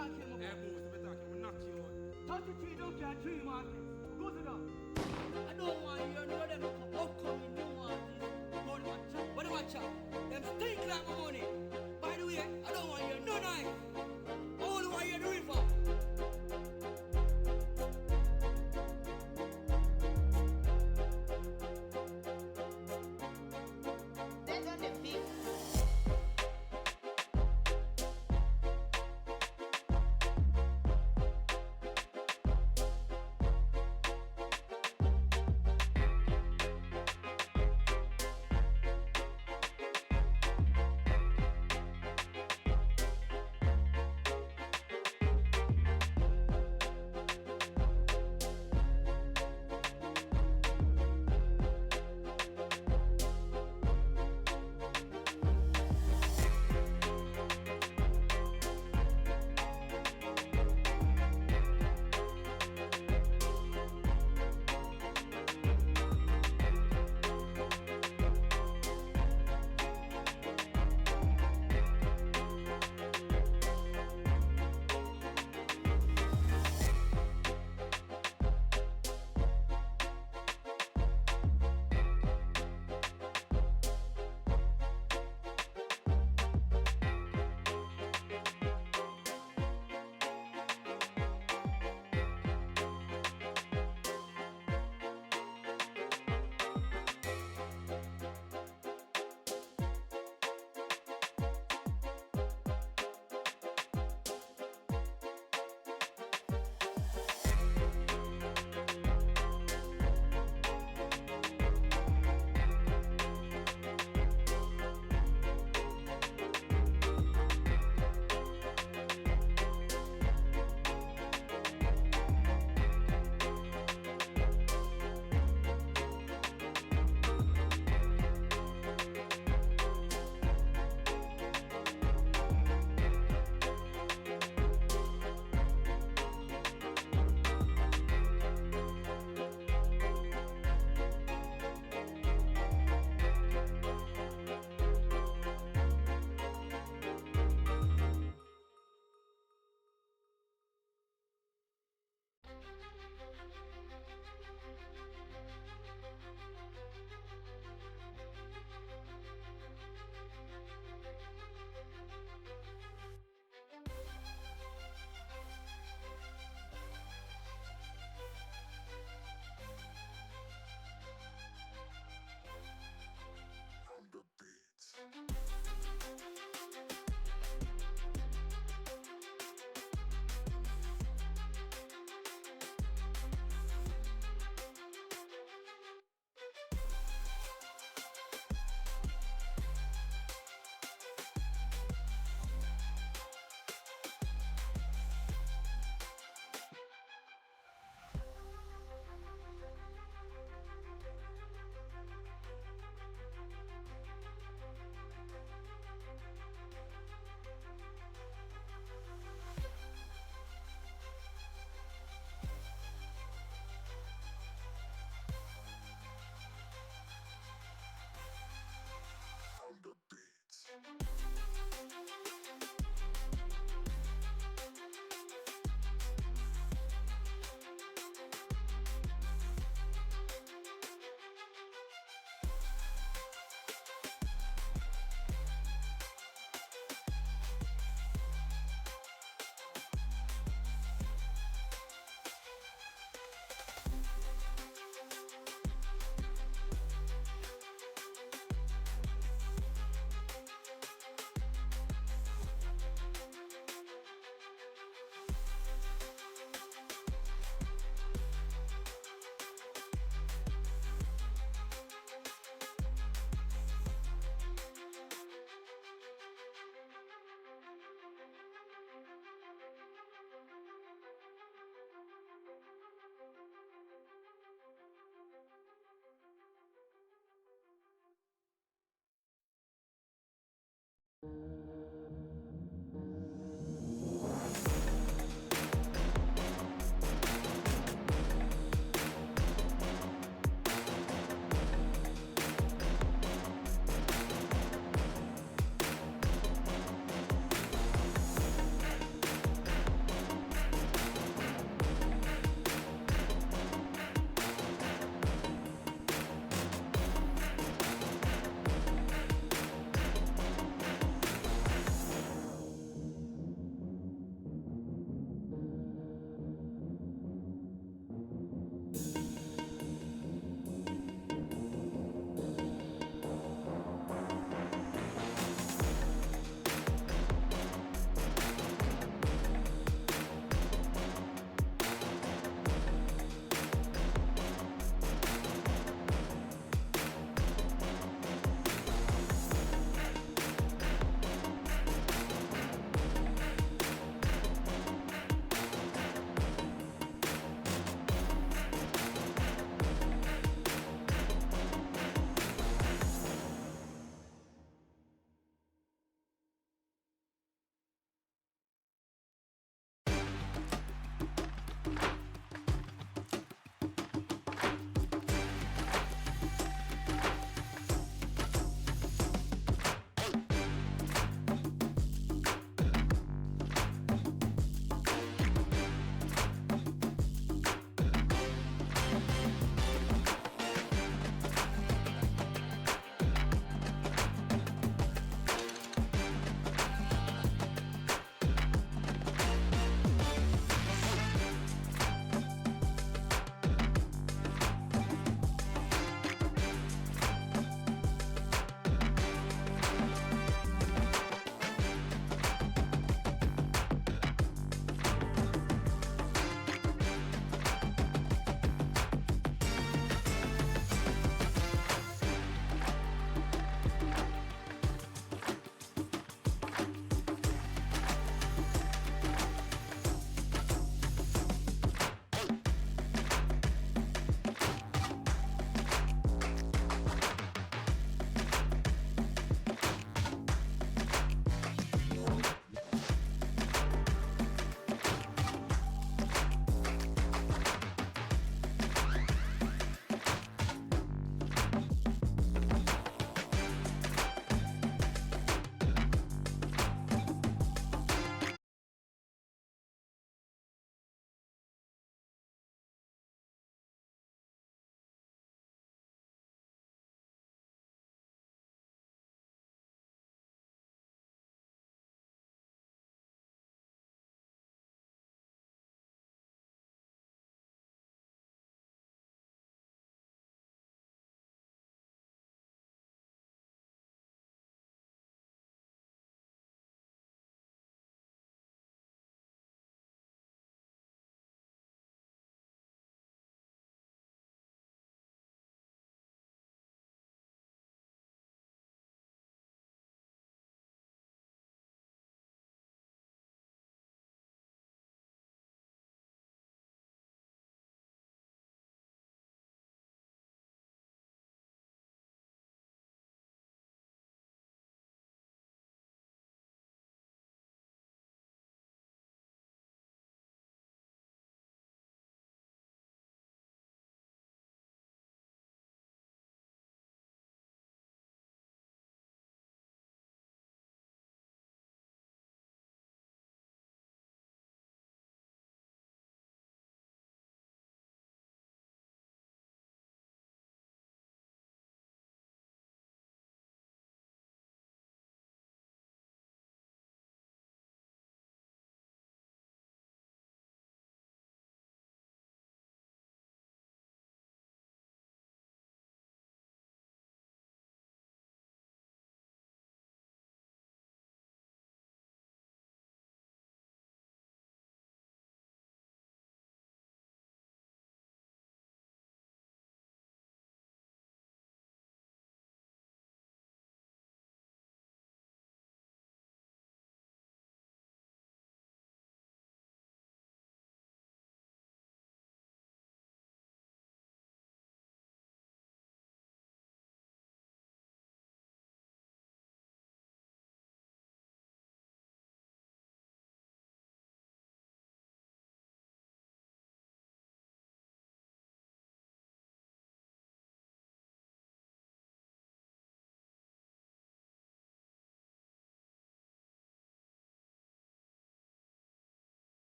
talk to him Hey, about? boss, let me talk to you. We'll knock you out. 33 don't care 3 markets. Go to them. I don't want you to know them upcoming new artists. Go to my chat. What do my chat? Them stink like my money. By the way, I don't want you no nice. I only want you the river.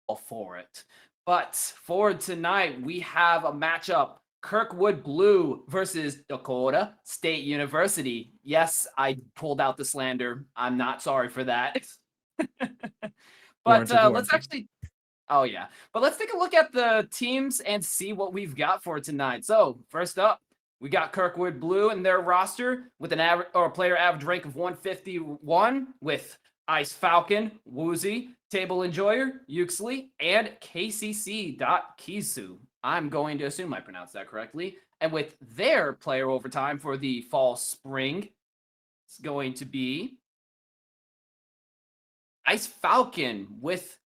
all for it. But for tonight, we have a matchup. Kirkwood Blue versus Dakota State University. Yes, I pulled out the slander. I'm not sorry for that. But let's actually, oh yeah. But let's take a look at the teams and see what we've got for tonight. So first up, we got Kirkwood Blue and their roster with an average or player average rank of 151 with Ice Falcon, Woozy, Table Enjoyer, Uxley, and KCC.Kisu. I'm going to assume I pronounced that correctly. And with their player overtime for the fall spring, it's going to be Ice Falcon with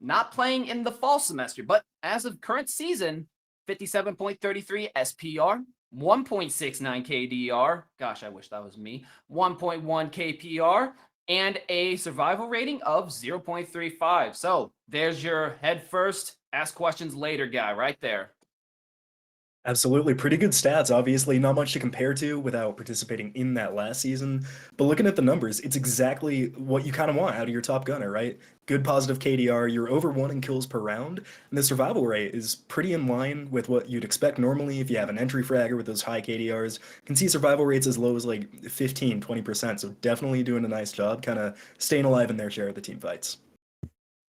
not playing in the fall semester, but as of current season, 57.33 SPR, 1.69 KDR. Gosh, I wish that was me. 1.1 KPR and a survival rating of 0.35. So there's your head first, ask questions later guy right there. Absolutely. Pretty good stats. Obviously, not much to compare to without participating in that last season. But looking at the numbers, it's exactly what you kind of want out of your top gunner, right? Good positive KDR, you're over 1 in kills per round, and the survival rate is pretty in line with what you'd expect normally if you have an entry fragger with those high KDRs. You can see survival rates as low as like 15, 20%, so definitely doing a nice job kind of staying alive in their share of the team fights.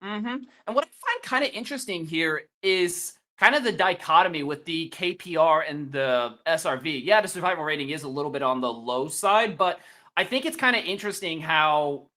And what I find kind of interesting here is kind of the dichotomy with the KPR and the SRV. Yeah, the survival rating is a little bit on the low side, but I think it's kind of interesting how,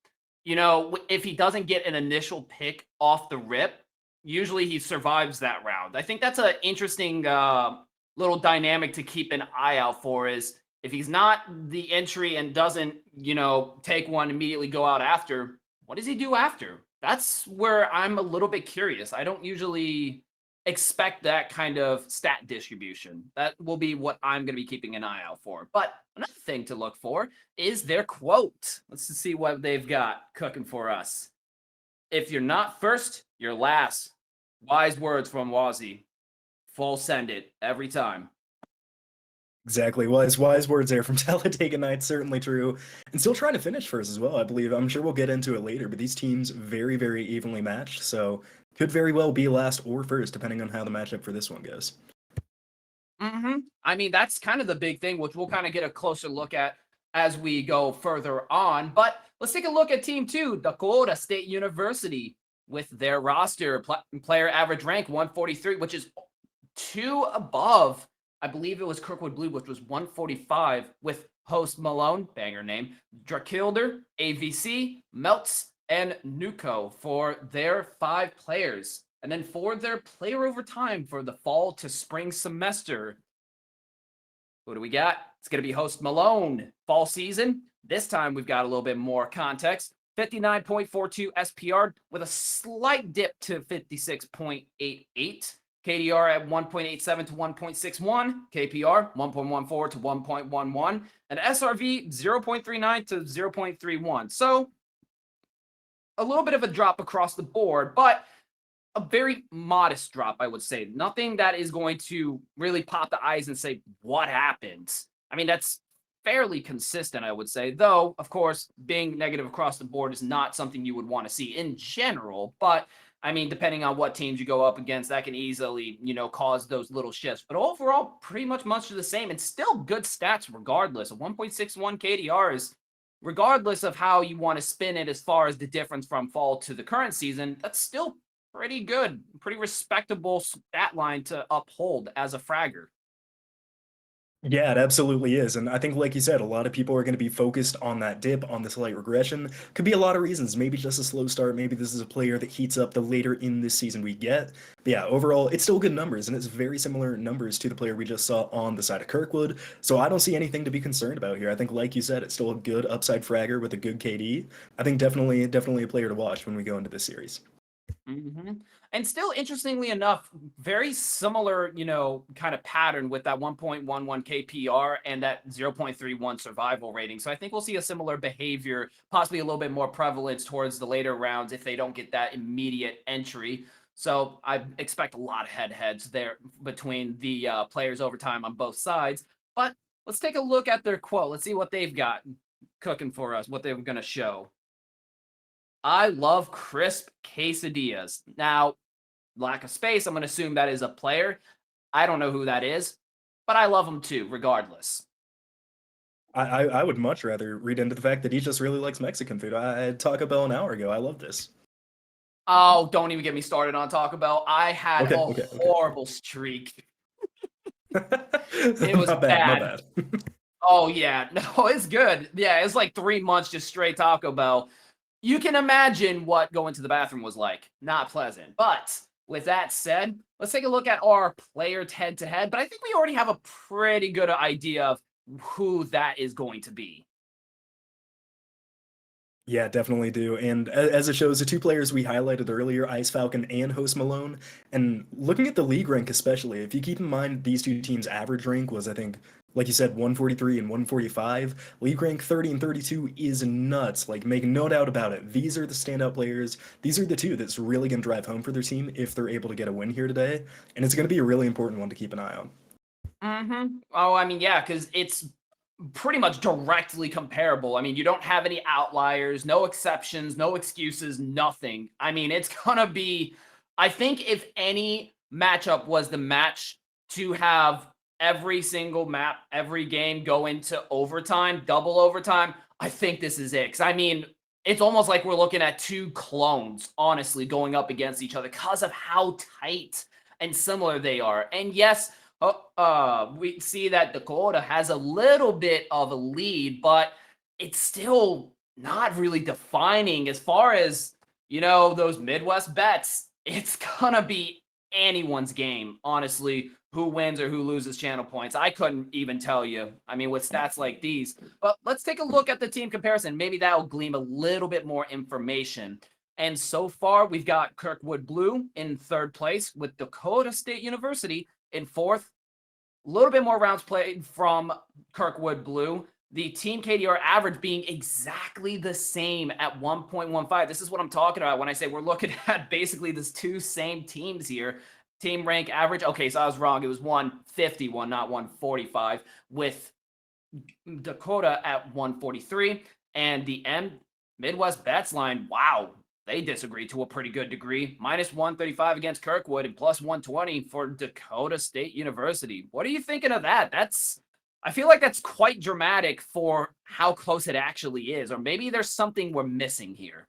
you know, if he doesn't get an initial pick off the rip, usually he survives that round. I think that's an interesting little dynamic to keep an eye out for is if he's not the entry and doesn't, you know, take one, immediately go out after, what does he do after? That's where I'm a little bit curious. I don't usually expect that kind of stat distribution. That will be what I'm going to be keeping an eye out for. But another thing to look for is their quote. Let's see what they've got cooking for us. If you're not first, you're last. Wise words from Wazzy. Full send it every time. Exactly. Wise words there from Talladega Nights, certainly true. And still trying to finish first as well, I believe. I'm sure we'll get into it later, but these teams very, very evenly matched, so could very well be last or first, depending on how the matchup for this one goes. I mean, that's kind of the big thing, which we'll kind of get a closer look at as we go further on. But let's take a look at Team 2, Dakota State University, with their roster, player average rank 143, which is 2 above, I believe it was Kirkwood Blue, which was 145, with host Malone, banger name, Drakilder, AVC, Melts, and Nuko for their 5 players. And then for their player overtime for the fall to spring semester, who do we got? It's going to be host Malone. Fall season. This time we've got a little bit more context. 59.42 SPR with a slight dip to 56.88. KDR at 1.87 to 1.61. KPR 1.14 to 1.11. And SRV 0.39 to 0.31. So a little bit of a drop across the board, but a very modest drop, I would say. Nothing that is going to really pop the eyes and say, what happened? I mean, that's fairly consistent, I would say. Though, of course, being negative across the board is not something you would want to see in general. But, I mean, depending on what teams you go up against, that can easily, you know, cause those little shifts. But overall, pretty much the same. And still good stats regardless. A 1.61 KDR is, regardless of how you want to spin it as far as the difference from fall to the current season, that's still pretty good, pretty respectable stat line to uphold as a fragger. Yeah, it absolutely is. And I think, like you said, a lot of people are going to be focused on that dip, on the slight regression. Could be a lot of reasons. Maybe just a slow start. Maybe this is a player that heats up the later in this season we get. But yeah, overall, it's still good numbers, and it's very similar numbers to the player we just saw on the side of Kirkwood. So I don't see anything to be concerned about here. I think, like you said, it's still a good upside fragger with a good KD. I think definitely a player to watch when we go into this series. And still, interestingly enough, very similar, you know, kind of pattern with that 1.11 KPR and that 0.31 survival rating. So I think we'll see a similar behavior, possibly a little bit more prevalence towards the later rounds if they don't get that immediate entry. So I expect a lot of head-heads there between the players overtime on both sides. But let's take a look at their quote. Let's see what they've got cooking for us, what they're going to show. I love crisp quesadillas. Now, lack of space, I'm going to assume that is a player. I don't know who that is, but I love him too, regardless. I would much rather read into the fact that he just really likes Mexican food. I had Taco Bell an hour ago. I love this. Oh, don't even get me started on Taco Bell. I had Okay, a okay. horrible streak. It was My bad, my bad. bad. Oh, yeah. No, it's good. Yeah, it's like 3 months just straight Taco Bell. You can imagine what going to the bathroom was like. Not pleasant. But with that said, let's take a look at our players head-to-head. But I think we already have a pretty good idea of who that is going to be. Yeah, definitely do. And as it shows, the two players we highlighted earlier, Ice Falcon and Host Malone, and looking at the league rank especially, if you keep in mind these two teams' average rank was, I think, like you said, 143 and 145. League rank 30 and 32 is nuts. Like, make no doubt about it. These are the standout players. These are the two that's really going to drive home for their team if they're able to get a win here today. And it's going to be a really important one to keep an eye on. Oh, I mean, yeah, because it's pretty much directly comparable. I mean, you don't have any outliers, no exceptions, no excuses, nothing. I mean, it's gonna be, I think if any matchup was the match to have every single map, every game go into overtime, double overtime, I think this is it. 'Cause I mean, it's almost like we're looking at two clones, honestly, going up against each other because of how tight and similar they are. And yes, we see that Dakota has a little bit of a lead, but it's still not really defining as far as, those Midwest bets. It's gonna be anyone's game, honestly, who wins or who loses channel points. I couldn't even tell you. I mean, with stats like these. But let's take a look at the team comparison. Maybe that'll glean a little bit more information. And so far, we've got Kirkwood Blue in third place with Dakota State University in fourth. A little bit more rounds played from Kirkwood Blue. The team KDR average being exactly the same at 1.15. This is what I'm talking about when I say we're looking at basically these two same teams here. Team rank average. Okay, so I was wrong. It was 151, not 145, with Dakota at 143. And the Midwest Bets line, wow, they disagree to a pretty good degree. Minus 135 against Kirkwood and plus 120 for Dakota State University. What are you thinking of that? I feel like that's quite dramatic for how close it actually is. Or maybe there's something we're missing here.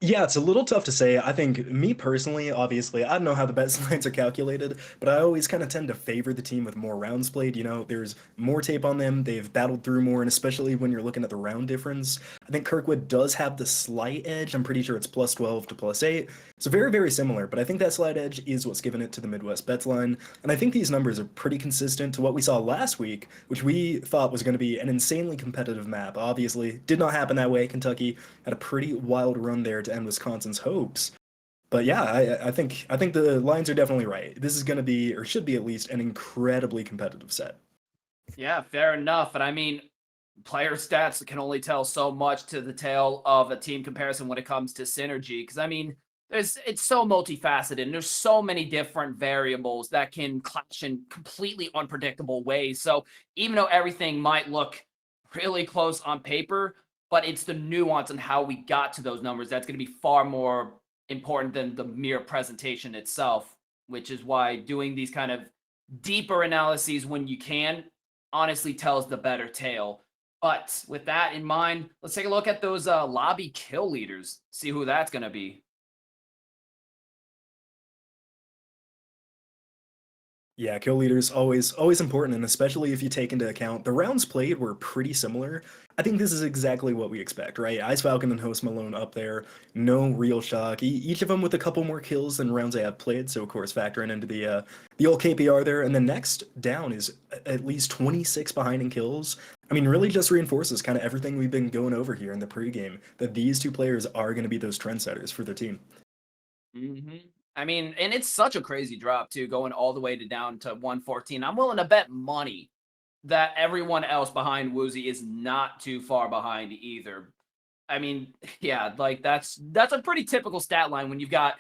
Yeah, it's a little tough to say. I think me personally, obviously, I don't know how the bet lines are calculated, but I always kind of tend to favor the team with more rounds played. There's more tape on them. They've battled through more, and especially when you're looking at the round difference, I think Kirkwood does have the slight edge. I'm pretty sure it's plus 12 to plus 8. So very, very similar, but I think that slight edge is what's given it to the Midwest Bets line. And I think these numbers are pretty consistent to what we saw last week, which we thought was going to be an insanely competitive map. Obviously, did not happen that way. Kentucky had a pretty wild run there to end Wisconsin's hopes. But yeah, I think the lines are definitely right. This is going to be, or should be at least, an incredibly competitive set. Yeah, fair enough. But I mean, player stats can only tell so much to the tale of a team comparison when it comes to synergy. Because I mean, it's so multifaceted and there's so many different variables that can clash in completely unpredictable ways. So even though everything might look really close on paper, but it's the nuance and how we got to those numbers that's going to be far more important than the mere presentation itself, which is why doing these kind of deeper analyses when you can honestly tells the better tale. But with that in mind, let's take a look at those lobby kill leaders, see who that's going to be. Yeah, kill leaders always important, and especially if you take into account the rounds played were pretty similar. I think this is exactly what we expect, right? Ice Falcon and Host Malone up there, no real shock. Each of them with a couple more kills than rounds they have played, so of course factoring into the old KPR there. And the next down is at least 26 behind in kills. I mean, really just reinforces kind of everything we've been going over here in the pregame, that these two players are going to be those trendsetters for their team. I mean, and it's such a crazy drop too, going all the way down to 114. I'm willing to bet money that everyone else behind Woozy is not too far behind either. I mean, yeah, like that's a pretty typical stat line when you've got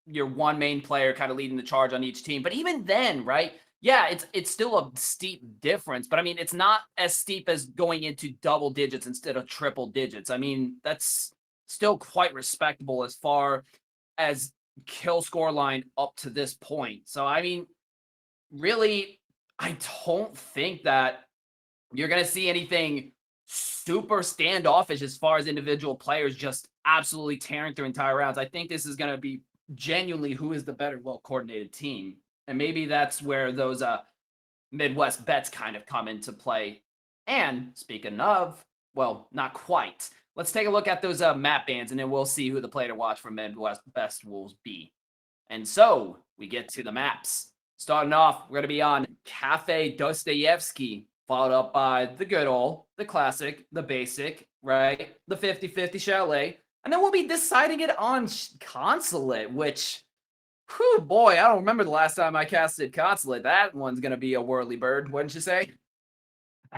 your one main player kind of leading the charge on each team. But even then, right? Yeah, it's still a steep difference, but I mean, it's not as steep as going into double digits instead of triple digits. I mean, that's still quite respectable as far as kill score line up to this point. So, I mean, really, I don't think that you're going to see anything super standoffish as far as individual players just absolutely tearing through entire rounds. I think this is going to be genuinely who is the better, well-coordinated team. And maybe that's where those Midwest bets kind of come into play. And speaking of, well, not quite. Let's take a look at those map bands, and then we'll see who the player to watch for Midwest best will be. And so we get to the maps. Starting off, we're going to be on Cafe Dostoevsky, followed up by the good old, the classic, the basic, right? The 50-50 Chalet. And then we'll be deciding it on Consulate, which, whew, boy, I don't remember the last time I casted Consulate. That one's going to be a whirly bird, wouldn't you say?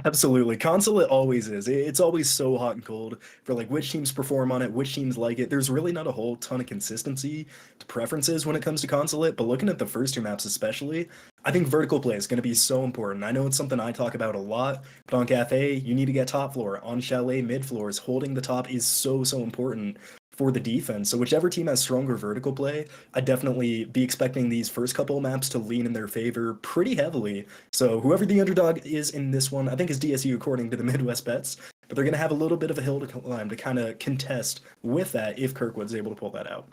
Absolutely. Consulate always is. It's always so hot and cold for like which teams perform on it, which teams like it. There's really not a whole ton of consistency to preferences when it comes to Consulate, but looking at the first two maps especially, I think vertical play is going to be so important. I know it's something I talk about a lot, but on Cafe, you need to get top floor. On Chalet, mid floors, holding the top is so important for the defense. So whichever team has stronger vertical play, I'd definitely be expecting these first couple of maps to lean in their favor pretty heavily. So whoever the underdog is in this one, I think is DSU according to the Midwest bets, but they're going to have a little bit of a hill to climb to kind of contest with that if Kirkwood's able to pull that out.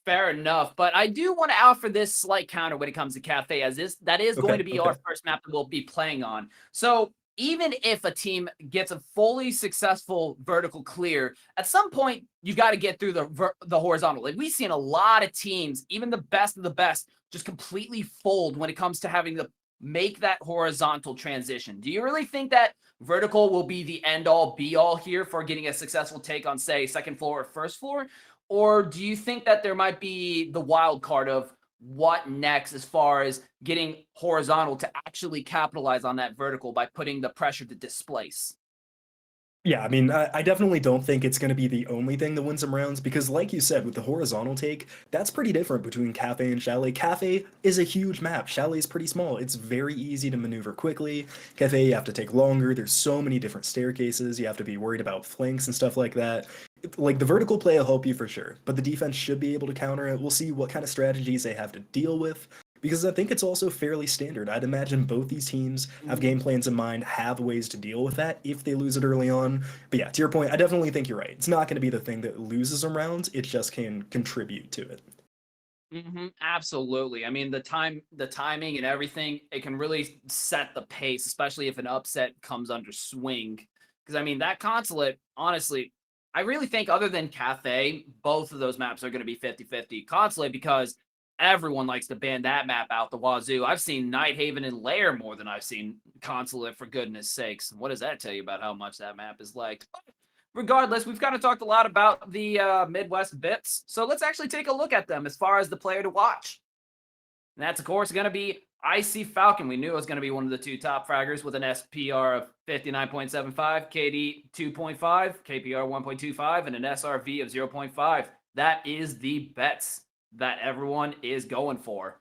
Fair enough, but I do want to offer this slight counter when it comes to Cafe, as that is going to be our first map that we'll be playing on. So even if a team gets a fully successful vertical clear, at some point you got to get through the horizontal. Like we've seen a lot of teams, even the best of the best, just completely fold when it comes to having to make that horizontal transition. Do you really think that vertical will be the end all be all here for getting a successful take on, say, second floor or first floor? Or do you think that there might be the wild card of what next as far as getting horizontal to actually capitalize on that vertical by putting the pressure to displace? Yeah, I mean, I definitely don't think it's going to be the only thing that wins some rounds because, like you said, with the horizontal take, that's pretty different between Cafe and Chalet. Cafe is a huge map. Chalet is pretty small. It's very easy to maneuver quickly. Cafe, you have to take longer. There's so many different staircases. You have to be worried about flanks and stuff like that. Like, the vertical play will help you for sure, but the defense should be able to counter it. We'll see what kind of strategies they have to deal with. Because I think it's also fairly standard. I'd imagine both these teams have game plans in mind, have ways to deal with that if they lose it early on. But yeah, to your point, I definitely think you're right. It's not going to be the thing that loses them rounds. It just can contribute to it. Absolutely. I mean, the timing and everything, it can really set the pace, especially if an upset comes under swing. Because I mean, that Consulate, honestly, I really think other than Cafe, both of those maps are going to be 50-50. Consulate because everyone likes to ban that map out the wazoo. I've seen Nighthaven and Lair more than I've seen Consulate, for goodness sakes. What does that tell you about how much that map is liked? But regardless, we've kind of talked a lot about the Midwest bits, so let's actually take a look at them as far as the player to watch. And that's, of course, going to be Icy Falcon. We knew it was going to be one of the two top fraggers with an SPR of 59.75, KD 2.5, KPR 1.25, and an SRV of 0.5. That is the bets that everyone is going for.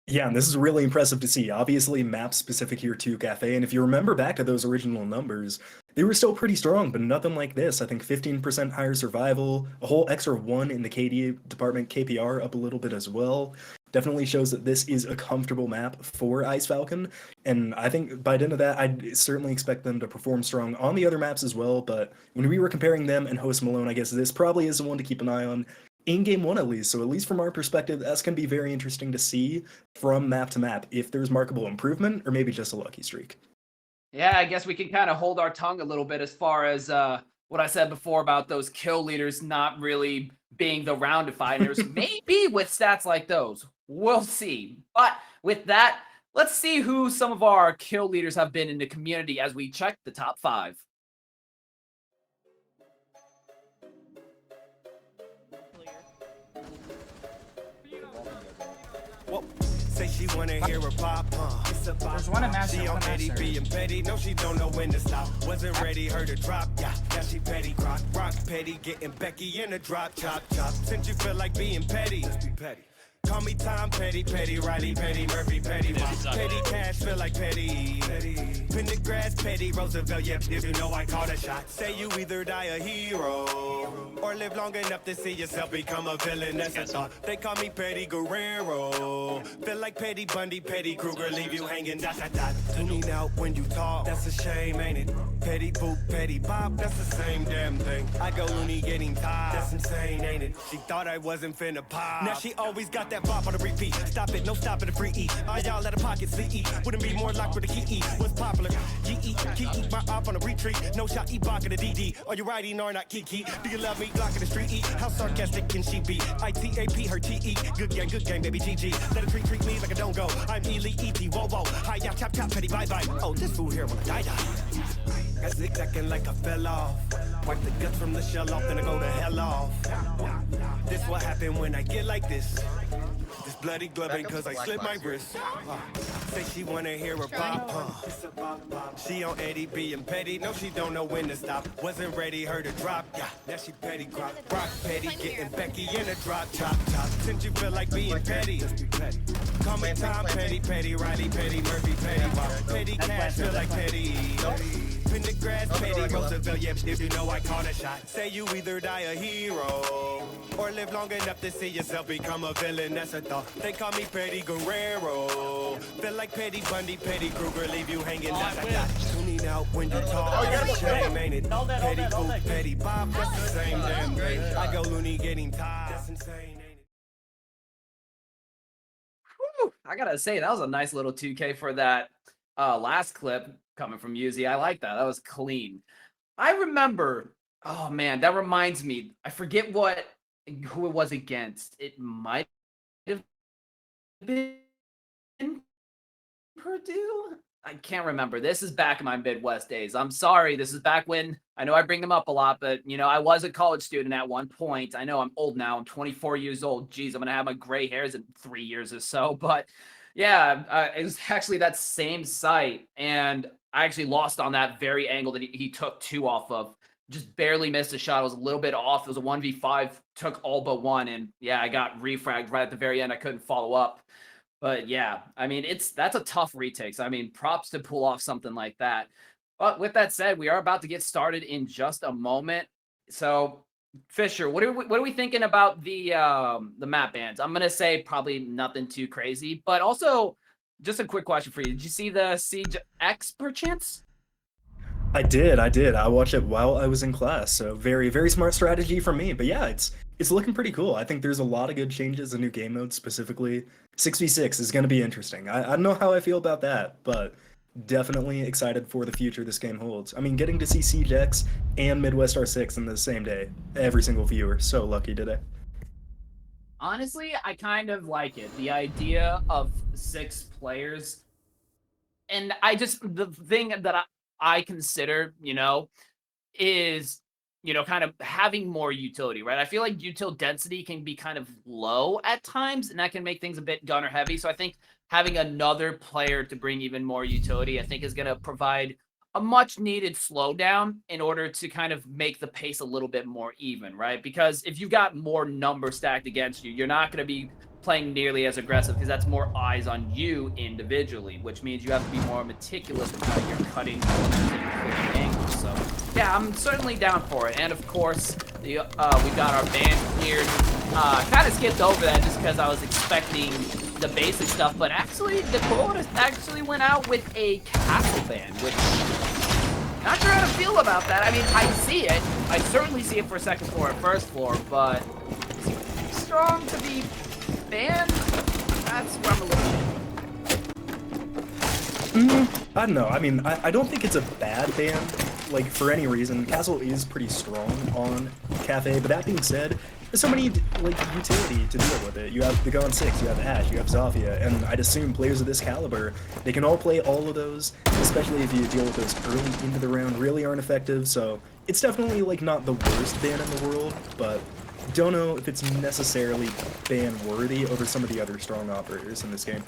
Yeah, and this is really impressive to see. Obviously, map specific here to Cafe, and if you remember back to those original numbers, they were still pretty strong, but nothing like this. I think 15% higher survival, a whole extra 1 in the KD department, KPR up a little bit as well. Definitely shows that this is a comfortable map for Ice Falcon, and I think by the end of that, I'd certainly expect them to perform strong on the other maps as well, but when we were comparing them and Host Malone, I guess this probably is the one to keep an eye on in game one at least. So at least from our perspective, that's going to be very interesting to see from map to map if there's markable improvement or maybe just a lucky streak. Yeah, I guess we can kind of hold our tongue a little bit as far as what I said before about those kill leaders not really being the round definers. Maybe with stats like those. We'll see. But with that, let's see who some of our kill leaders have been in the community as we check the top 5. Say she wanna hear her pop, There's one in Master. She already being petty, no she don't know when to stop. Wasn't ready, heard her drop, yeah, now she petty. Rock petty, getting Becky in a drop, chop. Since you feel like being petty, just be petty. Call me Tom Petty, Petty, Riley, Petty, Murphy, Petty, Petty Cash, feel like Petty. Pendergrass, Petty, Roosevelt, yep, if you know I call a shot. Say you either die a hero or live long enough to see yourself become a villain. That's a thought. They call me Petty Guerrero. Feel like Petty Bundy, Petty Kruger, leave you hanging. That's a dot. Tuning out when you talk. That's a shame, ain't it? Petty Boop, Petty Bop, that's the same damn thing. I go loony getting tired. That's insane, ain't it? She thought I wasn't finna pop. Now she always got that bop on the repeat. Stop it, no stop it, a free eat. All y'all at a pocket, CE. Wouldn't be more locked with a key E. What's popular? GE, key E, my op on a retreat. No shot, E block in the DD. Are you riding or not, Kiki? Do you love me? Block in the street E. How sarcastic can she be? ITAP, her TE. Good game, baby GG. Let a treat me like a don't go. I'm elite ET, whoa, whoa. Hi, yeah, chop, Petty, bye, bye. Oh, this fool here wanna die. I zigzagging like I fell off. Wipe the guts from the shell off, then I go to hell off. This what happen when I get like this. This bloody glove ain't cause I slit my wrist. Say she wanna hear her pop. She on Eddie being petty. No, she don't know when to stop. Wasn't ready, her to drop. Yeah, now she petty grok. Brock petty, getting Becky in a drop. Chop. Since you feel like being petty. Call me Tom Petty, Petty, Riley, Petty, Murphy, Petty. Petty Cash, feel like Petty. Pendergrass, Petty, Roosevelt, yep, if you know I call a shot. Say you either die a hero or live long enough to see yourself become a villain. That's a thought. They call me Petty Guerrero. Feel like Petty Bundy, Petty Kruger, leave you hanging. That's a dot. Tuning out when you talk. That's a shame, ain't it? Petty Boop, Petty Bop, that's the same damn thing. I go loony getting tired. That's insane, ain't it? Whew, I gotta say, that was a nice little 2K for that last clip coming from Yuzi. I like that. That was clean. I remember, oh man, that reminds me. I forget who it was against. It might have been Purdue. I can't remember. This is back in my Midwest days. I'm sorry. This is back when, I know I bring them up a lot, but you know, I was a college student at one point. I know I'm old now. I'm 24 years old. Geez, I'm going to have my gray hairs in 3 years or so. But yeah, it was actually that same site. And I actually lost on that very angle that he took 2 off of. Just barely missed a shot. It was a little bit off. It was a 1v5, took all but 1. And yeah, I got refragged right at the very end. I couldn't follow up. But yeah, I mean, that's a tough retake. So, I mean, props to pull off something like that. But with that said, we are about to get started in just a moment. So, Fisher, what are we thinking about the map bans? I'm gonna say probably nothing too crazy, but also just a quick question for you. Did you see the Siege X perchance? I did. I watched it while I was in class, so very, very smart strategy from me. But yeah, it's looking pretty cool. I think there's a lot of good changes in new game modes, specifically 6v6 is going to be interesting. I don't know how I feel about that, but definitely excited for the future this game holds. I mean, getting to see Siege X and Midwest R6 in the same day, every single viewer, so lucky today. Honestly, I kind of like it. The idea of 6 players, and the thing that I consider, you know, is, you know, kind of having more utility, right? I feel like util density can be kind of low at times, and that can make things a bit gunner heavy. So I think having another player to bring even more utility, I think is going to provide a much needed slowdown in order to kind of make the pace a little bit more even, right? Because if you've got more numbers stacked against you, you're not going to be playing nearly as aggressive because that's more eyes on you individually, which means you have to be more meticulous with how you're cutting angles. So yeah, I'm certainly down for it. And of course, we got our band cleared. Kind of skipped over that just because I was expecting the basic stuff, but actually Dakota actually went out with a castle ban, which not sure how to feel about that. I mean, I see it. I certainly see it for second floor and first floor, but is he too strong to be banned? That's where I'm a little I don't know. I mean, I don't think it's a bad ban, like, for any reason. Castle is pretty strong on Cafe, but that being said, there's so many, like, utility to deal with it. You have the Gone 6, you have Ash, you have Zofia, and I'd assume players of this caliber, they can all play all of those, especially if you deal with those early into the round, really aren't effective, so it's definitely, like, not the worst ban in the world, but don't know if it's necessarily ban-worthy over some of the other strong operators in this game.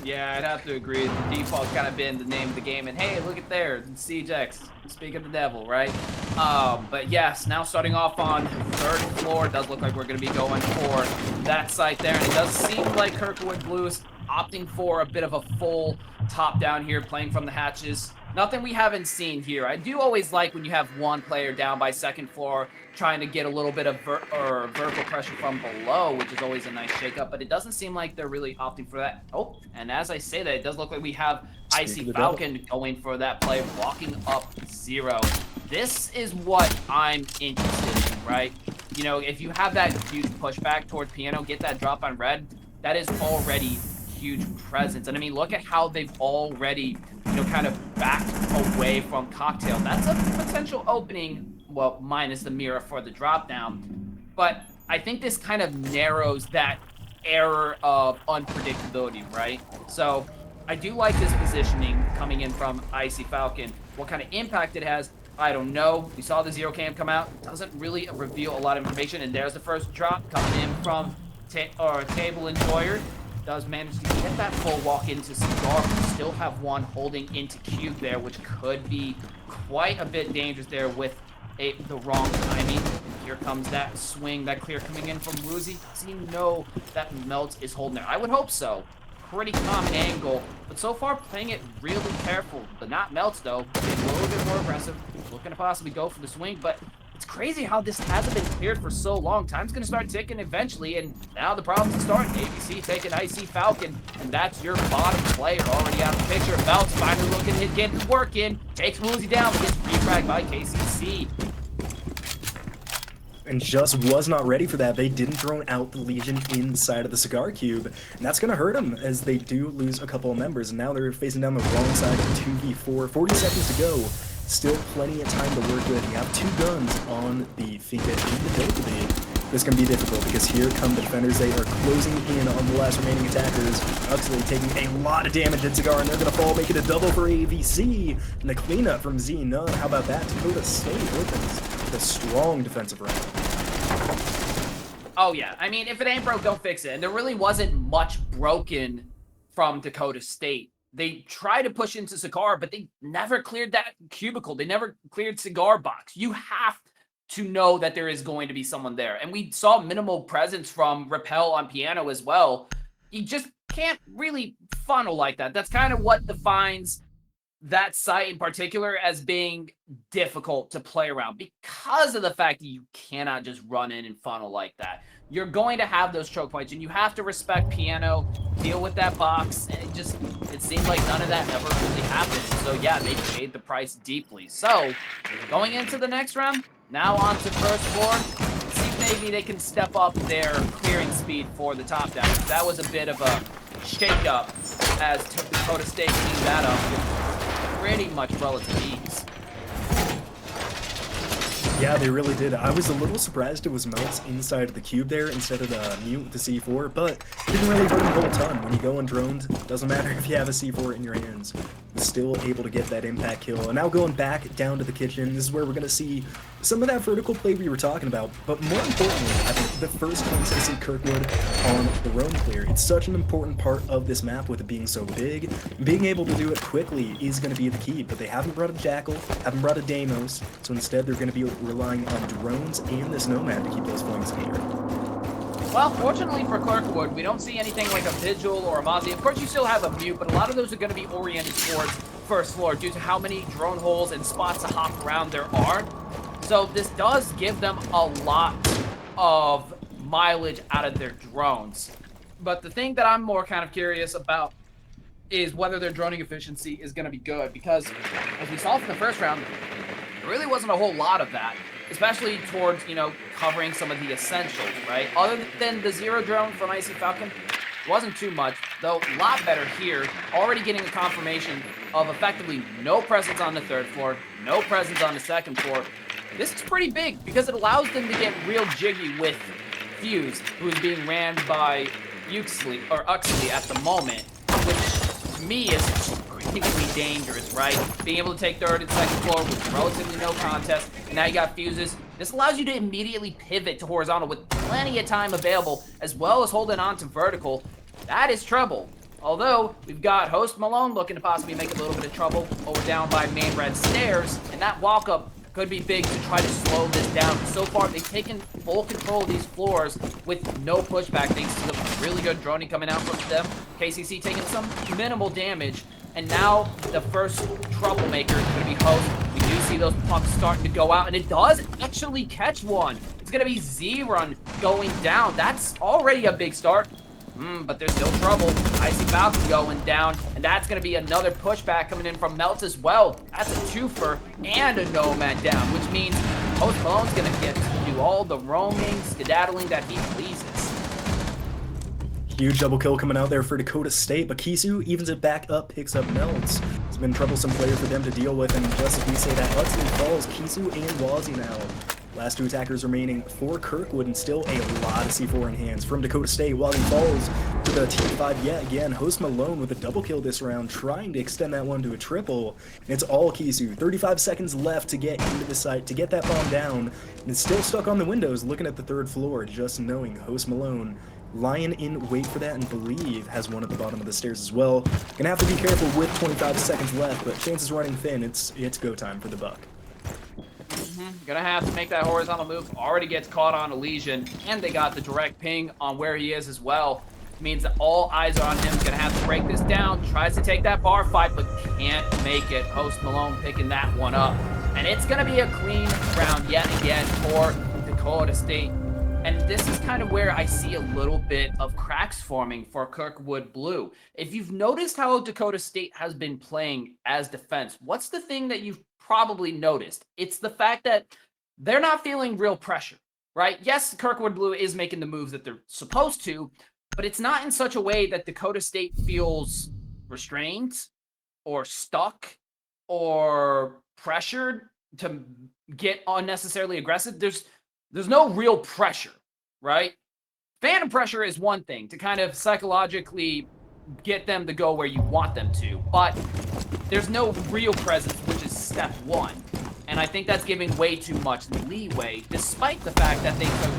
Yeah, I'd have to agree. The default's kind of been the name of the game. And hey, look at there, CJX. Speak of the devil, right? But yes, now starting off on third floor, it does look like we're going to be going for that site there. And it does seem like Kirkwood Blues opting for a bit of a full top down here, playing from the hatches. Nothing we haven't seen here. I do always like when you have one player down by second floor trying to get a little bit of vertical pressure from below, which is always a nice shakeup, but it doesn't seem like they're really opting for that. Oh, and as I say that, it does look like we have Icy Falcon going for that play, walking up 0. This is what I'm interested in, right? You know, if you have that huge pushback towards Piano, get that drop on red, that is already huge presence. And I mean, look at how they've already, you know, kind of backed away from Cocktail. That's a potential opening, well, minus the mirror for the drop down. But I think this kind of narrows that error of unpredictability, right? So I do like this positioning coming in from Icy Falcon. What kind of impact it has, I don't know. We saw the 0 cam come out. Doesn't really reveal a lot of information. And there's the first drop coming in from Table Enjoyer. Does manage to get that full walk into Cigar, but still have one holding into Cube there, which could be quite a bit dangerous there with the wrong timing. Here comes that swing, that clear coming in from Woozy. Does he know that Melt is holding there? I would hope so. Pretty common angle, but so far playing it really careful, but not Melts though. Being a little bit more aggressive, looking to possibly go for the swing, but it's crazy how this hasn't been cleared for so long. Time's going to start ticking eventually, and now the problems are starting. ABC taking Icy Falcon, and that's your bottom player already out of the picture. Melts finally looking to get his work in, takes Woozy down, but gets refragged by KCC. And just was not ready for that. They didn't throw out the Legion inside of the Cigar Cube, and that's going to hurt them as they do lose a couple of members. And now they're facing down the wrong side of 2v4. 40 seconds to go. Still plenty of time to work with. You have 2 guns on the Finka in the Dakota lead. This is going to be difficult because here come the defenders. They are closing in on the last remaining attackers. Huxley taking a lot of damage at Cigar, and they're going to fall, make it a double for AVC. And the cleanup from Z-None. How about that? Dakota State opens with a strong defensive round. Oh yeah, I mean, if it ain't broke, don't fix it. And there really wasn't much broken from Dakota State. They tried to push into Cigar, but they never cleared that cubicle. They never cleared Cigar box. You have to know that there is going to be someone there. And we saw minimal presence from Repel on Piano as well. You just can't really funnel like that. That's kind of what defines that site in particular as being difficult to play around because of the fact that you cannot just run in and funnel like that. You're going to have those choke points, and you have to respect Piano, deal with that box, and it seemed like none of that ever really happened. So yeah, they paid the price deeply. So going into the next round, now on to first floor. See if maybe they can step up their clearing speed for the top down. That was a bit of a shake-up as Dakota State cleaned that up with pretty much relative ease. Yeah, they really did. I was a little surprised it was Melts inside of the cube there instead of the mute with the C4, but it didn't really hurt him a whole ton. When you go undroned, doesn't matter if you have a C4 in your hands. Still able to get that impact kill. And now going back down to the kitchen, this is where we're going to see some of that vertical play we were talking about, but more importantly, I think the first chance to see Kirkwood on the roam clear. It's such an important part of this map with it being so big. Being able to do it quickly is going to be the key, but they haven't brought a Jackal, haven't brought a Deimos, so instead they're going to be relying on drones and this Nomad to keep those flanks in the air. Well, fortunately for Kirkwood, we don't see anything like a Vigil or a Mozzie. Of course, you still have a Mute, but a lot of those are going to be oriented towards first floor due to how many drone holes and spots to hop around there are. So this does give them a lot of mileage out of their drones. But the thing that I'm more kind of curious about is whether their droning efficiency is going to be good, because as we saw from the first round, there really wasn't a whole lot of that, especially towards, you know, covering some of the essentials, right? Other than the 0 drone from Icy Falcon, it wasn't too much, though a lot better here, already getting a confirmation of effectively no presence on the 3rd floor, no presence on the 2nd floor. This is pretty big because it allows them to get real jiggy with Fuse, who is being ran by Uxley at the moment, which to me is particularly dangerous, right? Being able to take 3rd and 2nd floor with relatively no contest, and now you got Fuses. This allows you to immediately pivot to horizontal with plenty of time available, as well as holding on to vertical. That is trouble. Although, we've got Host Malone looking to possibly make a little bit of trouble over down by main red stairs, and that walk-up could be big to try to slow this down. So far, they've taken full control of these floors with no pushback, thanks to the really good droning coming out from them. KCC taking some minimal damage, and now the first troublemaker is going to be Host. We do see those pucks starting to go out, and it does actually catch one. It's going to be Z-Run going down. That's already a big start. But there's still trouble. Icy Falcon going down, and that's going to be another pushback coming in from Melts as well. That's a twofer and a Nomad down, which means Host Malone's going to get to do all the roaming, skedaddling that he pleases. Huge double kill coming out there for Dakota State, but Kisu evens it back up, picks up Melts. It's been a troublesome player for them to deal with, and just as we say that, Hudson falls, Kisu and Wazzy now. Last two attackers remaining for Kirkwood, and still a lot of C4 in hands from Dakota State. While he falls to the T5 yet again, Host Malone with a double kill this round, trying to extend that one to a triple. And it's all Kisu. 35 seconds left to get into the site, to get that bomb down. And it's still stuck on the windows, looking at the third floor, just knowing Host Malone lying in wait for that, and believe has one at the bottom of the stairs as well. Gonna have to be careful with 25 seconds left, but chances running thin. It's go time for the Buck. Gonna have to make that horizontal move. Already gets caught on Elysian, and they got the direct ping on where he is as well. Means that all eyes are on him. Gonna have to break this down. Tries to take that bar fight, but can't make it. Host Malone picking that one up. And it's gonna be a clean round yet again for Dakota State. And this is kind of where I see a little bit of cracks forming for Kirkwood Blue. If you've noticed how Dakota State has been playing as defense, what's the thing that you've probably noticed? It's the fact that they're not feeling real pressure, right? Yes, Kirkwood Blue is making the moves that they're supposed to, but it's not in such a way that Dakota State feels restrained or stuck or pressured to get unnecessarily aggressive. There's no real pressure, right? Phantom pressure is one thing to kind of psychologically get them to go where you want them to, but there's no real presence, which is step one. And I think that's giving way too much leeway, despite the fact that they took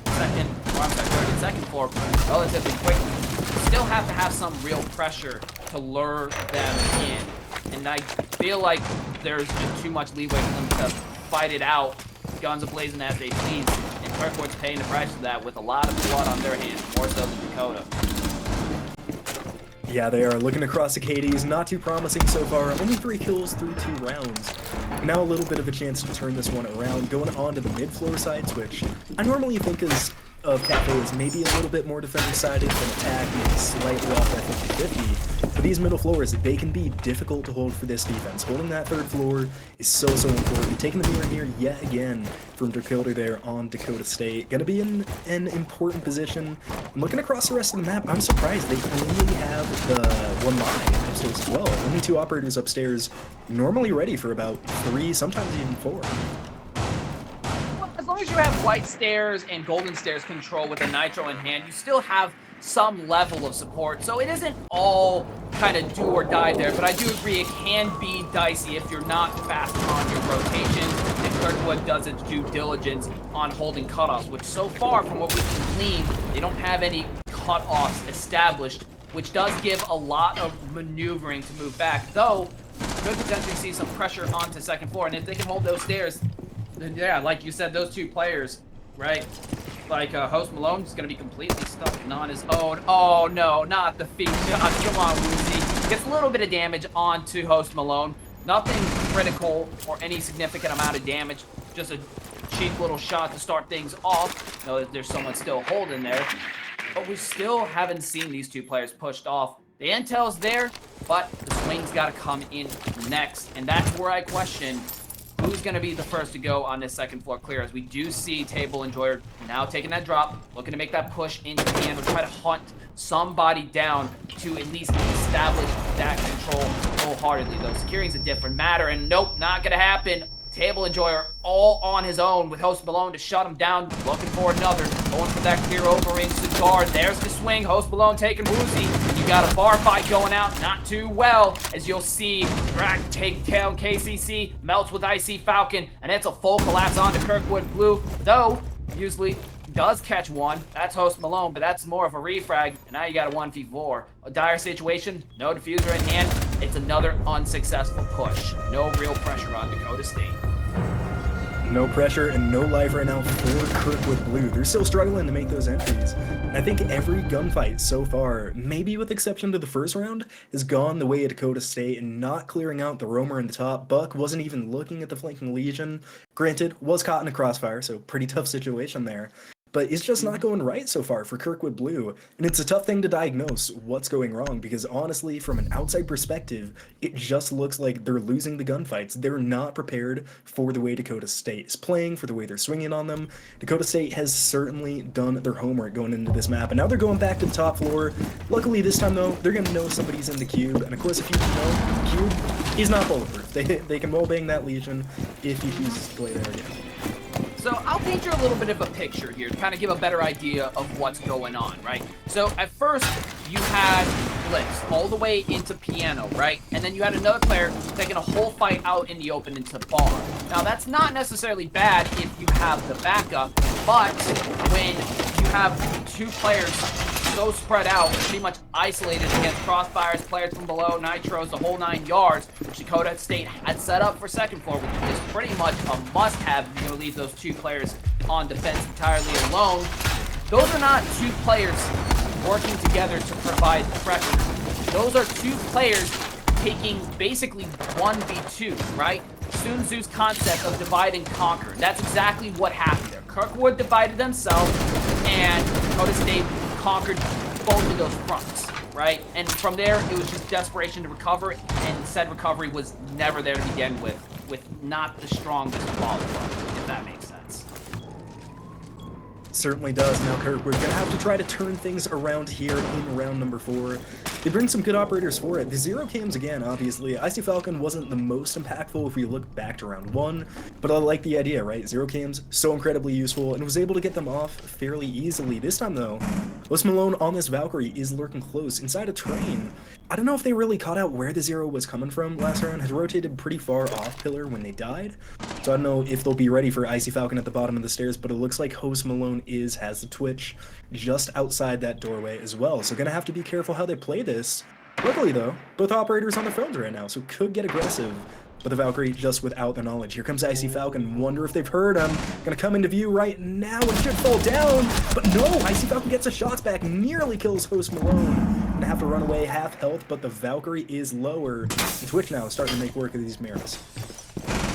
third and second floor relatively quickly. You still have to have some real pressure to lure them in. And I feel like there's just too much leeway for them to fight it out, guns a-blazing as they please. And Kirkwood's paying the price for that with a lot of blood on their hands, more so than Dakota. Yeah, they are looking across the KDs, not too promising so far. Only 3 kills through 2 rounds. Now a little bit of a chance to turn this one around, going on to the mid-floor sites, which I normally think of Cafe as maybe a little bit more defender-sided than attack, maybe slightly off that 50-50. But these middle floors, they can be difficult to hold for this defense. Holding that third floor is so important. Taking the mirror here yet again from Dakota there on Dakota State. Gonna be in an important position. I'm looking across the rest of the map. I'm surprised they only have the one line upstairs as well. Only 2 operators upstairs, normally ready for about 3, sometimes even 4. As long as you have white stairs and golden stairs control with a nitro in hand, you still have some level of support. So it isn't all kind of do or die there, but I do agree it can be dicey if you're not fast on your rotations, and Kirkwood does its due diligence on holding cutoffs, which so far from what we can glean, they don't have any cutoffs established, which does give a lot of maneuvering to move back, though could potentially see some pressure onto second floor. And if they can hold those stairs, then yeah, like you said, those 2 players, right? Like Host Malone is going to be completely stuck and on his own. Oh no, not the feet. Come on, Woozy. Gets a little bit of damage onto Host Malone. Nothing critical or any significant amount of damage. Just a cheap little shot to start things off. Know that there's someone still holding there. But we still haven't seen these 2 players pushed off. The intel's there, but the swing's got to come in next. And that's where I question who's going to be the first to go on this second floor clear, as we do see Table Enjoyer now taking that drop, looking to make that push into the end, or try to hunt somebody down to at least establish that control wholeheartedly. Though securing's a different matter, and nope, not going to happen. Table Enjoyer all on his own with Host Malone to shut him down, looking for another, going for that clear over into guard. There's the swing, Host Malone taking Woozy. You got a bar fight going out, not too well, as you'll see Drag take down KCC, Melts with Icy Falcon, and it's a full collapse onto Kirkwood Blue, though usually does catch one. That's Host Malone, but that's more of a refrag. And now you got a 1v4. A dire situation, no diffuser in hand. It's another unsuccessful push. No real pressure on Dakota State. No pressure and no life right now for Kirkwood Blue. They're still struggling to make those entries. And I think every gunfight so far, maybe with exception to the first round, has gone the way of Dakota State and not clearing out the roamer in the top. Buck wasn't even looking at the flanking Legion. Granted, was caught in a crossfire, so pretty tough situation there. But it's just not going right so far for Kirkwood Blue. And it's a tough thing to diagnose what's going wrong because honestly, from an outside perspective, it just looks like they're losing the gunfights. They're not prepared for the way Dakota State is playing, for the way they're swinging on them. Dakota State has certainly done their homework going into this map, and now they're going back to the top floor. Luckily this time though, they're going to know somebody's in the cube, and of course if you know the cube, he's not bulletproof. They can wallbang that Legion if he chooses to play there again. So I'll paint you a little bit of a picture here to kind of give a better idea of what's going on, right? So at first, you had Blitz all the way into piano, right? And then you had another player taking a whole fight out in the open into bar. Now that's not necessarily bad if you have the backup, but when you have two players so spread out, pretty much isolated against crossfires, players from below, nitros, the whole 9 yards, which Dakota State had set up for second floor, which is pretty much a must-have if you're going to leave those two players on defense entirely alone. Those are not two players working together to provide pressure. Those are two players taking basically 1v2, right? Sun Tzu's concept of divide and conquer. That's exactly what happened there. Kirkwood divided themselves, and Dakota State conquered both of those fronts, right? And from there, it was just desperation to recover, and said recovery was never there to begin with not the strongest qualifier, if that makes sense. Certainly does. Now Kirkwood gonna have to try to turn things around here in round number 4. They bring some good operators for it. The zero cams again, obviously. Icy Falcon wasn't the most impactful if we look back to round 1, but I like the idea, right? Zero cams, so incredibly useful, and was able to get them off fairly easily. This time though, Host Malone on this Valkyrie is lurking close inside a train. I don't know if they really caught out where the zero was coming from last round. Had rotated pretty far off pillar when they died, so I don't know if they'll be ready for Icy Falcon at the bottom of the stairs, but it looks like Host Malone has the twitch just outside that doorway as well, so gonna have to be careful how they play this. Luckily though, both operators on their phones right now, so could get aggressive, but the Valkyrie just without the knowledge. Here comes Icy Falcon, wonder if they've heard him. Gonna come into view right now and should fall down, but no, Icy Falcon gets the shots back, nearly kills Host Malone. Gonna have to run away half health, but the Valkyrie is lower. The Twitch now is starting to make work of these mirrors.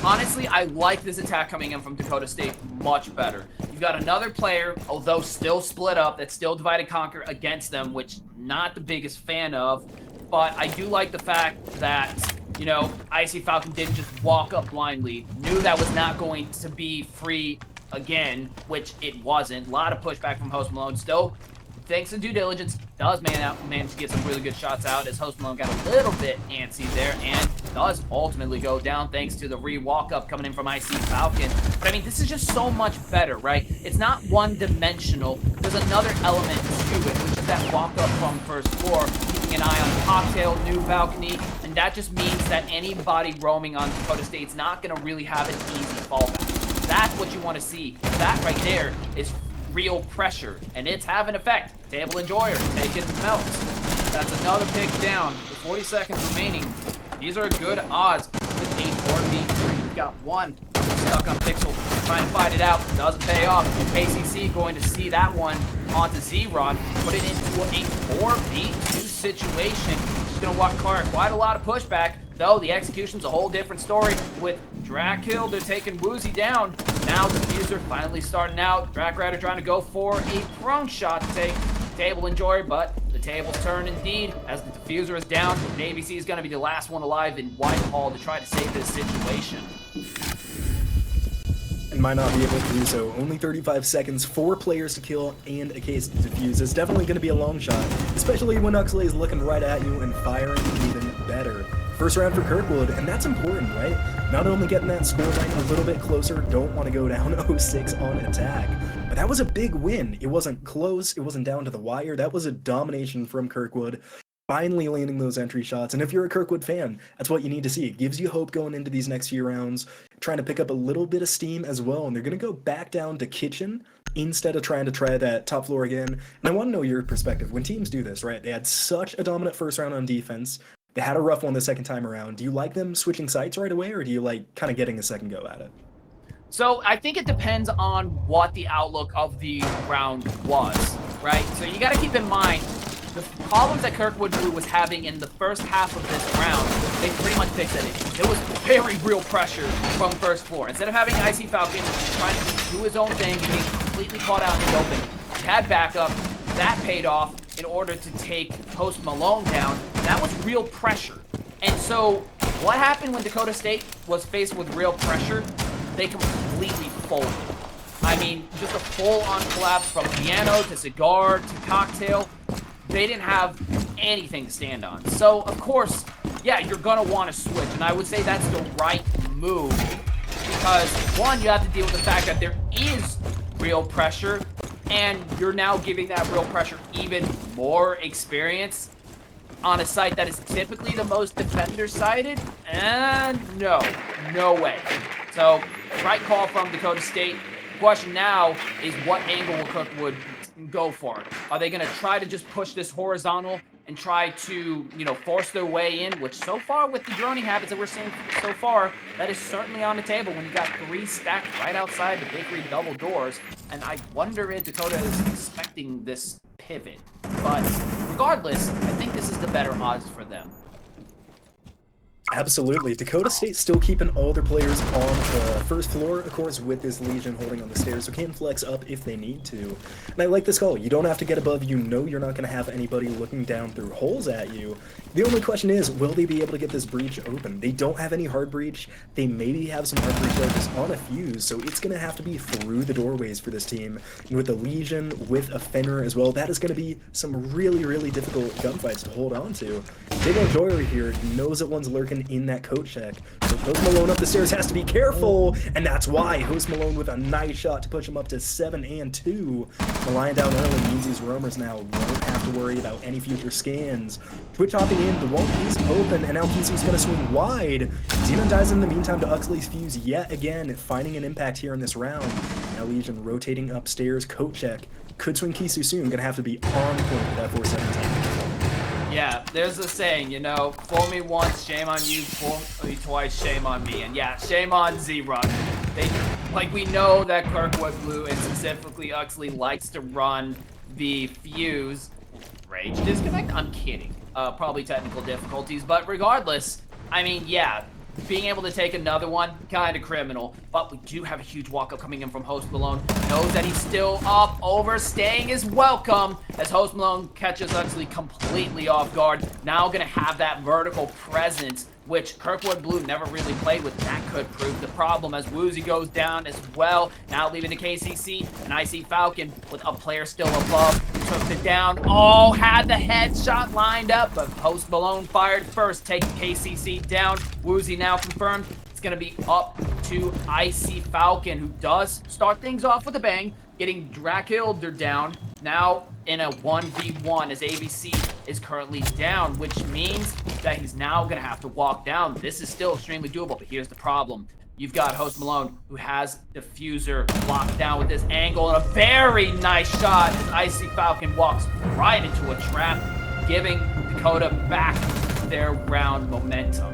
Honestly, I like this attack coming in from Dakota State much better. You've got another player, although still split up, that's still divide and conquer against them, which not the biggest fan of, but I do like the fact that, you know, Icy Falcon didn't just walk up blindly, knew that was not going to be free again, which it wasn't. A lot of pushback from Host Malone. Still, thanks to due diligence, does manage to get some really good shots out as Host Malone got a little bit antsy there and does ultimately go down thanks to the re-walk up coming in from Icy Falcon. But I mean, this is just so much better, right? It's not one-dimensional. There's another element to it, which is that walk up from first floor, keeping an eye on the cocktail, new balcony, and that just means that anybody roaming on Dakota State's not going to really have an easy fallback. That's what you want to see. That right there is real pressure, and it's having effect. Table Enjoyer taking melts. That's another pick down with 40 seconds remaining. These are good odds with 8-4-B3. We've got one stuck on Pixel, trying to fight it out. Doesn't pay off. KCC going to see that one onto Z-Ron, put it into a 4-B2 situation. She's going to walk quite a lot of pushback, though the execution's a whole different story with Drakhill. They're taking Woozy down. Now Diffuser finally starting out. Drakrider trying to go for a prone shot to take Table Enjoyer, but the tables turn indeed as the Diffuser is down. Navy C is going to be the last one alive in Whitehall to try to save this situation. And might not be able to do so. Only 35 seconds, 4 players to kill, and a case to defuse. It's definitely going to be a long shot, especially when Uxley is looking right at you and firing even better. First round for Kirkwood, and that's important, right? Not only getting that score line a little bit closer, don't want to go down 0-6 on attack, but that was a big win. It wasn't close, it wasn't down to the wire. That was a domination from Kirkwood, finally landing those entry shots. And if you're a Kirkwood fan, that's what you need to see. It gives you hope going into these next few rounds, trying to pick up a little bit of steam as well. And they're going to go back down to Kitchen instead of trying to try that top floor again. And I want to know your perspective. When teams do this, right? They had such a dominant first round on defense. They had a rough one the second time around. Do you like them switching sites right away, or do you like kind of getting a second go at it? So I think it depends on what the outlook of the round was, right? So you got to keep in mind the problems that Kirkwood Blue was having in the first half of this round. They pretty much fixed it. It was very real pressure from first floor. Instead of having Icy Falcon trying to do his own thing and being completely caught out in the open, he had backup. That paid off in order to take Host Malone down. That was real pressure. And so what happened when Dakota State was faced with real pressure? They completely folded. I mean, just a full-on collapse from piano to cigar to cocktail. They didn't have anything to stand on. So, of course, yeah, you're going to want to switch. And I would say that's the right move. Because, one, you have to deal with the fact that there is real pressure. And you're now giving that real pressure even more experience on a site that is typically the most defender-sided. And no way. So, right call from Dakota State. The question now is what angle will Kirkwood go for? Are they going to try to just push this horizontal and try to, force their way in, which so far with the droning habits that we're seeing so far, that is certainly on the table when you got 3 stacked right outside the bakery double doors. And I wonder if Dakota is expecting this pivot. But regardless, I think this is the better odds for them. Absolutely. Dakota State still keeping all their players on the first floor, of course, with this Legion holding on the stairs, so can flex up if they need to. And I like this call. You don't have to get above. You know you're not going to have anybody looking down through holes at you. The only question is, will they be able to get this breach open? They don't have any hard breach. They maybe have some hard breach charges on a fuse, so it's going to have to be through the doorways for this team. And with the Legion, with a Fenrir as well, that is going to be some really, really difficult gunfights to hold on to. Big old Joyer here knows that one's lurking in that coat check. So Host Malone up the stairs has to be careful, and that's why Host Malone with a nice shot to push him up to 7-2. The line down early means these roamers now won't have to worry about any future scans. Twitch hopping in, the one is open, and now Kisu's gonna swing wide. Xenon dies in the meantime to Uxley's fuse yet again, finding an impact here in this round. Now Legion rotating upstairs, coat check. Could swing Kisu soon, gonna have to be on point with that 417. Yeah, there's a saying, fool me once, shame on you, fool me twice, shame on me. And yeah, shame on Z-Run. We know that Kirkwood Blue and specifically Uxley likes to run the fuse. Rage disconnect? I'm kidding. Probably technical difficulties, but regardless, I mean, yeah, being able to take another one, kind of criminal. But we do have a huge walk-up coming in from Host Malone. Knows that he's still up, overstaying his welcome as Host Malone catches Uxley completely off guard. Now gonna have that vertical presence, which Kirkwood Blue never really played with. That could prove the problem as Woozy goes down as well. Now leaving the KCC, and I see Falcon with a player still above. Took it down. Oh, had the headshot lined up, but Host Malone fired first, taking KCC down. Woozy now confirmed. It's going to be up to Icy Falcon, who does start things off with a bang, getting Drakilder down. Now in a 1v1 as ABC is currently down, which means that he's now going to have to walk down. This is still extremely doable, but here's the problem. You've got Host Malone, who has Diffuser locked down with this angle, and a very nice shot as Icy Falcon walks right into a trap, giving Dakota back their round momentum.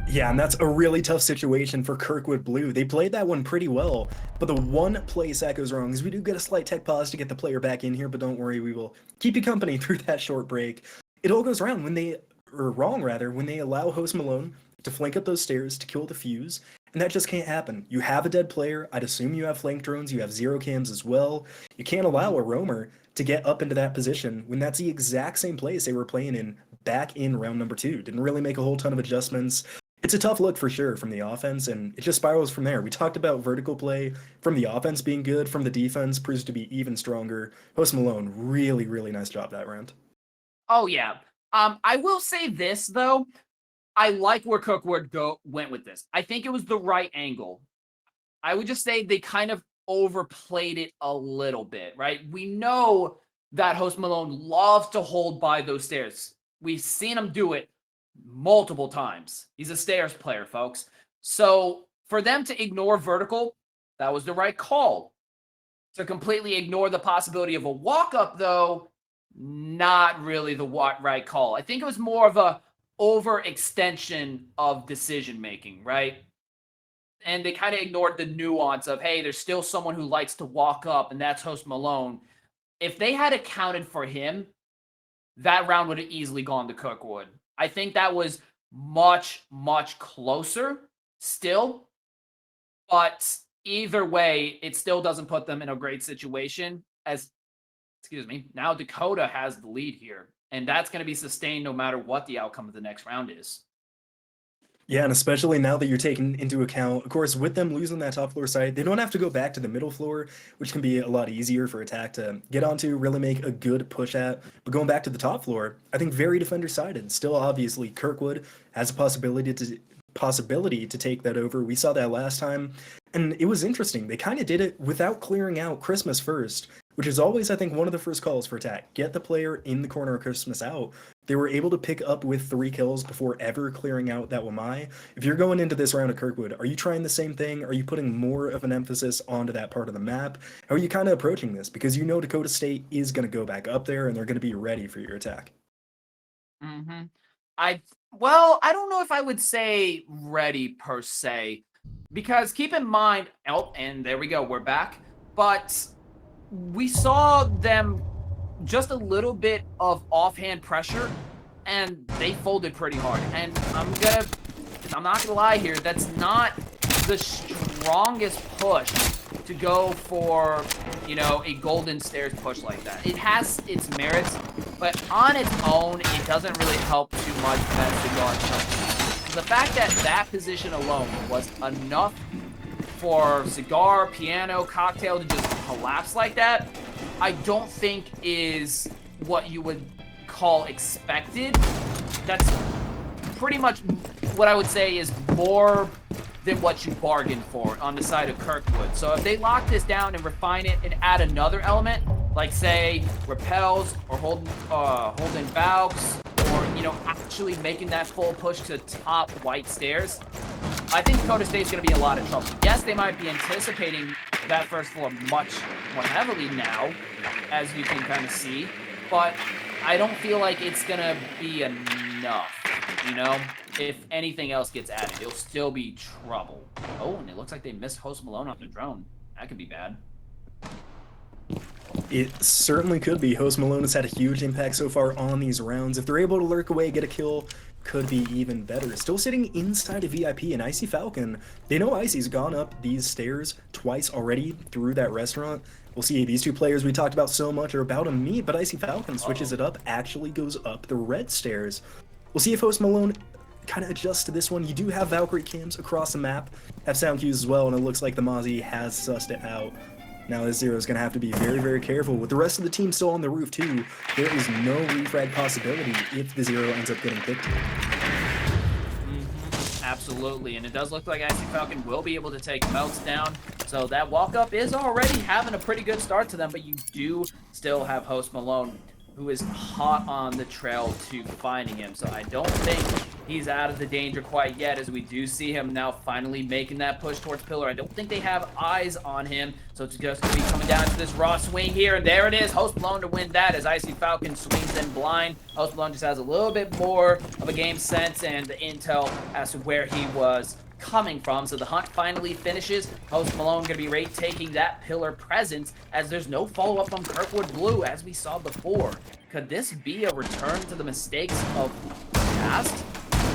Yeah, and that's a really tough situation for Kirkwood Blue. They played that one pretty well, but the one place that goes wrong is we do get a slight tech pause to get the player back in here, but don't worry, we will keep you company through that short break. It all goes wrong when they allow Host Malone to flank up those stairs to kill the fuse, and that just can't happen. You have a dead player. I'd assume you have flank drones. You have zero cams as well. You can't allow a roamer to get up into that position when that's the exact same place they were playing in back in round number 2. Didn't really make a whole ton of adjustments. It's a tough look for sure from the offense, and it just spirals from there. We talked about vertical play from the offense being good, from the defense proves to be even stronger. Host Malone, really, really nice job that round. Oh, yeah. I will say this, though. I like where Kirkwood went with this. I think it was the right angle. I would just say they kind of overplayed it a little bit, right? We know that Host Malone loves to hold by those stairs. We've seen him do it multiple times. He's a stairs player, folks. So for them to ignore vertical, That was the right call. To completely ignore the possibility of a walk-up, though, not really the right call. I think it was more of a overextension of decision-making, right? And they kind of ignored the nuance of, hey, there's still someone who likes to walk up, and that's Host Malone. If they had accounted for him, that round would have easily gone to Kirkwood. I think that was much, much closer still. But either way, it still doesn't put them in a great situation as, now Dakota has the lead here. And that's going to be sustained no matter what the outcome of the next round is. Yeah, and especially now that you're taking into account, of course, with them losing that top floor site, they don't have to go back to the middle floor, which can be a lot easier for attack to get onto, really make a good push at. But going back to the top floor, I think very defender-sided. Still, obviously, Kirkwood has a possibility to take that over. We saw that last time, and it was interesting. They kind of did it without clearing out Christmas first, which is always, I think, one of the first calls for attack. Get the player in the corner of Christmas out. They were able to pick up with 3 kills before ever clearing out that Wamai. If you're going into this round of Kirkwood, are you trying the same thing? Are you putting more of an emphasis onto that part of the map? How are you kind of approaching this? Because you know Dakota State is going to go back up there, and they're going to be ready for your attack. Mm-hmm. Well, I don't know if I would say ready per se, because keep in mind, and there we go, we're back, but we saw them just a little bit of offhand pressure, and they folded pretty hard. And I'm not gonna lie here, that's not the strongest push to go for, a golden stairs push like that. It has its merits, but on its own, it doesn't really help too much as the guard push. The fact that that position alone was enough for Cigar, Piano, Cocktail to just collapse like that, I don't think is what you would call expected. That's pretty much what I would say is more than what you bargained for on the side of Kirkwood. So if they lock this down and refine it and add another element, like say repels or holding Valks, or actually making that full push to top white stairs, I think Dakota State's going to be in a lot of trouble. Yes, they might be anticipating that first floor much more heavily now, as you can kind of see, but I don't feel like it's going to be enough, If anything else gets added, it'll still be trouble. Oh, and it looks like they missed Host Malone off the drone. That could be bad. It certainly could be. Host Malone has had a huge impact so far on these rounds. If they're able to lurk away, get a kill, could be even better. Still sitting inside of VIP, and Icy Falcon, they know Icy's gone up these stairs twice already through that restaurant. We'll see, these two players we talked about so much are about to meet, but Icy Falcon switches it up, actually goes up the red stairs. We'll see if Host Malone kind of adjusts to this one. You do have Valkyrie cams across the map, have sound cues as well, and it looks like the Mozzie has sussed it out. Now this Zero is going to have to be very, very careful. With the rest of the team still on the roof too, there is no refrag possibility if the Zero ends up getting picked. Absolutely, and it does look like Icy Falcon will be able to take Melts down. So that walk-up is already having a pretty good start to them, but you do still have Host Malone, who is hot on the trail to finding him. So I don't think he's out of the danger quite yet, as we do see him now finally making that push towards Pillar. I don't think they have eyes on him, so it's just going to be coming down to this raw swing here, and there it is. Host Malone to win that as Icy Falcon swings in blind. Host Malone just has a little bit more of a game sense and the intel as to where he was coming from. So the hunt finally finishes. Host Malone going to be taking that Pillar presence, as there's no follow-up from Kirkwood Blue as we saw before. Could this be a return to the mistakes of the past?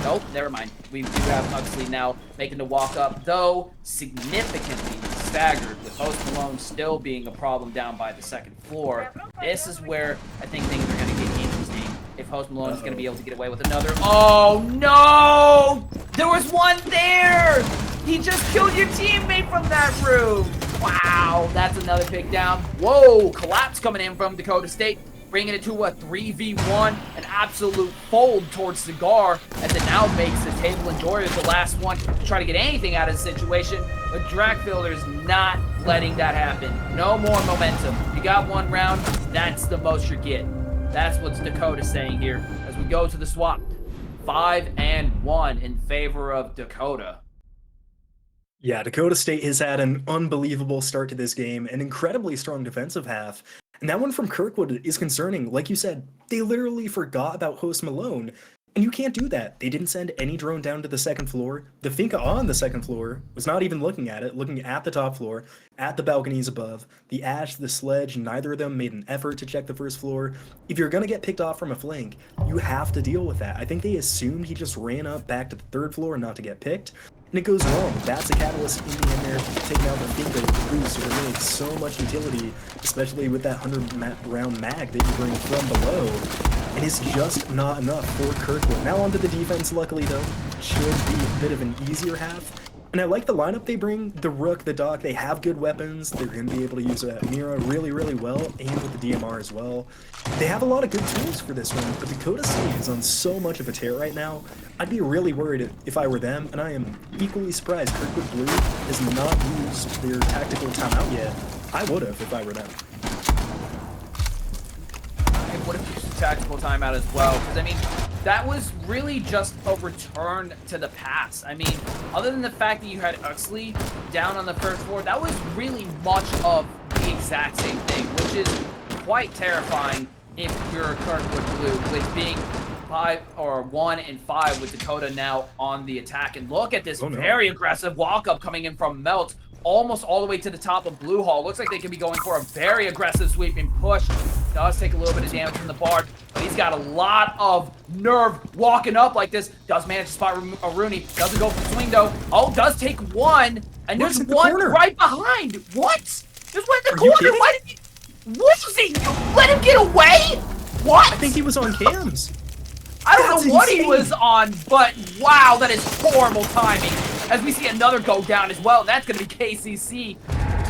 Nope, never mind. We do have Huxley now making the walk up, though significantly staggered, with Host Malone still being a problem down by the second floor. This is where I think things are going to get interesting. If Host Malone is going to be able to get away with another. Oh no! There was one there! He just killed your teammate from that room! Wow, that's another pick down. Whoa, collapse coming in from Dakota State, bringing it to a 3v1, an absolute fold towards Cigar, as it now makes the Table Enjoyers the last one to try to get anything out of the situation, but Dragfielder's not letting that happen. No more momentum. You got one round, that's the most you get. That's what Dakota saying here as we go to the swap. 5-1 in favor of Dakota. Yeah, Dakota State has had an unbelievable start to this game, an incredibly strong defensive half. And that one from Kirkwood is concerning. Like you said, they literally forgot about host Malone. And you can't do that. They didn't send any drone down to the second floor. The Finca on the second floor was not even looking at it, looking at the top floor, at the balconies above. The Ash, the Sledge, neither of them made an effort to check the first floor. If you're going to get picked off from a flank, you have to deal with that. I think they assumed he just ran up back to the third floor not to get picked. And it goes wrong. That's a catalyst in the end there, taking out the Finca with the boost. It really has so much utility, especially with that 100-round mag that you bring from below. And it's just not enough for Kirkwood. Now onto the defense, luckily though. Should be a bit of an easier half. And I like the lineup they bring. The Rook, the Doc, they have good weapons. They're going to be able to use Mira really, really well, and with the DMR as well. They have a lot of good tools for this one, but Dakota State is on so much of a tear right now. I'd be really worried if I were them, and I am equally surprised Kirkwood Blue has not used their tactical timeout yet. I would have if I were them. I would have used the tactical timeout as well, because I mean, that was really just a return to the past. I mean, other than the fact that you had Uxley down on the first floor, that was really much of the exact same thing, which is quite terrifying if you're Kirkwood Blue, with being 1 and 5 with Dakota now on the attack. And look at this very aggressive walk-up coming in from Melt, almost all the way to the top of Blue Hall. Looks like they could be going for a very aggressive sweep and push. Does take a little bit of damage from the Bard, but he's got a lot of nerve walking up like this. Does manage to spot Rooney. Doesn't go for the swing though. Oh, does take one. And there's one right behind. What? There's one in the corner. Why did he? What is he? You let him get away? What? I think he was on cams. I don't know what he was on, but wow, that is horrible timing. As we see another go down as well, that's going to be KCC.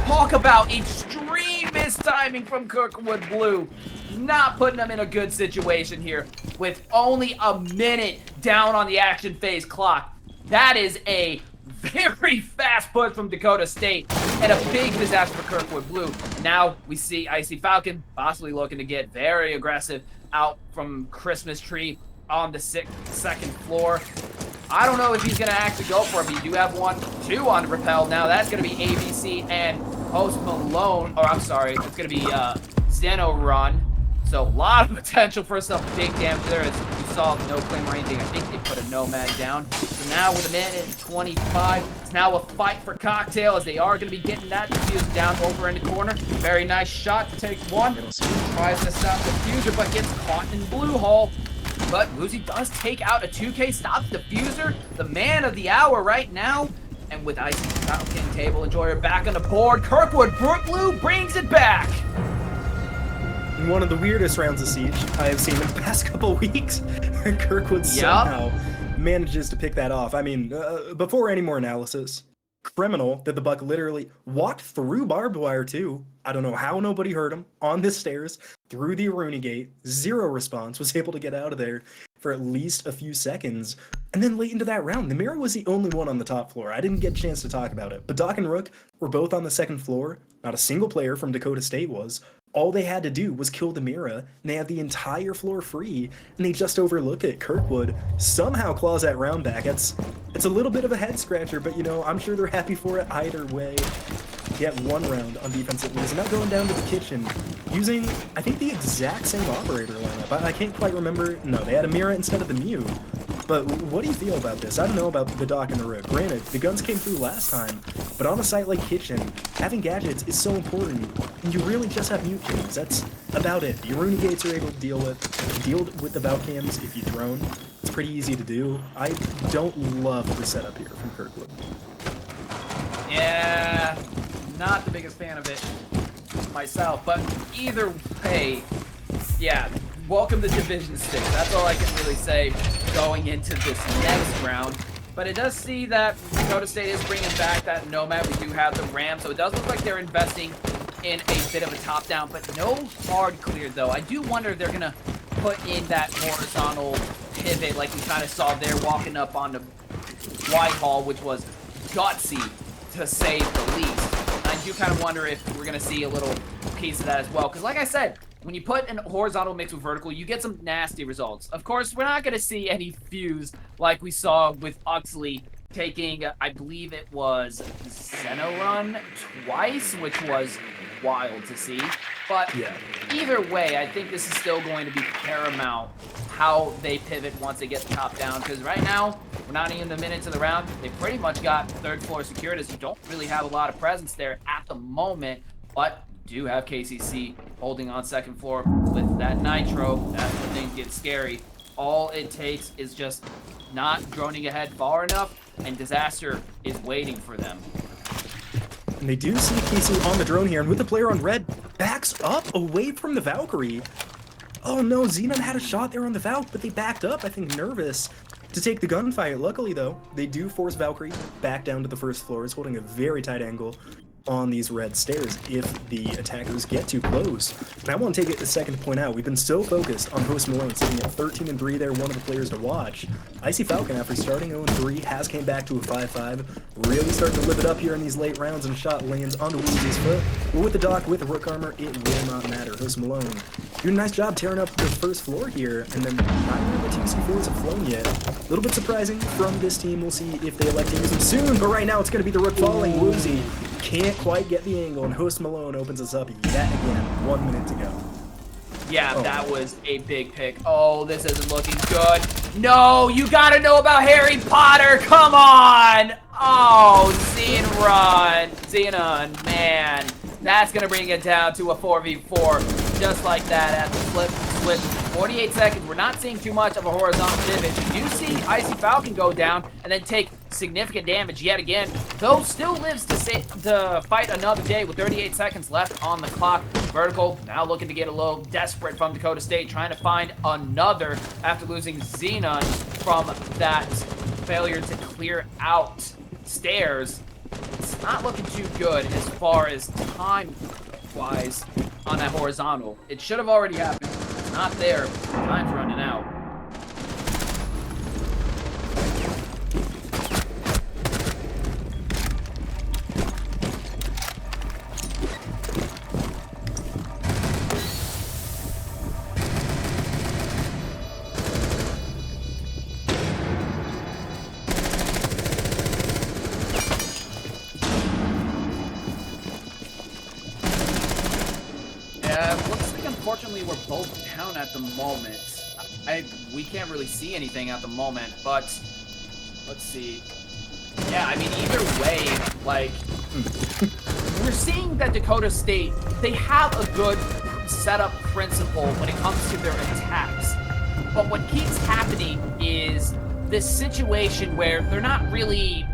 Talk about extreme mistiming from Kirkwood Blue. Not putting them in a good situation here with only a minute down on the action phase clock. That is a very fast push from Dakota State and a big disaster for Kirkwood Blue. Now we see Icy Falcon possibly looking to get very aggressive out from Christmas Tree on the second floor. I don't know if he's going to actually go for it, but you do have 1-2 on the Repel. Now that's going to be ABC and Post Malone. Or I'm sorry, it's going to be Zeno Run. So a lot of potential for some big damage there. As you saw, no claim or anything. I think they put a Nomad down. So now with a minute and 25, it's now a fight for Cocktail as they are going to be getting that diffuser down over in the corner. Very nice shot to take one. Tries to stop the diffuser, but gets caught in Blue Hall. But Woozy does take out a 2K, stops Diffuser, the man of the hour right now. And with Icy Falcon, Table Enjoyer back on the board, Kirkwood Blue brings it back. In one of the weirdest rounds of Siege I have seen in the past couple weeks, Kirkwood somehow manages to pick that off. I mean, before any more analysis, criminal that the Buck literally walked through barbed wire too. I don't know how nobody heard him on the stairs through the Rooney gate. Zero response, was able to get out of there for at least a few seconds. And then late into that round, the Mirror was the only one on the top floor. I didn't get a chance to talk about it, but Doc and Rook were both on the second floor. Not a single player from Dakota State was. All they had to do was kill the Mira, and they had the entire floor free, and they just overlook it. Kirkwood somehow claws that round back. It's a little bit of a head scratcher, but you know, I'm sure they're happy for it either way. Get one round on defense at least. Now going down to the kitchen, using, I think, the exact same operator lineup. I can't quite remember. No, they had a Mira instead of the Mew. But what do you feel about this? I don't know about the Doc and the Rook. Granted, the guns came through last time, but on a site like Kitchen, having gadgets is so important, and you really just have mute kings. That's about it. The Rooney gates are able to deal with the Valcams if you drone. It's pretty easy to do. I don't love the setup here from Kirkwood. Yeah, not the biggest fan of it myself, but either way, yeah, welcome to Division 6. That's all I can really say going into this next round. But it does see that Dakota State is bringing back that Nomad. We do have the Ram, so it does look like they're investing in a bit of a top-down, but no hard clear, though. I do wonder if they're going to put in that horizontal pivot like we kind of saw there walking up on the Whitehall, which was gutsy, to say the least. I do kind of wonder if we're going to see a little piece of that as well, because like I said, when you put a horizontal mix with vertical, you get some nasty results. Of course, we're not going to see any fuse like we saw with Uxley taking, I believe it was Xenorun twice, which was wild to see. But Yeah. either way, I think this is still going to be paramount how they pivot once they get the top down. Because right now, we're not even the minutes of the round. They pretty much got third floor secured, as you don't really have a lot of presence there at the moment. But you do have KCC holding on second floor with that nitro. That's when things get scary. All it takes is just not droning ahead far enough, and disaster is waiting for them. And they do see Kisu on the drone here, and with the player on red, backs up away from the Valkyrie. Oh no, Xenon had a shot there on the Valk, but they backed up, I think nervous, to take the gunfight. Luckily though, they do force Valkyrie back down to the first floors, holding a very tight angle on these red stairs if the attackers get too close. And I want to take it a second to point out, we've been so focused on Host Malone sitting at 13-3 there, one of the players to watch. Icy Falcon, after starting 0-3, has came back to a 5-5, really starting to live it up here in these late rounds, and a shot lands onto Woozy's foot. But with the Doc, with the Rook Armor, it will not matter. Host Malone doing a nice job tearing up the first floor here, and then neither of the two C4s have flown yet. A little bit surprising from this team. We'll see if they elect to use them soon, but right now it's going to be the Rook falling. Woozy can't quite get the angle, and Host Malone opens us up yet again. 1 minute to go. Yeah, that was a big pick. Oh, this isn't looking good. No, you gotta know about Harry Potter. Come on. Oh, Xenon, man. That's gonna bring it down to a 4v4, just like that at the flip. 48 seconds. We're not seeing too much of a horizontal pivot. You do see Icy Falcon go down and then take significant damage yet again, though still lives to fight another day with 38 seconds left on the clock. Vertical now looking to get a little desperate from Dakota State, trying to find another after losing Xenon from that failure to clear out stairs. It's not looking too good as far as time-wise on that horizontal. It should have already happened. It's not there. Time's running out. Unfortunately, we're both down at the moment. We can't really see anything at the moment, but let's see. Yeah, I mean, either way, like, we're seeing that Dakota State, they have a good setup principle when it comes to their attacks. But what keeps happening is this situation where they're not really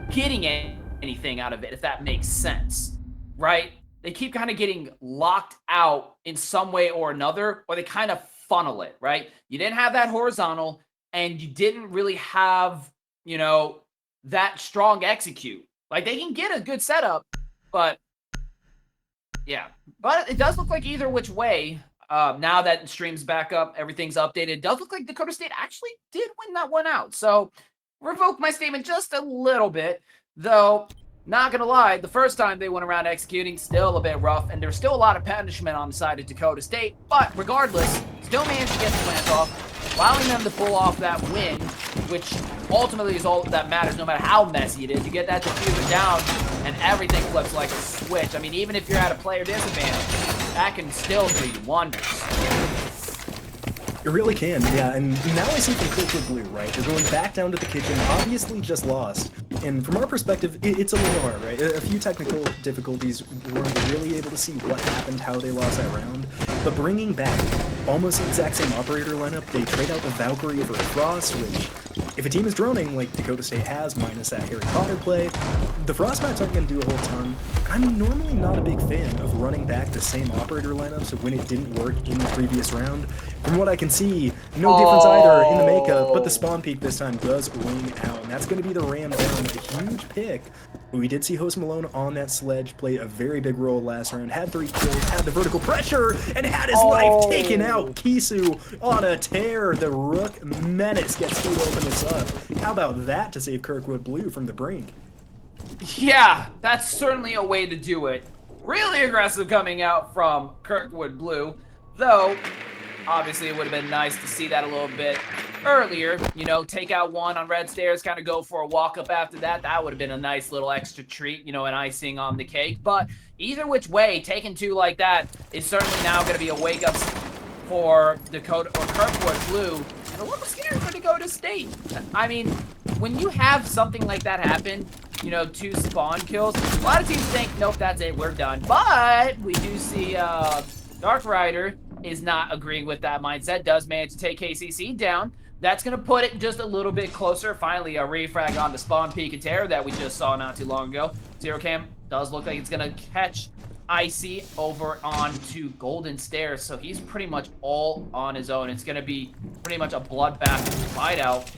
getting anything out of it, if that makes sense, right? They keep kind of getting locked out in some way or another, or they kind of funnel it, right? You didn't have that horizontal, and you didn't really have, you know, that strong execute. Like, they can get a good setup, but yeah. But it does look like either which way, now that stream's back up, everything's updated, it does look like Dakota State actually did win that one out. So, revoke my statement just a little bit, though. Not gonna lie, the first time they went around executing, still a bit rough, and there's still a lot of punishment on the side of Dakota State, but regardless, still managed to get the plant off, allowing them to pull off that win, which ultimately is all that matters, no matter how messy it is. You get that diffuser down, and everything flips like a switch. I mean, even if you're at a player disadvantage, that can still do wonders. It really can, yeah, and now I see from Kirkwood Blue, right? They're going back down to the kitchen, obviously just lost. And from our perspective, it's a little hard, right? A few technical difficulties, we weren't really able to see what happened, how they lost that round. But bringing back almost the exact same operator lineup, they trade out the Valkyrie for a Frost, which, if a team is droning, like Dakota State has, minus that Harry Potter play, the Frostbacks aren't going to do a whole ton. I'm normally not a big fan of running back the same operator lineup, so when it didn't work in the previous round, from what I can see, no difference either in the makeup, but the spawn peak this time does ring out, and that's going to be the ram down, a huge pick. We did see Host Malone on that sledge play a very big role last round, had 3 kills, had the vertical pressure, and had his life taken out. Kisu on a tear. The Rook Menace gets to open this up. How about that to save Kirkwood Blue from the brink? Yeah, that's certainly a way to do it. Really aggressive coming out from Kirkwood Blue, though obviously it would have been nice to see that a little bit earlier, you know, take out one on red stairs, kind of go for a walk up after that. That would have been a nice little extra treat, you know, an icing on the cake. But either which way, taking 2 like that is certainly now going to be a wake up for Dakota or Kirkwood Blue, and a little scary for Dakota State. I mean, when you have something like that happen, you know, 2 spawn kills, a lot of teams think, nope, that's it, we're done. But we do see Dark Rider is not agreeing with that mindset, does manage to take KCC down. That's going to put it just a little bit closer. Finally, a refrag on the spawn peak and terror that we just saw not too long ago. Zero Cam does look like it's going to catch Icy over onto Golden Stairs, so he's pretty much all on his own. It's going to be pretty much a bloodbath fight out.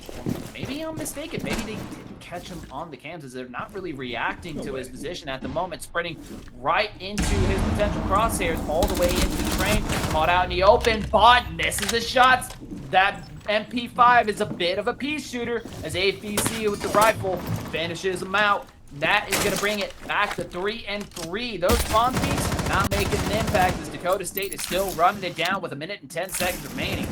Maybe I'm mistaken. Maybe they didn't catch him on the cams as they're not really reacting to his position at the moment. Sprinting right into his potential crosshairs all the way into the train. Caught out in the open, but misses his shots. That MP5 is a bit of a peace shooter as AFBC with the rifle finishes him out. That is going to bring it back to 3-3. Those spawn peaks not making an impact as Dakota State is still running it down with 1 minute and 10 seconds remaining.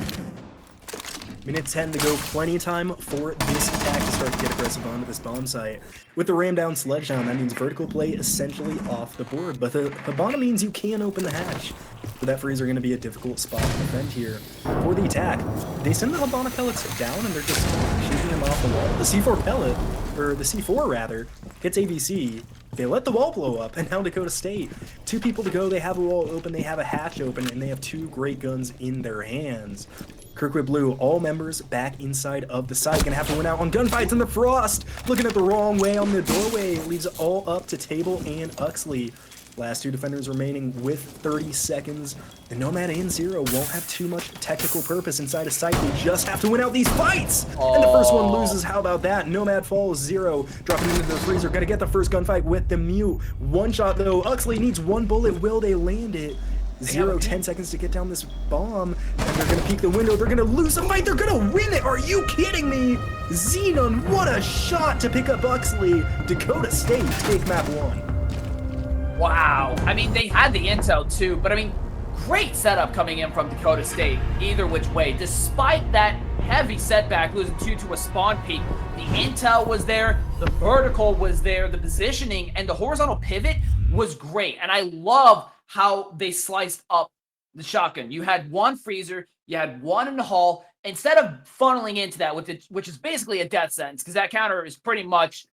Minute 10 to go, plenty of time for this attack to start to get aggressive onto this bomb site. With the ram down sledge down, that means vertical play essentially off the board, but the Habana means you can open the hatch. For that freezer going to be a difficult spot to defend here. For the attack, they send the Habana pellets down and they're just shooting them off the wall. The C4 pellet, or the C4 rather, hits ABC. They let the wall blow up, and now Dakota State. 2 people to go, they have a wall open, they have a hatch open, and they have 2 great guns in their hands. Kirkwood Blue, all members back inside of the site. Gonna have to win out on gunfights in the frost. Looking at the wrong way on the doorway. It leaves it all up to Table and Uxley. Last 2 defenders remaining with 30 seconds. The Nomad and Zero won't have too much technical purpose inside a site. They just have to win out these fights. And the first one loses. How about that? Nomad falls. Zero dropping into the freezer. Gonna get the first gunfight with the mute. One shot though. Uxley needs 1 bullet. Will they land it? Zero, 10 seconds to get down this bomb, and they're gonna peek the window. They're gonna lose a fight. They're gonna win it. Are you kidding me? Xenon, what a shot to pick up Uxley. Dakota State take map 1. Wow. I mean, they had the intel too, but I mean, great setup coming in from Dakota State, either which way. Despite that heavy setback, losing 2 to a spawn peak, the intel was there, the vertical was there, the positioning, and the horizontal pivot was great. And I love how they sliced up the shotgun. You had 1 freezer, you had 1 in the hall. Instead of funneling into that, which is basically a death sentence, because that counter is pretty much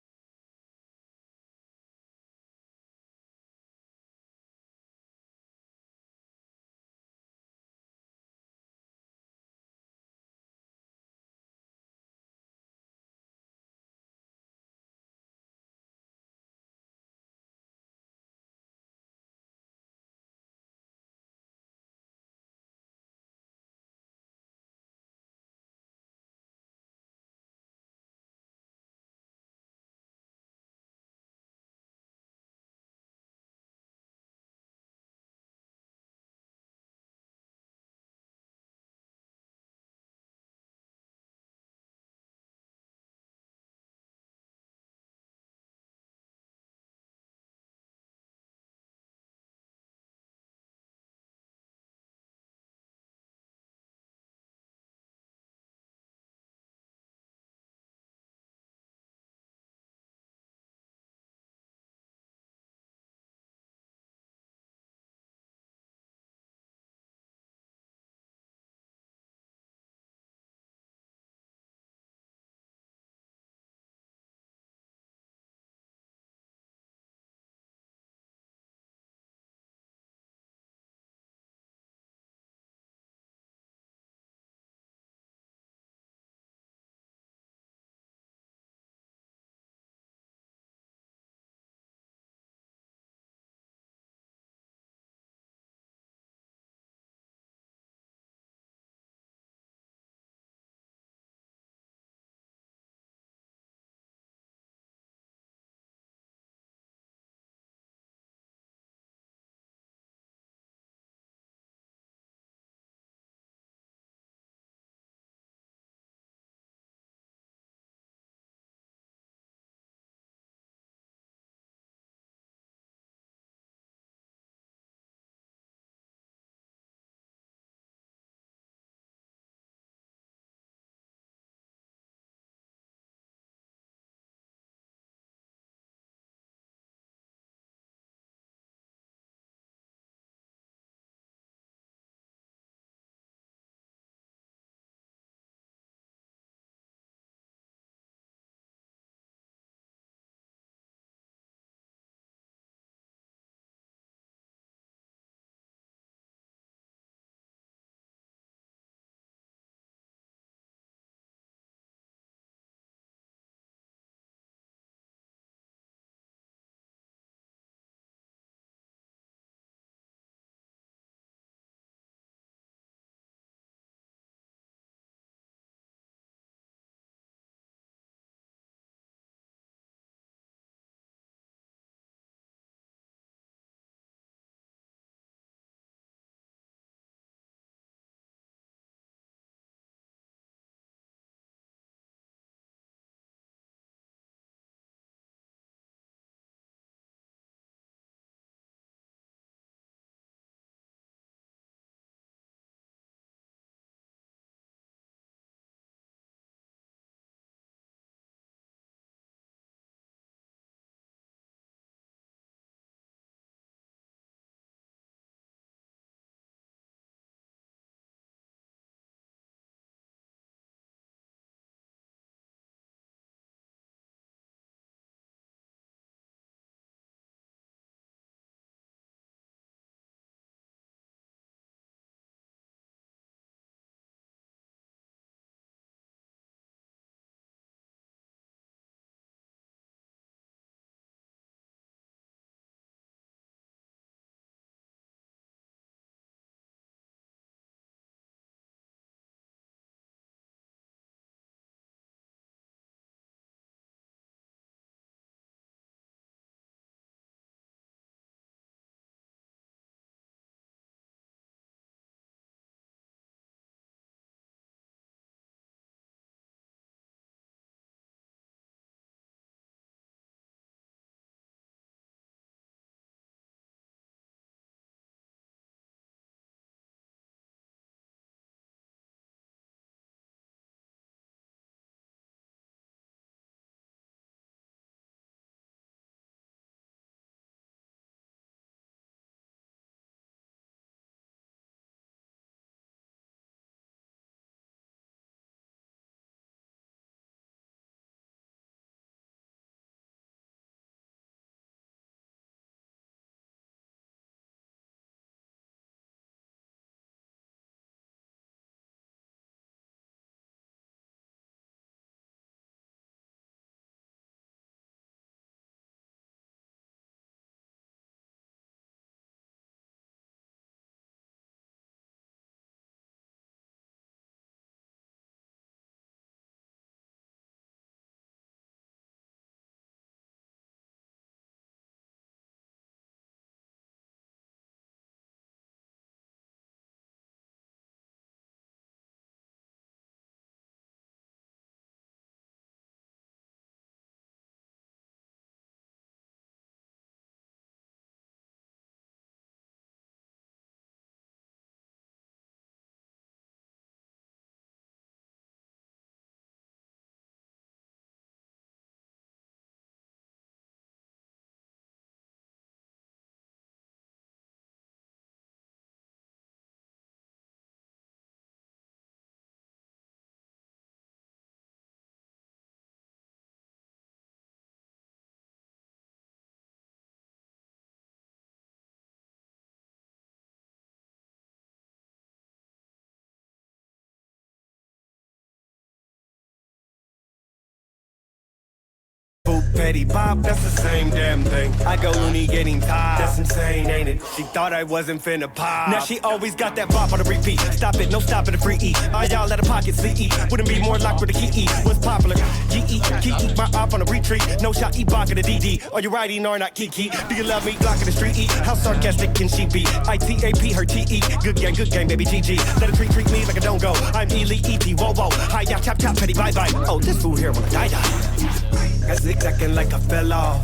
petty bop, that's the same damn thing. I go loony getting tired, that's insane, ain't it? She thought I wasn't finna pop. Now she always got that bop on the repeat. Stop it, no stopping the free eat. All y'all let a pocket CE. Wouldn't be more locked with a key E. What's popular? GE, key my op on a retreat. No shot, E-Bach in the DD. Are you riding or not, Kiki? Do you love me? Block in the street E. How sarcastic can she be? ITAP, her TE. Good game, baby, GG. Let a treat me like a don't go. I'm elite, ET, whoa, whoa. Hi, ya, chop, chop, petty, bye, bye. Oh, this fool here wanna die. Got zigzagging like I fell off.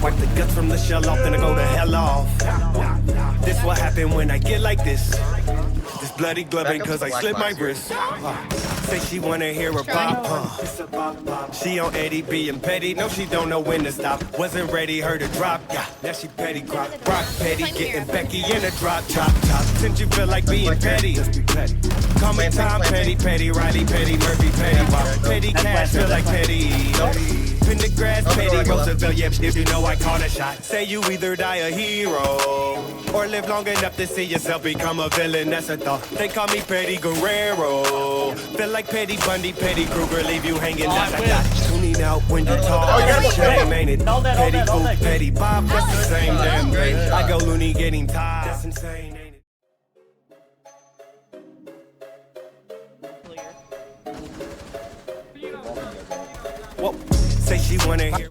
Wipe the guts from the shell off, then I go to hell off. This what happen when I get like this. This bloody gloving cause I slipped my wrist. Say she wanna hear her pop. She on Eddie being petty. No, she don't know when to stop. Wasn't ready, her to drop. Yeah, now she petty. Brock petty, getting Becky in a drop. Since you feel like being petty, call me Tom Petty, Riley Petty, Murphy Petty. Petty cash feel like petty. Pin the grass, petty, Roosevelt, yeah, if you know I call a shot. Say you either die a hero or live long enough to see yourself become a villain, that's a thought. They call me Petty Guerrero. Feel like Petty Bundy, Petty Kruger, leave you hanging, that's a dot. Tuning out when you talk, that's a shame, ain't it? Petty Coop, Petty Bob, that's the same damn thing. I go loony getting tired, that's insane, ain't it? Whoa, say she wanna hear.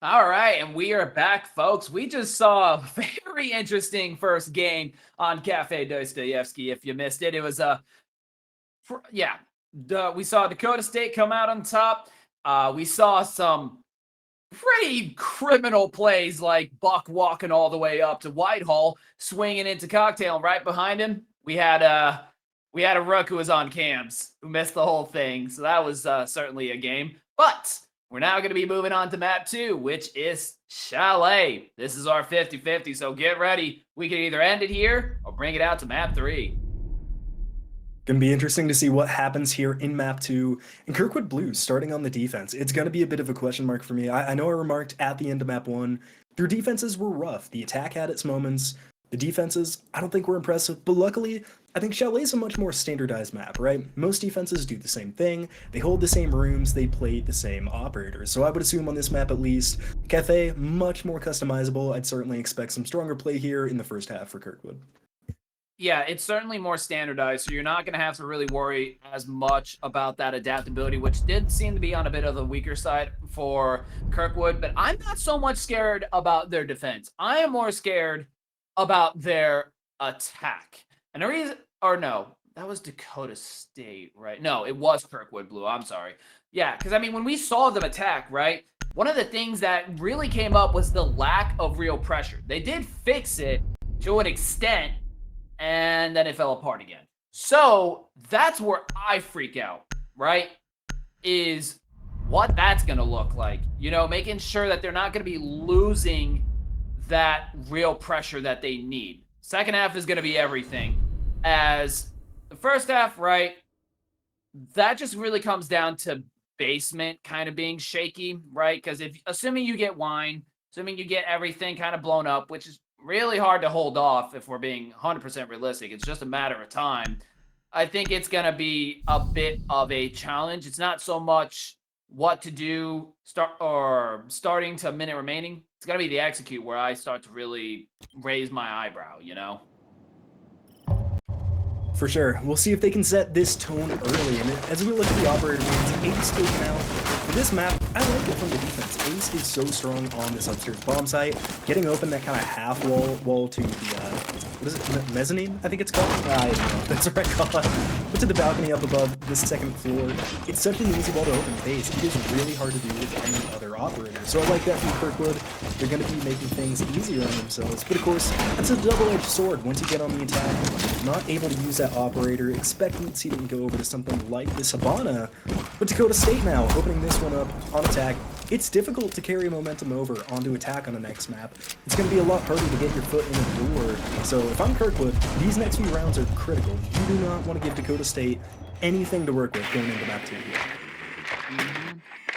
All right, and we are back, folks. We just saw a very interesting first game on Cafe Dostoevsky. If you missed it, it was we saw Dakota State come out on top. We saw some pretty criminal plays like Buck walking all the way up to Whitehall, swinging into Cocktail, and right behind him we had a rook who was on cams who missed the whole thing. So that was certainly a game, but we're now going to be moving on to map 2, which is Chalet. This is our 50-50, so get ready. We can either end it here or bring it out to map 3. Going to be interesting to see what happens here in map 2. And Kirkwood Blues starting on the defense. It's going to be a bit of a question mark for me. I know I remarked at the end of map 1, their defenses were rough. The attack had its moments. The defenses, I don't think were impressive, but luckily, I think Chalet's a much more standardized map, right? Most defenses do the same thing, they hold the same rooms, they play the same operators. So I would assume on this map at least, Cafe, much more customizable. I'd certainly expect some stronger play here in the first half for Kirkwood. Yeah, it's certainly more standardized, so you're not going to have to really worry as much about that adaptability, which did seem to be on a bit of the weaker side for Kirkwood, but I'm not so much scared about their defense. I am more scared about their attack. And the reason, or no, that was Dakota State, right? No, it was Kirkwood Blue. I'm sorry. Yeah, because I mean, when we saw them attack, right, one of the things that really came up was the lack of real pressure. They did fix it to an extent, and then it fell apart again. So that's where I freak out, right? Is what that's going to look like. You know, making sure that they're not going to be losing that real pressure that they need. Second half is going to be everything. As the first half, right, that just really comes down to basement kind of being shaky, right? Because if assuming you get wine, assuming you get everything kind of blown up, which is really hard to hold off if we're being 100% realistic, it's just a matter of time. I think it's going to be a bit of a challenge. It's not so much what to do starting to a minute remaining. It's going to be the execute where I start to really raise my eyebrow, you know? For sure. We'll see if they can set this tone early. And as we look at the operator wins, Ace taken out. For this map, I like it from the defense. Ace is so strong on this upstairs bomb site, getting open that kind of half wall to the, what is it, mezzanine, I think it's called? I don't know if that's the right call. But to the balcony up above this second floor, it's such an easy wall to open base. It is really hard to do with any other operator. So I like that from Kirkwood. They're going to be making things easier on themselves. But of course, that's a double-edged sword. Once you get on the attack, not able to use that operator, expecting to see them go over to something like this Habana. But Dakota State now, opening this one up on attack. It's difficult to carry momentum over onto attack on the next map. It's going to be a lot harder to get your foot in the door. So if I'm Kirkwood, these next few rounds are critical. You do not want to give Dakota State anything to work with going into map 2 here.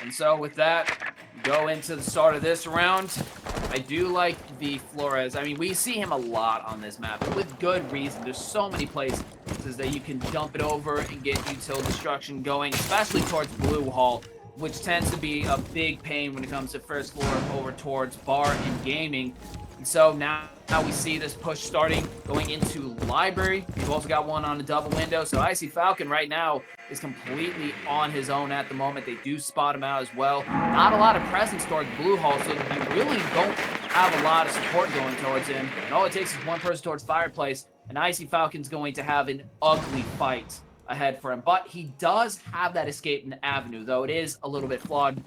And so with that, go into the start of this round. I do like the Flores. I mean, we see him a lot on this map, but with good reason. There's so many places that you can dump it over and get util destruction going, especially towards Blue Hall, which tends to be a big pain when it comes to first floor over towards bar and gaming. And so now we see this push starting, going into library. We've also got one on the double window. So Icy Falcon right now is completely on his own at the moment. They do spot him out as well. Not a lot of presence towards Blue Hall, so you really don't have a lot of support going towards him. And all it takes is one person towards Fireplace, and Icy Falcon's going to have an ugly fight ahead for him. But he does have that escape in the avenue, though it is a little bit flawed.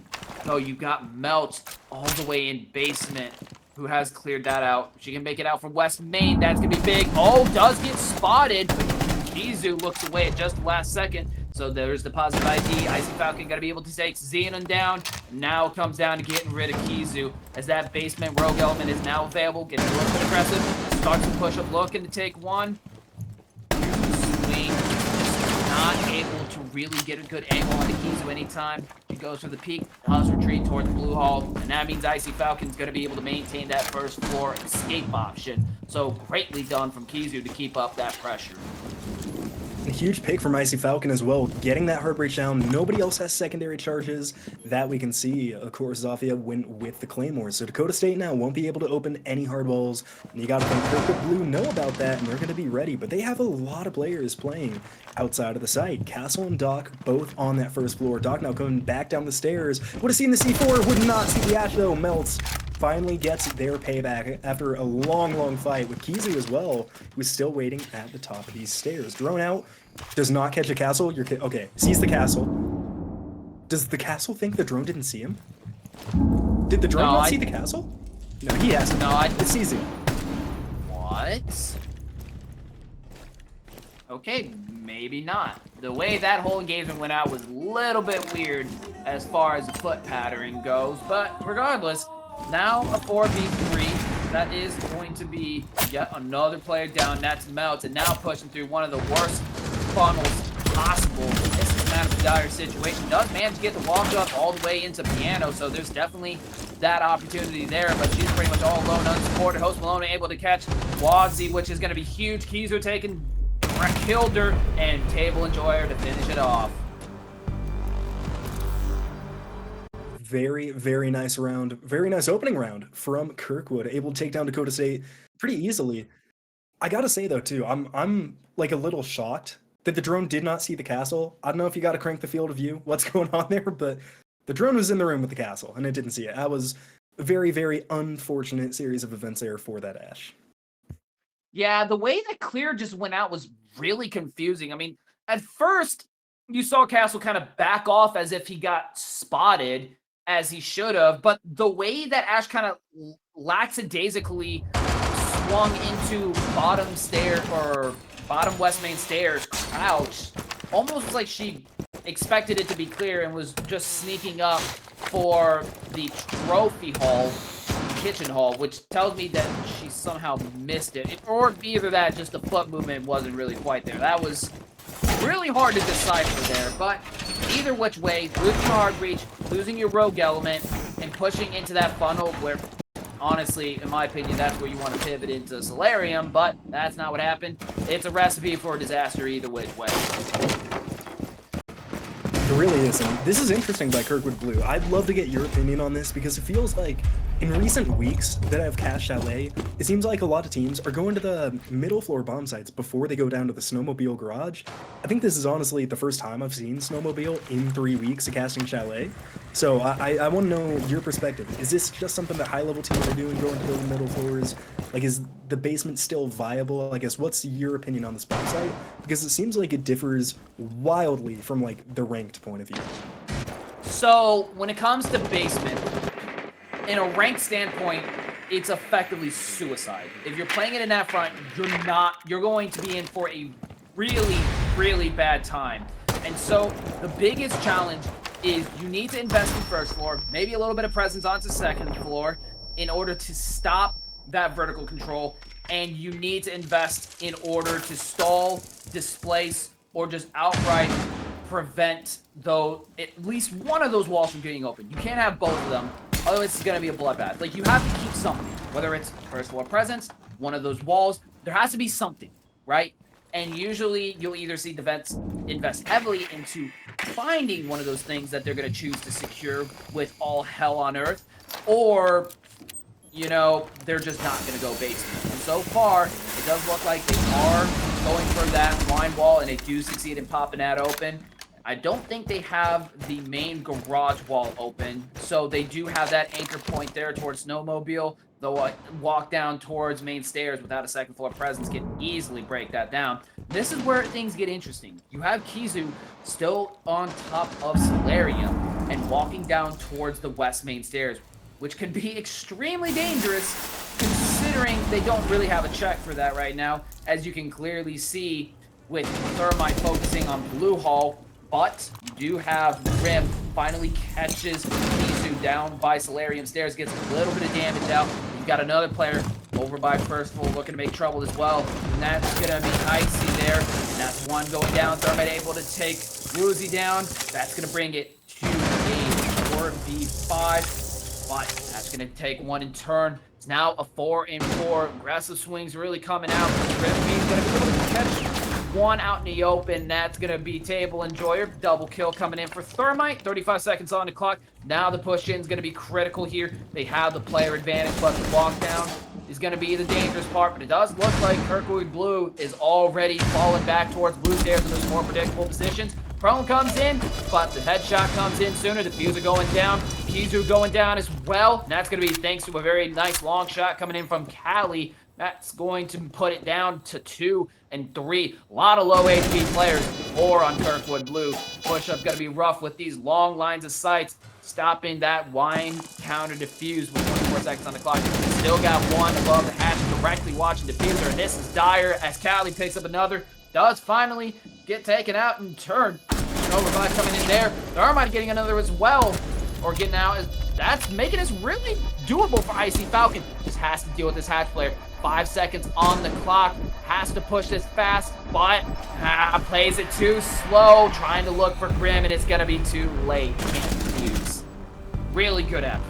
So you've got Melt all the way in basement, who has cleared that out. She can make it out from West Main. That's going to be big. Oh, does get spotted, but Kizu looks away at just the last second. So there's the positive ID. Icy Falcon got to be able to take Xenon down. Now it comes down to getting rid of Kizu, as that basement rogue element is now available. Getting a little bit aggressive. Starts to push up, looking to take one. Swing. Not able to really get a good angle on the Kizu anytime. He goes for the peak, does retreat towards Blue Hall, and that means Icy Falcon's going to be able to maintain that first floor escape option. So greatly done from Kizu to keep up that pressure. A huge pick from Icy Falcon as well, getting that Heartbreak down. Nobody else has secondary charges that we can see. Of course, Zafia went with the Claymore, so Dakota State now won't be able to open any hard walls. And you got to think Kirkwood Blue know about that, and they're going to be ready. But they have a lot of players playing outside of the site. Castle and Doc both on that first floor. Doc now coming back down the stairs. Would have seen the C4, would not see the Ash though. Melts finally gets their payback after a long fight with Kizu as well, who's still waiting at the top of these stairs. Drone out, does not catch a castle. Okay, sees the castle. Does the castle think the drone didn't see him? Did the drone not see the castle? No, he has. No, it sees him. What? Okay, maybe not. The way that whole engagement went out was a little bit weird as far as the foot pattern goes, but regardless, now a 4v3. That is going to be yet another player down. That's Melt, and now pushing through one of the worst funnels possible. This is kind of a dire situation. Does manage to get the walk up all the way into Piano, so there's definitely that opportunity there, but she's pretty much all alone, unsupported. Host Malone able to catch Wazzy, which is going to be huge. Kizu taking killed her, and Table Enjoyer to finish it off. Very nice round. Very nice opening round from Kirkwood, able to take down Dakota State pretty easily. I gotta say though too, I'm like a little shocked that the drone did not see the castle. I don't know if you gotta crank the field of view, what's going on there, but the drone was in the room with the castle and it didn't see it. That was a very unfortunate series of events there for that Ash. Yeah, the way that clear just went out was really confusing. I mean, at first you saw Castle kind of back off as if he got spotted. as he should have. But the way that Ash kind of lackadaisically swung into bottom stair or bottom west main stairs, crouched, almost was like she expected it to be clear and was just sneaking up for the trophy hall, kitchen hall, which tells me that she somehow missed it. Or either that, just the foot movement wasn't really quite there. That was really hard to decipher there, but either which way, losing your hard reach, losing your rogue element, and pushing into that funnel where, honestly, in my opinion, that's where you want to pivot into Solarium, but that's not what happened. It's a recipe for a disaster either which way. It really is, and this is interesting by Kirkwood Blue. I'd love to get your opinion on this because it feels like in recent weeks that I've cashed Chalet, it seems like a lot of teams are going to the middle floor bomb sites before they go down to the snowmobile garage. I think this is honestly the first time I've seen snowmobile in 3 weeks of casting Chalet. So I want to know your perspective. Is this just something that high-level teams are doing, going to the middle floors? Like, is the basement still viable? I guess, what's your opinion on this bomb site? Because it seems like it differs wildly from, like, the ranked point of view. So, when it comes to basement, in a ranked standpoint, it's effectively suicide. If you're playing it in that front, you're going to be in for a really, really bad time. And so, the biggest challenge is you need to invest in first floor, maybe a little bit of presence onto second floor in order to stop that vertical control, and you need to invest in order to stall, displace, or just outright prevent at least one of those walls from getting open. You can't have both of them, otherwise it's going to be a bloodbath. Like, you have to keep something, whether it's first floor presence, one of those walls, there has to be something, right? And usually you'll either see defense invest heavily into finding one of those things that they're going to choose to secure with all hell on earth, or, you know, they're just not going to go basement. And so far, it does look like they are going for that blind wall, and they do succeed in popping that open. I don't think they have the main garage wall open, so they do have that anchor point there towards Snowmobile. They'll walk down towards main stairs without a second floor presence, can easily break that down. This is where things get interesting. You have Kizu still on top of Solarium and walking down towards the west main stairs, which can be extremely dangerous considering they don't really have a check for that right now, as you can clearly see with Thermite focusing on Blue Hall. But you do have Grim finally catches Kizu down by Solarium stairs, gets a little bit of damage out. You've got another player over by first floor looking to make trouble as well, and that's gonna be Icy there, and that's one going down. Thermite able to take Woozy down. That's gonna bring it to a 4v5, but that's gonna take one in turn. It's now a 4-4. Aggressive swings really coming out. Grimby's gonna be able to catch one out in the open. That's going to be Table Enjoyer. Double kill coming in for Thermite. 35 seconds on the clock. Now the push-in is going to be critical here. They have the player advantage, but the lockdown is going to be the dangerous part. But it does look like Kirkwood Blue is already falling back towards blue stairs in those more predictable positions. Prone comes in, but the headshot comes in sooner. Diffuser going down. Kizu going down as well. And that's going to be thanks to a very nice long shot coming in from Cali. That's going to put it down to 2 and 3. A lot of low HP players. 4 on Kirkwood Blue. Push-up going to be rough with these long lines of sights. Stopping that wine counter diffuse with 24 seconds on the clock. Still got one above the hatch directly watching diffuser. And this is dire as Cali picks up another. Does finally get taken out in turn. Overvive coming in there. Thermite getting another as well. Or getting out. That's making this really doable for Icy Falcon. Just has to deal with this hatch player. 5 seconds on the clock. Has to push this fast, but plays it too slow. Trying to look for Grim, and it's going to be too late. Can't use. Really good effort.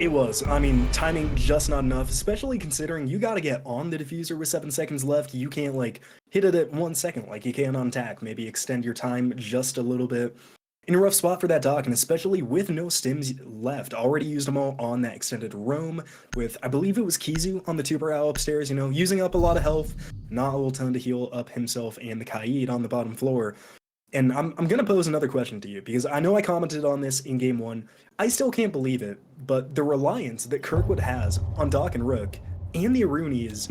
It was. I mean, timing just not enough, especially considering you got to get on the diffuser with 7 seconds left. You can't, like, hit it at 1 second like you can on tack. Maybe extend your time just a little bit. In a rough spot for that dock, and especially with no stims left. Already used them all on that extended roam with, I believe it was Kizu on the tuber owl upstairs, you know, using up a lot of health, not a little ton to heal up himself and the Kaid on the bottom floor. And I'm going to pose another question to you, because I know I commented on this in Game 1. I still can't believe it, but the reliance that Kirkwood has on Doc and Rook and the Arunis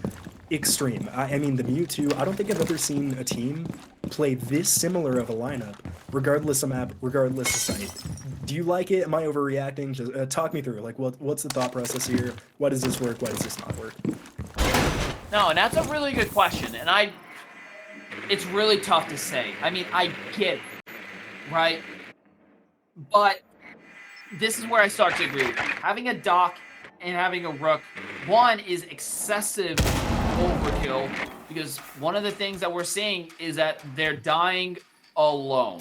extreme. I mean, the Mewtwo, I don't think I've ever seen a team play this similar of a lineup, regardless of map, regardless of site. Do you like it? Am I overreacting? Just talk me through, like, what's the thought process here? Why does this work? Why does this not work? No, and that's a really good question, and it's really tough to say. I mean, I get it, right? But this is where I start to agree with you. Having a Doc and having a Rook, one is excessive overkill, because one of the things that we're seeing is that they're dying alone,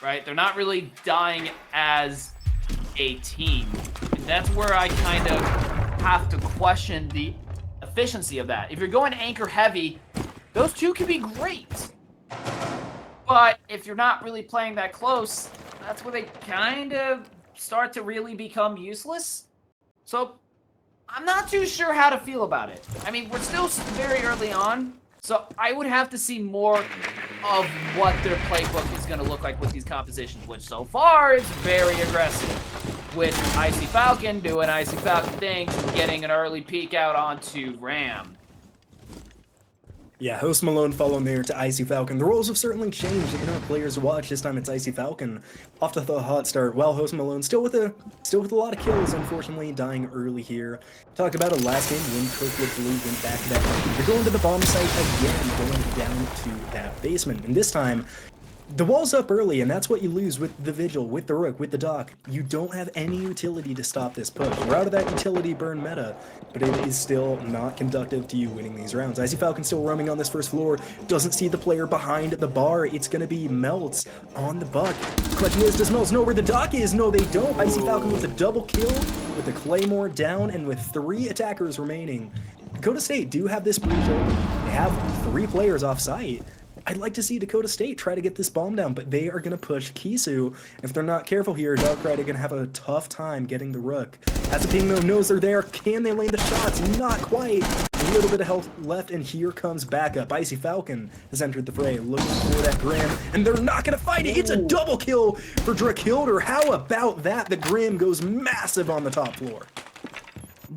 right? They're not really dying as a team. And that's where I kind of have to question the efficiency of that. If you're going anchor heavy, those two can be great. But if you're not really playing that close, that's where they kind of start to really become useless. So I'm not too sure how to feel about it. I mean, we're still very early on, so I would have to see more of what their playbook is going to look like with these compositions, which so far is very aggressive. With Icy Falcon doing Icy Falcon things and getting an early peek out onto Ram. Yeah, Host Malone following there to Icy Falcon. The roles have certainly changed. You know, players to watch. This time it's Icy Falcon off to the hot start. While Host Malone still with a lot of kills, unfortunately dying early here. Talked about it last game when Kirkwood Blue went back to that. They're going to the bomb site again, going down to that basement. And this time, the wall's up early, and that's what you lose with the Vigil, with the Rook, with the Doc. You don't have any utility to stop this push. We're out of that utility burn meta, but it is still not conductive to you winning these rounds. Icy Falcon still roaming on this first floor, doesn't see the player behind the bar. It's going to be Melts on the buck. Question is, does Melts know where the Doc is? No, they don't. Icy Falcon with a double kill, with the Claymore down, and with 3 attackers remaining. Dakota State do have this breach open. They have 3 players off site. I'd like to see Dakota State try to get this bomb down, but they are going to push Kisu. If they're not careful here, Darkrai are going to have a tough time getting the Rook. As the team though knows they're there, can they land the shots? Not quite. A little bit of health left, and here comes backup. Icy Falcon has entered the fray, looking for that Grim, and they're not going to fight it. It's a double kill for Drakilder. How about that? The Grim goes massive on the top floor.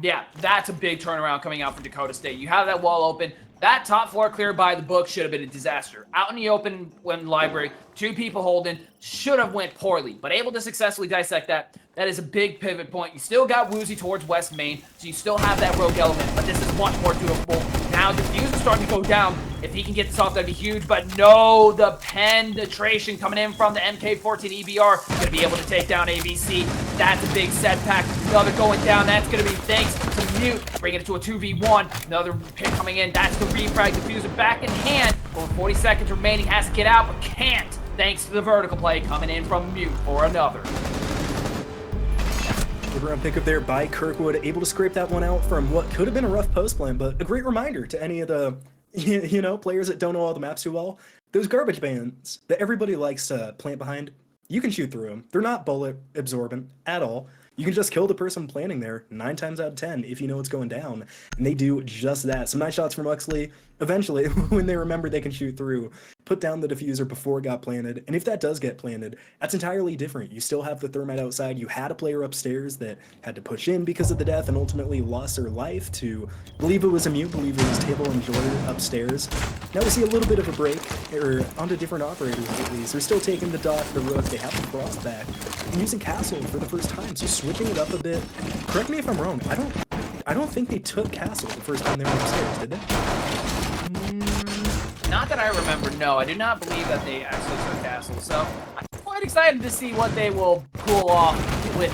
Yeah, that's a big turnaround coming out for Dakota State. You have that wall open. That top floor cleared by the book should have been a disaster. Out in the open when library, 2 people holding, should have went poorly, but able to successfully dissect that. That is a big pivot point. You still got Woozy towards West Main, so you still have that rogue element, but this is much more doable. Now Diffuse is starting to go down. If he can get this off, that'd be huge, but no, the penetration coming in from the MK14 EBR, gonna be able to take down ABC. That's a big setback. Another going down, that's gonna be thanks to Mute, bringing it to a 2v1. Another pick coming in, that's the refrag. Diffuser back in hand, over 40 seconds remaining, has to get out, but can't, thanks to the vertical play coming in from Mute for another. Good round pickup there by Kirkwood, able to scrape that one out from what could have been a rough post plan, but a great reminder to any of the, you know, players that don't know all the maps too well. Those garbage bands that everybody likes to plant behind, you can shoot through them. They're not bullet absorbent at all. You can just kill the person planting there 9 times out of 10 if you know what's going down. And they do just that. Some nice shots from Uxley. Eventually, when they remember they can shoot through, put down the diffuser before it got planted. And if that does get planted, that's entirely different. You still have the thermite outside. You had a player upstairs that had to push in because of the death and ultimately lost their life to, believe it was a Mute, believe it was Table and Joy upstairs. Now we see a little bit of a break, or onto different operators at least. They're still taking the Doc, the Rook, they have the Frost back, and using Castle for the first time, so switching it up a bit. Correct me if I'm wrong, I don't think they took Castle the first time they were upstairs, did they? Not that I remember, no. I do not believe that they actually took Castle, so I'm quite excited to see what they will pull off with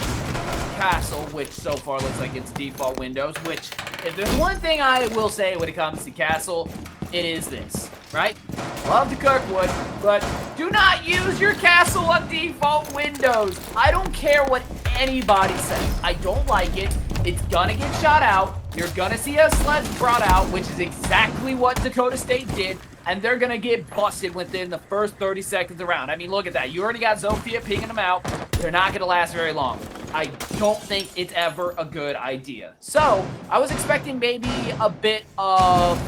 Castle, which so far looks like it's default Windows, which, if there's one thing I will say when it comes to Castle, it is this, right? Love the Kirkwood, but do not use your Castle on default Windows. I don't care what anybody says. I don't like it. It's gonna get shot out. You're gonna see a sled brought out, which is exactly what Dakota State did, and they're gonna get busted within the first 30 seconds around. I mean, look at that. You already got Zofia pinging them out. They're not gonna last very long. I don't think it's ever a good idea. So, I was expecting maybe a bit of,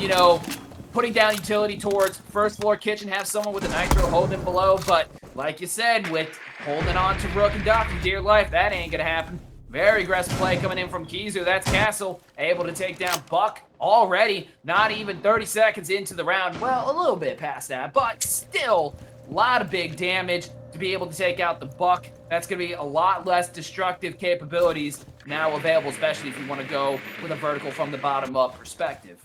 you know, putting down utility towards first floor kitchen, have someone with a nitro holding below, but like you said, with holding on to Rook and Doc for dear life, that ain't gonna happen. Very aggressive play coming in from Kizu. That's Castle able to take down Buck already. Not even 30 seconds into the round. Well, a little bit past that, but still a lot of big damage to be able to take out the Buck. That's going to be a lot less destructive capabilities now available, especially if you want to go with a vertical from the bottom up perspective.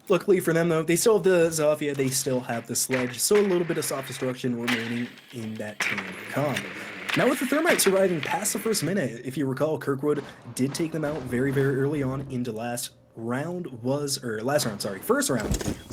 Luckily for them, though, they still have the Zafia, they still have the Sledge, so a little bit of soft destruction remaining in that team comp. Now with the Thermite surviving past the first minute, if you recall, Kirkwood did take them out very, very early on into first round was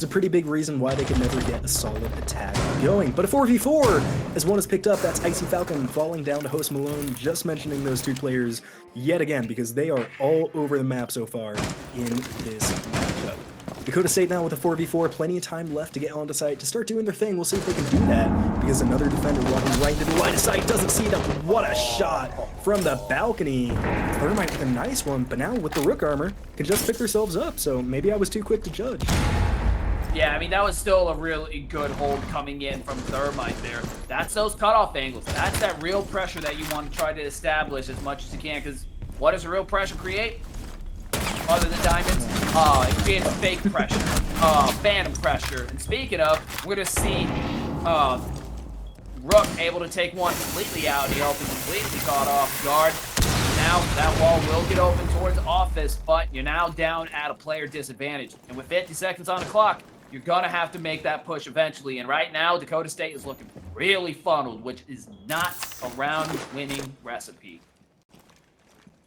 a pretty big reason why they could never get a solid attack going. But a 4v4, as one is picked up, that's Icy Falcon falling down to Host Malone, just mentioning those two players yet again, because they are all over the map so far in this matchup. Dakota State now with a 4v4, plenty of time left to get onto site to start doing their thing. We'll see if they can do that, because another defender walking right into the line of sight doesn't see them. What a shot from the balcony. Thermite with a nice one, but now with the Rook armor, can just pick themselves up, so maybe I was too quick to judge. Yeah, I mean, that was still a really good hold coming in from Thermite there. That's those cutoff angles. That's that real pressure that you want to try to establish as much as you can, because what does real pressure create? Other than diamonds, it creates fake pressure, phantom pressure. And speaking of, we're gonna see Rook able to take one completely out in the open, completely caught off guard. Now that wall will get open towards Office, but you're now down at a player disadvantage. And with 50 seconds on the clock, you're gonna have to make that push eventually. And right now, Dakota State is looking really funneled, which is not a round-winning recipe.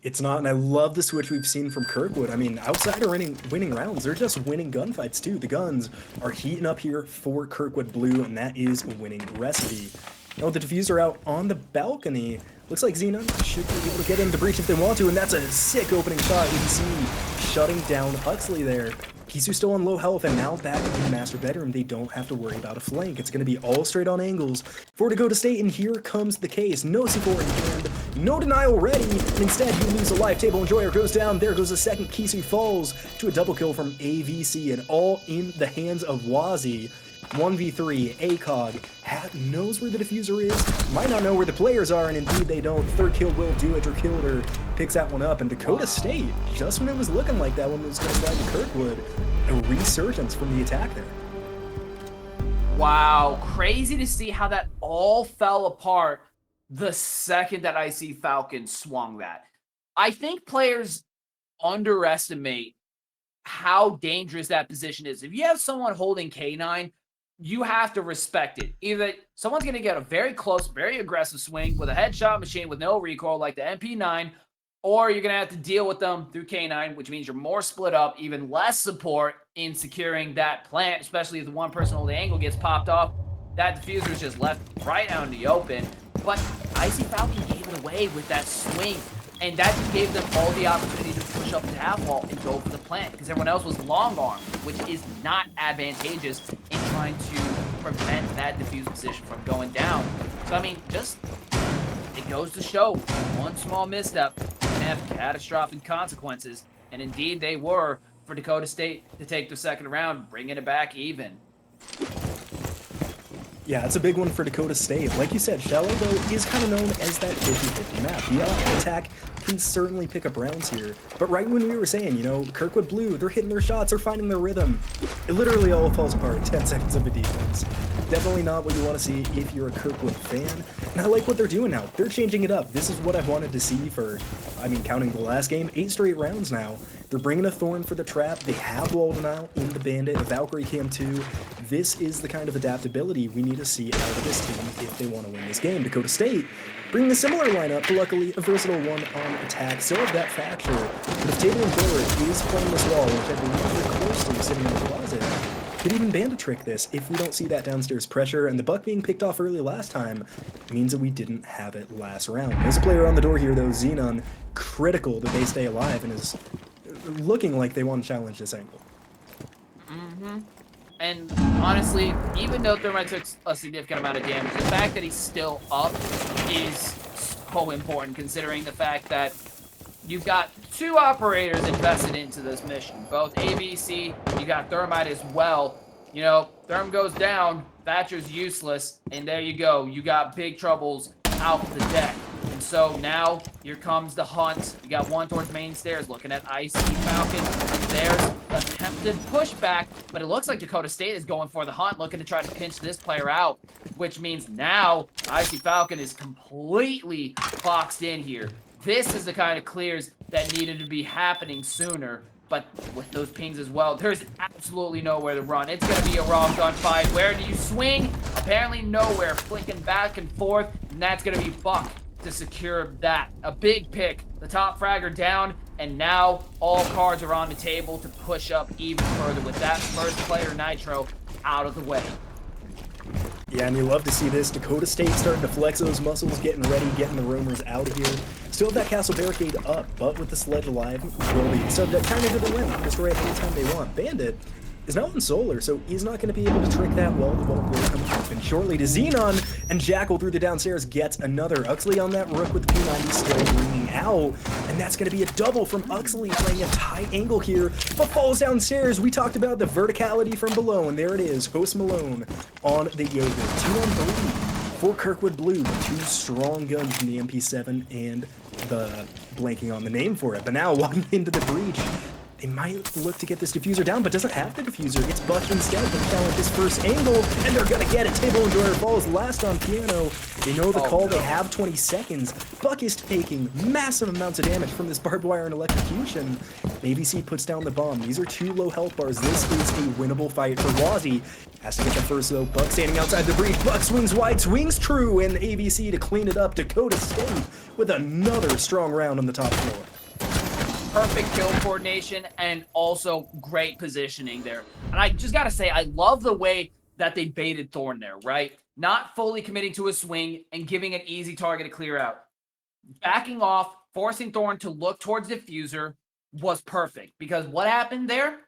It's not, and I love the switch we've seen from Kirkwood. I mean, outside of winning rounds, they're just winning gunfights too. The guns are heating up here for Kirkwood Blue, and that is a winning recipe. Now with the diffuser out on the balcony, looks like Xenon should be able to get in the breach if they want to, and that's a sick opening shot. You can see shutting down Huxley there. Kisu still on low health, and now back in the master bedroom, they don't have to worry about a flank. It's going to be all straight on angles for Dakota State, and here comes the case. No C4 in hand, no denial ready, and instead you lose a life. Table Enjoyer goes down. There goes a second. Kisu falls to a double kill from AVC, and all in the hands of Wazi. 1v3, ACOG knows where the diffuser is, might not know where the players are, and indeed they don't. Third kill will do it, or killed her, picks that one up, and Dakota State, just when it was looking like that one was going to die to Kirkwood, a resurgence from the attack there. Wow, crazy to see how that all fell apart the second that Icy Falcon swung that. I think players underestimate how dangerous that position is. If you have someone holding K9, you have to respect it. Either someone's going to get a very close, very aggressive swing with a headshot machine with no recoil like the MP9, or you're going to have to deal with them through K9, which means you're more split up, even less support in securing that plant, especially if the one person holding the angle gets popped off. That diffuser is just left right out in the open. But Icy Falcon gave it away with that swing, and that just gave them all the opportunity to push up the half wall and go for the plant, because everyone else was long arm, which is not advantageous in trying to prevent that diffuse position from going down. So, I mean, just, it goes to show, one small misstep can have catastrophic consequences, and indeed they were for Dakota State to take the second round, bringing it back even. Yeah, it's a big one for Dakota State. Like you said, Shallow, though, is kind of known as that 50-50 map. The attack can certainly pick up rounds here. But right when we were saying, you know, Kirkwood Blue, they're hitting their shots, they're finding their rhythm. It literally all falls apart in 10 seconds of a defense. Definitely not what you want to see if you're a Kirkwood fan. And I like what they're doing now. They're changing it up. This is what I wanted to see for, I mean, counting the last game, 8 straight rounds now. They're bringing a Thorn for the trap. They have wall denial in the Bandit, a Valkyrie Cam 2. This is the kind of adaptability we need to see out of this team if they want to win this game. Dakota State bringing a similar lineup, but luckily a versatile one on attack. Still have that fracture. But if Table Enjoyer is playing this wall, which I believe they're close to sitting in the closet, could even Bandit trick this if we don't see that downstairs pressure. And the Buck being picked off early last time means that we didn't have it last round. There's a player on the door here, though, Xenon, critical that they stay alive and is looking like they want to challenge this angle. And honestly, even though Thermite took a significant amount of damage, the fact that he's still up is so important, considering the fact that you've got 2 operators invested into this mission. Both ABC, you got Thermite as well. You know, Therm goes down, Thatcher's useless, and there you go. You got big troubles out the deck. And So now here comes the hunt. You got one towards main stairs looking at Icy Falcon. There's attempted pushback, but it looks like Dakota State is going for the hunt, looking to try to pinch this player out, which means now Icy Falcon is completely boxed in here. This is the kind of clears that needed to be happening sooner, but with those pings as well, there's absolutely nowhere to run. It's going to be a raw gunfight. Where do you swing? Apparently nowhere. Flicking back and forth, and that's going to be Buck to secure that. A big pick. The top fragger down, and now all cards are on the table to push up even further with that first player Nitro out of the way. Yeah, and you love to see this. Dakota State starting to flex those muscles, getting ready, getting the roamers out of here. Still have that castle barricade up, but with the sledge alive, will be subbed at kind of to the limit. Destroy it anytime they want. Bandit is now in solar, so he's not going to be able to trick that wall. The wall will come open shortly to Xenon, and Jackal through the downstairs gets another. Uxley on that rook with the P90 still ringing out, and that's going to be a double from Uxley, playing a tight angle here, but falls downstairs. We talked about the verticality from below, and there it is. Host Malone on the Jaeger. 2-on-3 for Kirkwood Blue. Two strong guns from the MP7 and the blanking on the name for it. But now walking into the breach, they might look to get this diffuser down, but doesn't have the diffuser. It's Buck instead, but found his first angle, and they're gonna get it. Table Enjoyer falls last on piano. They know the call. They have 20 seconds. Buck is taking massive amounts of damage from this barbed wire and electrocution. ABC puts down the bomb. These are two low health bars. This is a winnable fight for Wazzy. Has to get the first though. Buck standing outside the breach. Buck swings wide, swings true, and ABC to clean it up. Dakota State with another strong round on the top floor. Perfect kill coordination and also great positioning there. And I just got to say, I love the way that they baited Thorn there, right? Not fully committing to a swing and giving an easy target to clear out. Backing off, forcing Thorn to look towards Diffuser was perfect, because what happened there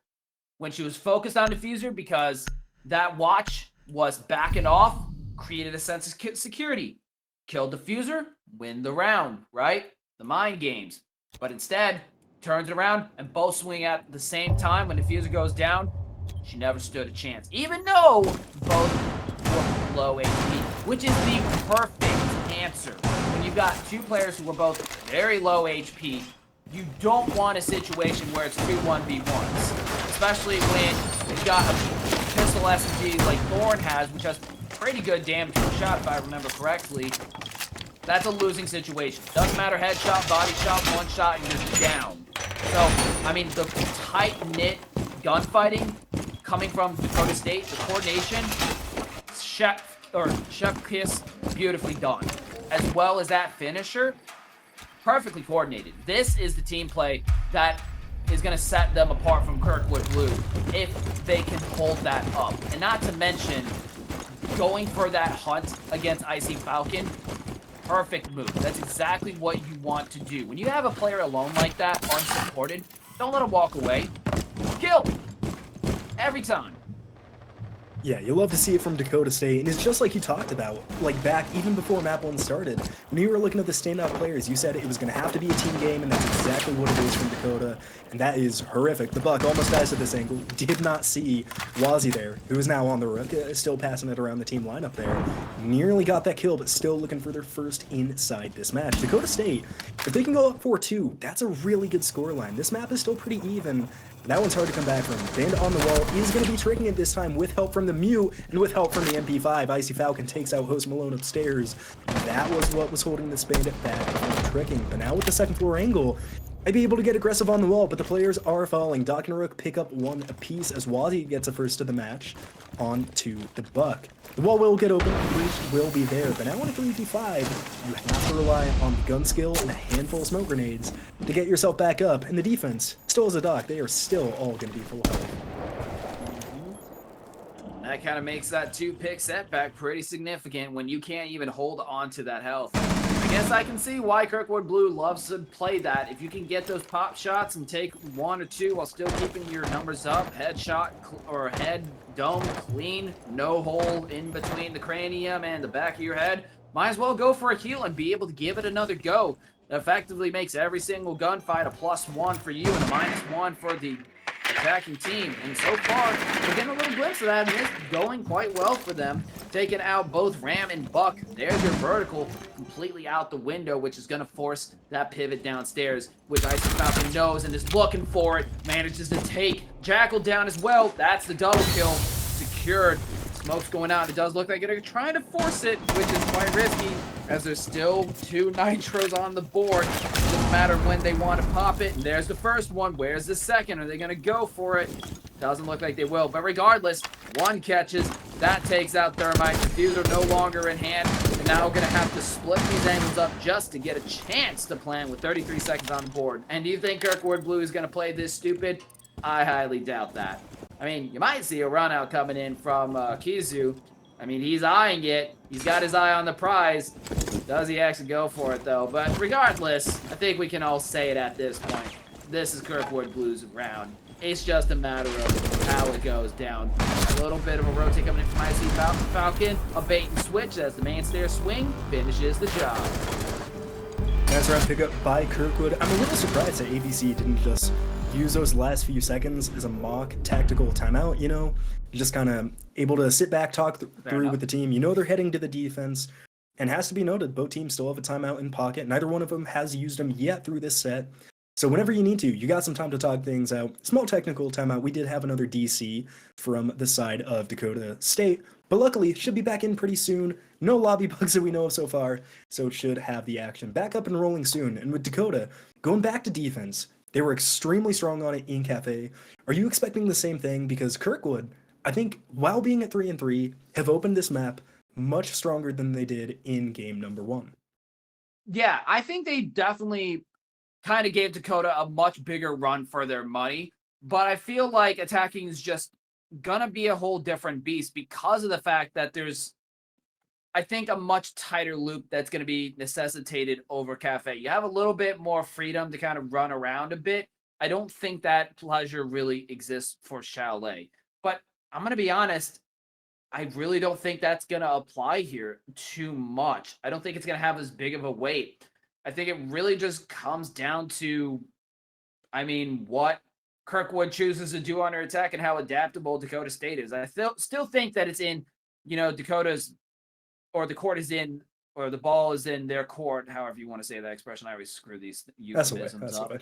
when she was focused on Diffuser, because that watch was backing off, created a sense of security. Kill Diffuser, win the round, right? The mind games. But instead, turns it around and both swing at the same time. When Diffuser goes down, she never stood a chance, even though both were low HP, which is the perfect answer. When you've got two players who are both very low HP, you don't want a situation where it's 2 1v1s, especially when you've got a pistol SMG like Thorn has, which has pretty good damage per shot, if I remember correctly. That's a losing situation. Doesn't matter, headshot, body shot, one shot, and you're down. So, I mean, the tight-knit gunfighting coming from Dakota State, the coordination, chef kiss, beautifully done. As well as that finisher, perfectly coordinated. This is the team play that is going to set them apart from Kirkwood Blue if they can hold that up. And not to mention, going for that hunt against Icy Falcon, perfect move. That's exactly what you want to do. When you have a player alone like that, unsupported, don't let him walk away. Kill! Every time. Yeah, you love to see it from Dakota State, and it's just like you talked about, like back even before Map 1 started. When you were looking at the standout players, you said it was going to have to be a team game, and that's exactly what it is from Dakota, and that is horrific. The Buck almost dies at this angle, did not see Wazzy there, who is now on the rook, still passing it around the team lineup there. Nearly got that kill, but still looking for their first inside this match. Dakota State, if they can go up 4-2, that's a really good scoreline. This map is still pretty even. That one's hard to come back from. Bandit on the wall is going to be tricking it this time with help from the Mute and with help from the MP5. Icy Falcon takes out Host Malone upstairs. That was what was holding this Bandit back from tricking. But now with the second floor angle, I'd be able to get aggressive on the wall, but the players are falling. Doc and Rook pick up one apiece as Wazzy gets a first to the match onto the Buck. The wall will get open, the breach will be there, but now on a 3v5, you have to rely on gun skill and a handful of smoke grenades to get yourself back up, and the defense still has a Doc. They are still all going to be full health. That kind of makes that 2-pick setback pretty significant when you can't even hold on to that health. I guess I can see why Kirkwood Blue loves to play that. If you can get those pop shots and take 1 or 2 while still keeping your numbers up, headshot or head dome clean, no hole in between the cranium and the back of your head, might as well go for a heal and be able to give it another go. It effectively makes every single gunfight a +1 for you and a -1 for the attacking team. And so far, we're getting a little glimpse of that, and it's going quite well for them. Taking out both Ram and Buck. There's your vertical completely out the window, which is going to force that pivot downstairs, which Icy Falcon knows and is looking for it. Manages to take Jackal down as well. That's the double kill. Secured. Smoke's going out. It does look like they're trying to force it, which is quite risky, as there's still 2 nitros on the board. Doesn't matter when they want to pop it. And there's the first one. Where's the second? Are they going to go for it? Doesn't look like they will. But regardless, 1 catches. That takes out Thermite. Diffuser no longer in hand. And now we're going to have to split these angles up just to get a chance to plant with 33 seconds on the board. And do you think Kirkwood Blue is going to play this stupid? I highly doubt that. I mean, you might see a run out coming in from Kizu. I mean, he's eyeing it. He's got his eye on the prize. Does he actually go for it, though? But regardless, I think we can all say it at this point. This is Kirkwood Blue's round. It's just a matter of how it goes down. A little bit of a rotate coming in from Icy Falcon. A bait and switch as the mainstair swing finishes the job. That's right, pick up by Kirkwood. I'm a little surprised that ABC didn't just use those last few seconds as a mock tactical timeout, you know? You're just kind of able to sit back, talk through with the team. You know they're heading to the defense. And has to be noted, both teams still have a timeout in pocket. Neither one of them has used them yet through this set. So whenever you need to, you got some time to talk things out. Small technical timeout. We did have another DC from the side of Dakota State, but luckily should be back in pretty soon. No lobby bugs that we know of so far, so it should have the action back up and rolling soon. And with Dakota going back to defense, they were extremely strong on it in Cafe. Are you expecting the same thing? Because Kirkwood, I think, while being at 3-3, have opened this map much stronger than they did in game number 1. Yeah, I think they definitely kind of gave Dakota a much bigger run for their money, but I feel like attacking is just gonna be a whole different beast because of the fact that there's, I think, a much tighter loop that's going to be necessitated over Cafe. You have a little bit more freedom to kind of run around a bit. I don't think that pleasure really exists for Chalet, but I'm going to be honest, I really don't think that's going to apply here too much. I don't think it's going to have as big of a weight. I think it really just comes down to, I mean, what Kirkwood chooses to do on her attack and how adaptable Dakota State is. I still think that it's in, you know, Dakota's, or the court is in, or the ball is in their court, however you want to say that expression. I always screw these euphemisms up.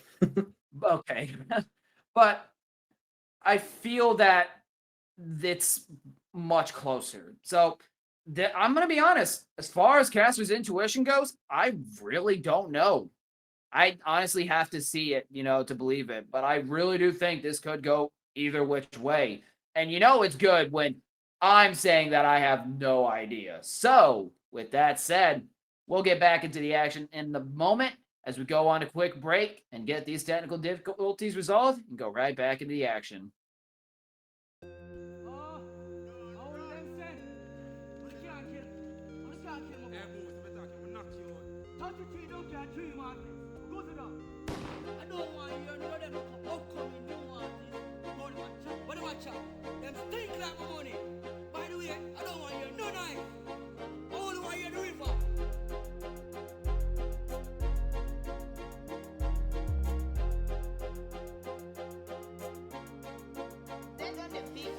Okay. But I feel that it's much closer. So I'm going to be honest. As far as Caster's intuition goes, I really don't know. I honestly have to see it, you know, to believe it. But I really do think this could go either which way. And you know it's good when I'm saying that I have no idea. So, with that said, we'll get back into the action in the moment as we go on a quick break and get these technical difficulties resolved and go right back into the action. Them stink like my money. By the way, I don't want you no knife. I only want you the river. That's on the beat.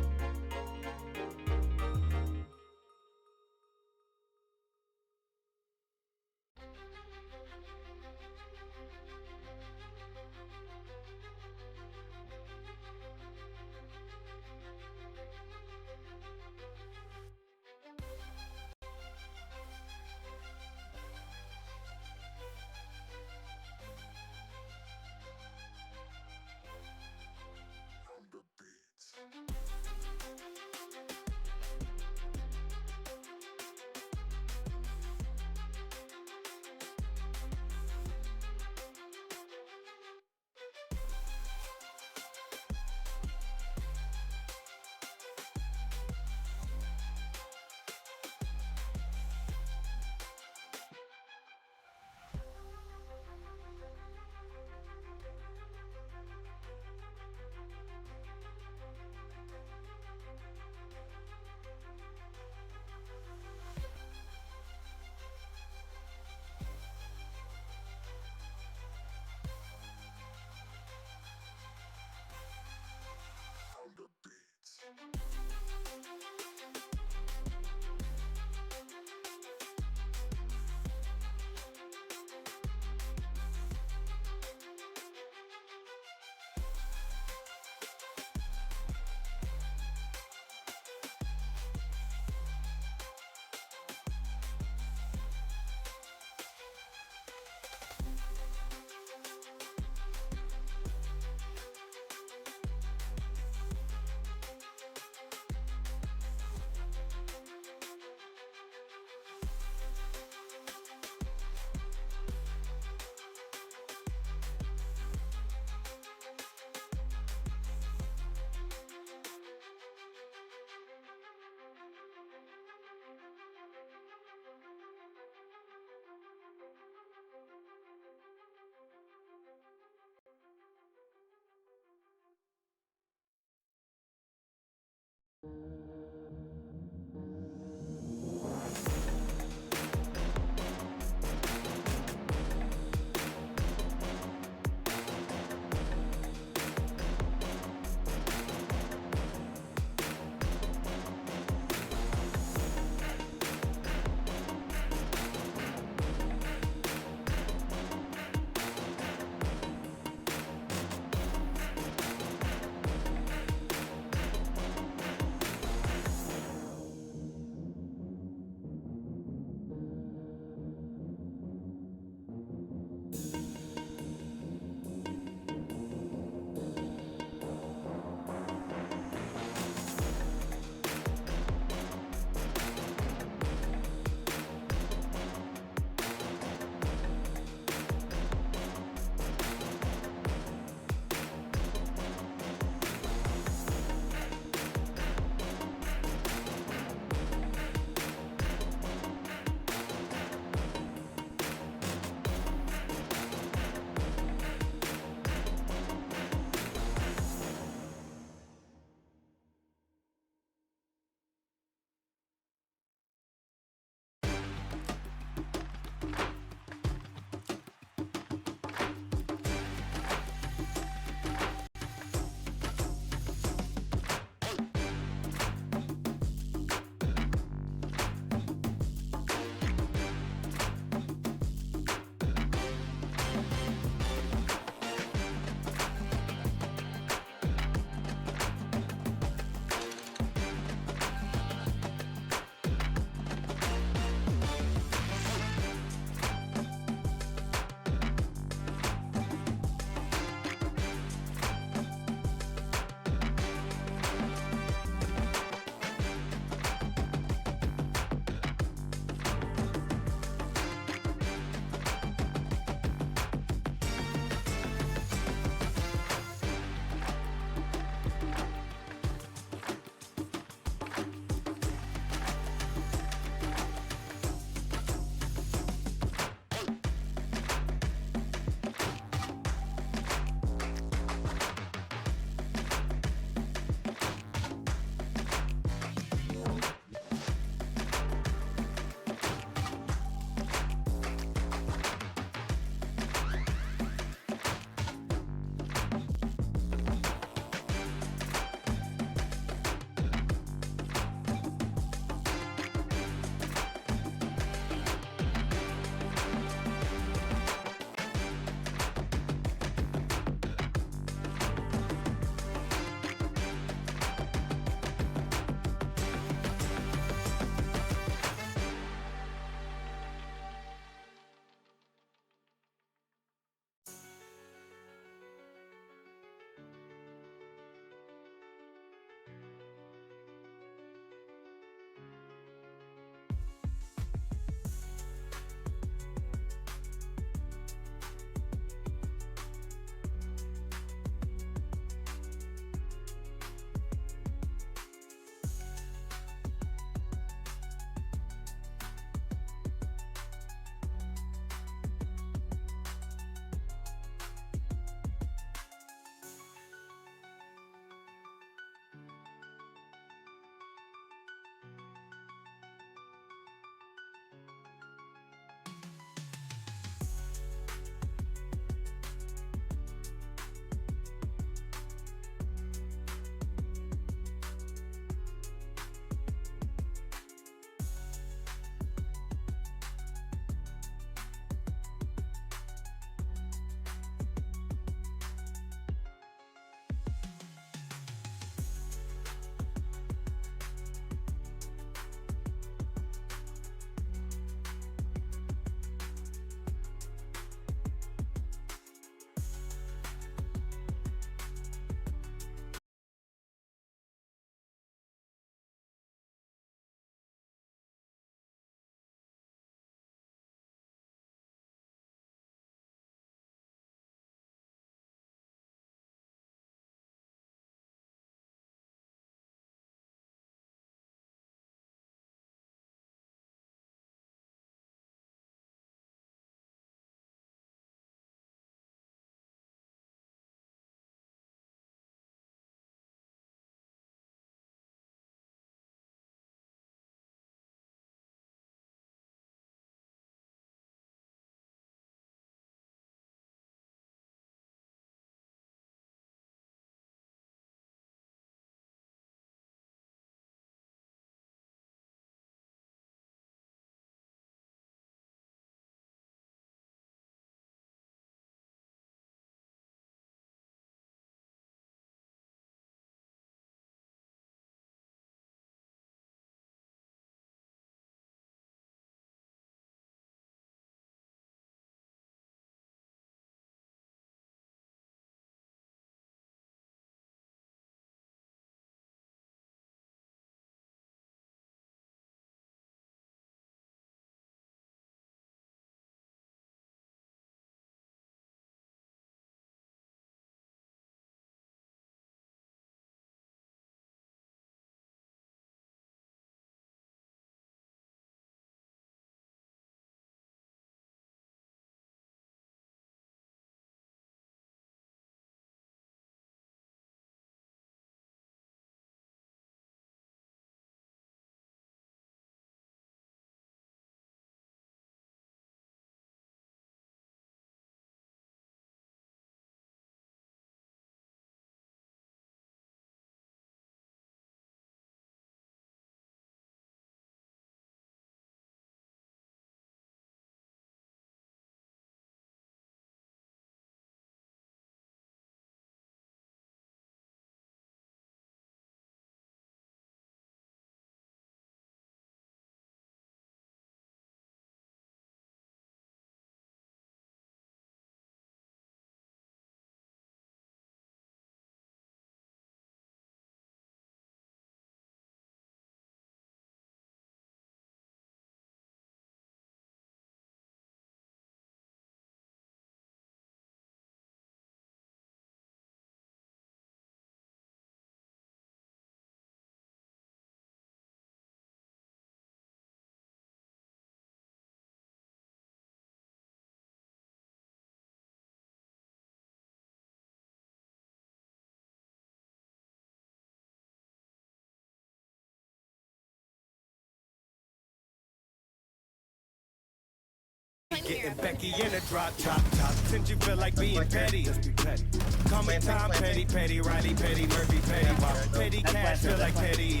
be getting Becky in a drop top. Since you feel like being petty, just be petty. Call me Tom Petty, Petty, Riley Petty, Murphy Petty, Petty Cash, feel like Petty.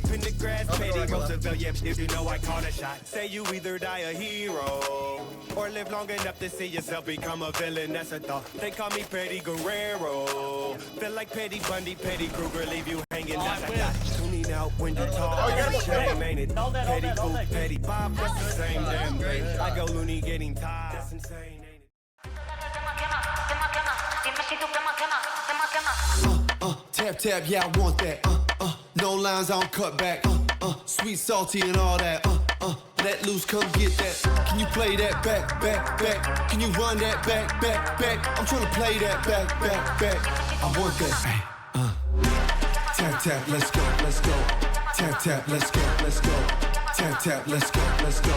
Pin the grass, Petty, Roosevelt, yeah, if you know I caught a shot. Say you either die a hero or live long enough to see yourself become a villain. That's a thought. They call me Petty Guerrero. Feel like Petty Bundy, Petty Kruger, leave you hanging. That's a dot. Tuning out when you talk. That's a shame, ain't it? Petty Cool, Petty Bob, that's the same damn thing. I go loony getting tired. That's insane, ain't it? Tap tap, yeah, I want that. No lines, I don't cut back. Sweet, salty, and all that. Let loose, come get that. Can you play that back, back, back? Can you run that back, back, back? I'm trying to play that back, back, back. I want that. Tap tap, let's go, let's go. Tap tap, let's go, let's go. Tap tap, let's go, let's go.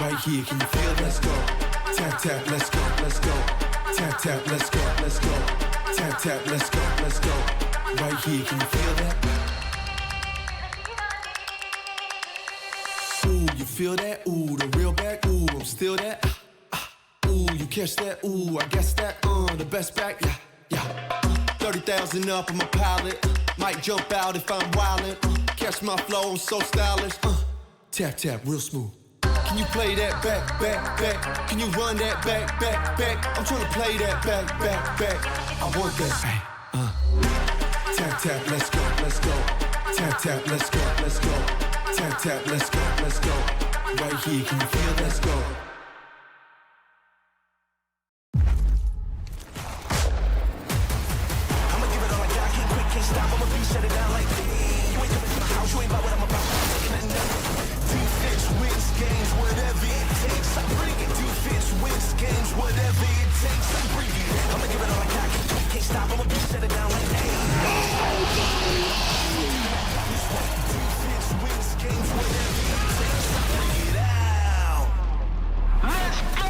Right here, can you feel? Let's go. Tap tap, let's go, let's go. Tap tap, let's go, let's go. Tap tap, let's go, let's go. Right here, can you feel that? Ooh, you feel that? Ooh, the real back. Ooh, I'm still that. Ooh, you catch that? Ooh, I guess that. The best back. Yeah, yeah. 30,000 up, I'm a pilot. Might jump out if I'm wildin'. Catch my flow, I'm so stylish. Tap tap, real smooth. Can you play that back, back, back? Can you run that back, back, back? I'm trying to play that back, back, back. I want that. Tap tap, let's go, let's go. Tap tap, let's go, let's go. Tap tap, let's go, let's go. Right here, can you feel? Let's go. I'ma give it all I got, can't quit, can't stop. I'ma be shut it down like this. You ain't coming to my house, you ain't about what I'm about. I'm taking nothing down. Defense wins games, whatever it takes. I bring it. Defense wins games, whatever it takes. I bring it. I'ma give it all I got, can't quit, can't stop. I'ma be shut it down like this. Defense wins games, whatever it takes. I bring it out. Let's go.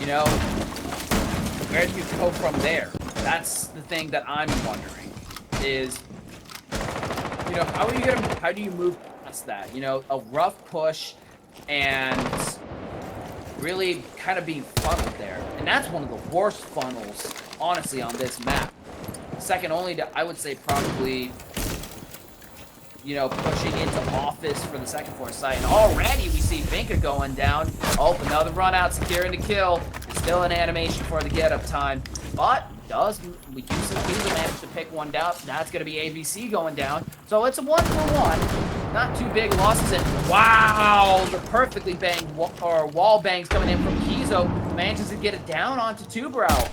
know, where do you go from there? That's the thing that I'm wondering is, you know, how do you move past that? You know, a rough push and really kind of being funneled there. And that's one of the worst funnels, honestly, on this map. Second only to, I would say, probably, you know, pushing into office for the second floor site. And already we see Vinka going down. Oh, another run out, securing the kill. It's still an animation for the get up time. But we do manage to pick one down. That's going to be ABC going down. So it's a 1-for-1. Not too big losses. And wow, the perfectly banged wall bangs coming in from Kizo. Manages to get it down onto Tubrow.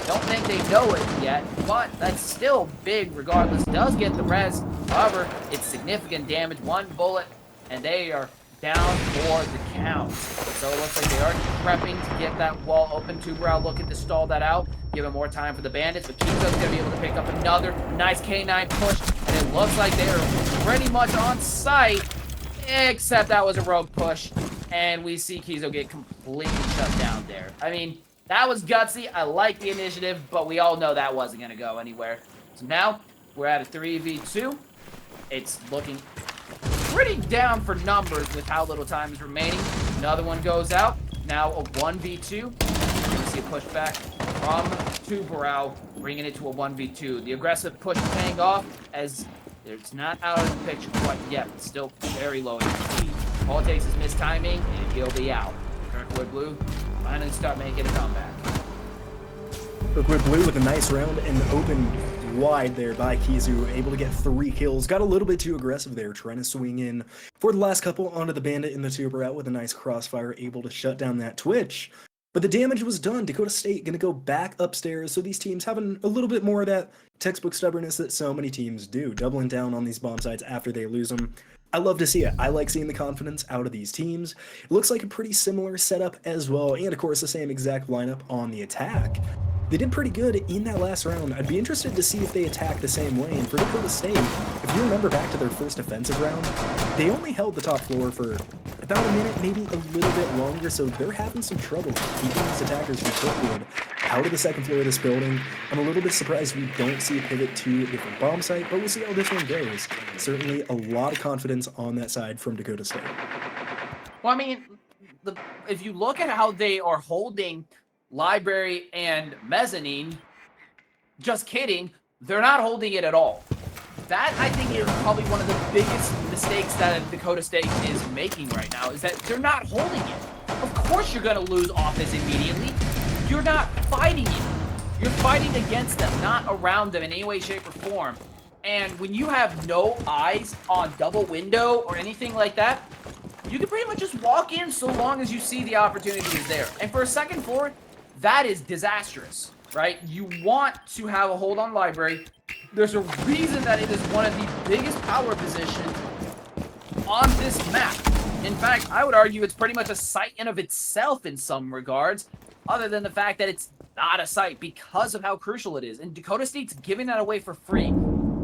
Don't think they know it yet, but that's still big regardless. Does get the res. However, it's significant damage. One bullet, and they are down for the count. So it looks like they are prepping to get that wall open. Tubrow looking to stall that out, give it more time for the bandits, but Kizo's going to be able to pick up another nice K9 push, and it looks like they are pretty much on site, except that was a rogue push, and we see Kizo get completely shut down there. I mean, that was gutsy. I like the initiative, but we all know that wasn't going to go anywhere. So now we're at a 3v2. It's looking pretty down for numbers with how little time is remaining. Another one goes out. Now a 1v2. You're going to see a pushback from Tubrow, bringing it to a 1v2. The aggressive push paying off as it's not out of the picture quite yet. It's still very low HP. All it takes is mistiming, and he'll be out. Kirkwood Blue finally start making a comeback. Kirkwood Blue with a nice round and open wide there by Kizu, able to get 3 kills. Got a little bit too aggressive there, trying to swing in for the last couple onto the bandit in the tuber out with a nice crossfire, able to shut down that Twitch. But the damage was done. Dakota State going to go back upstairs, so these teams having a little bit more of that textbook stubbornness that so many teams do, doubling down on these bomb sites after they lose them. I love to see it. I like seeing the confidence out of these teams. It looks like a pretty similar setup as well, and of course the same exact lineup on the attack. They did pretty good in that last round. I'd be interested to see if they attack the same way. And for Dakota State, if you remember back to their first offensive round, they only held the top floor for about a minute, maybe a little bit longer, so they're having some trouble keeping these attackers from Kirkwood out of the second floor of this building. I'm a little bit surprised we don't see a pivot to a different bomb site, but we'll see how this one goes. Certainly a lot of confidence on that side from Dakota State. Well, I mean, if you look at how they are holding Library and Mezzanine, just kidding, they're not holding it at all. That, I think, is probably one of the biggest mistakes that Dakota State is making right now, is that they're not holding it. Of course you're going to lose office immediately. You're not fighting it. You're fighting against them, not around them in any way, shape, or form. And when you have no eyes on double window or anything like that, you can pretty much just walk in so long as you see the opportunity is there. And for a second floor, that is disastrous, right? You want to have a hold on Library. There's a reason that it is one of the biggest power positions on this map. In fact, I would argue it's pretty much a site in of itself in some regards, other than the fact that it's not a site because of how crucial it is. And Dakota State's giving that away for free.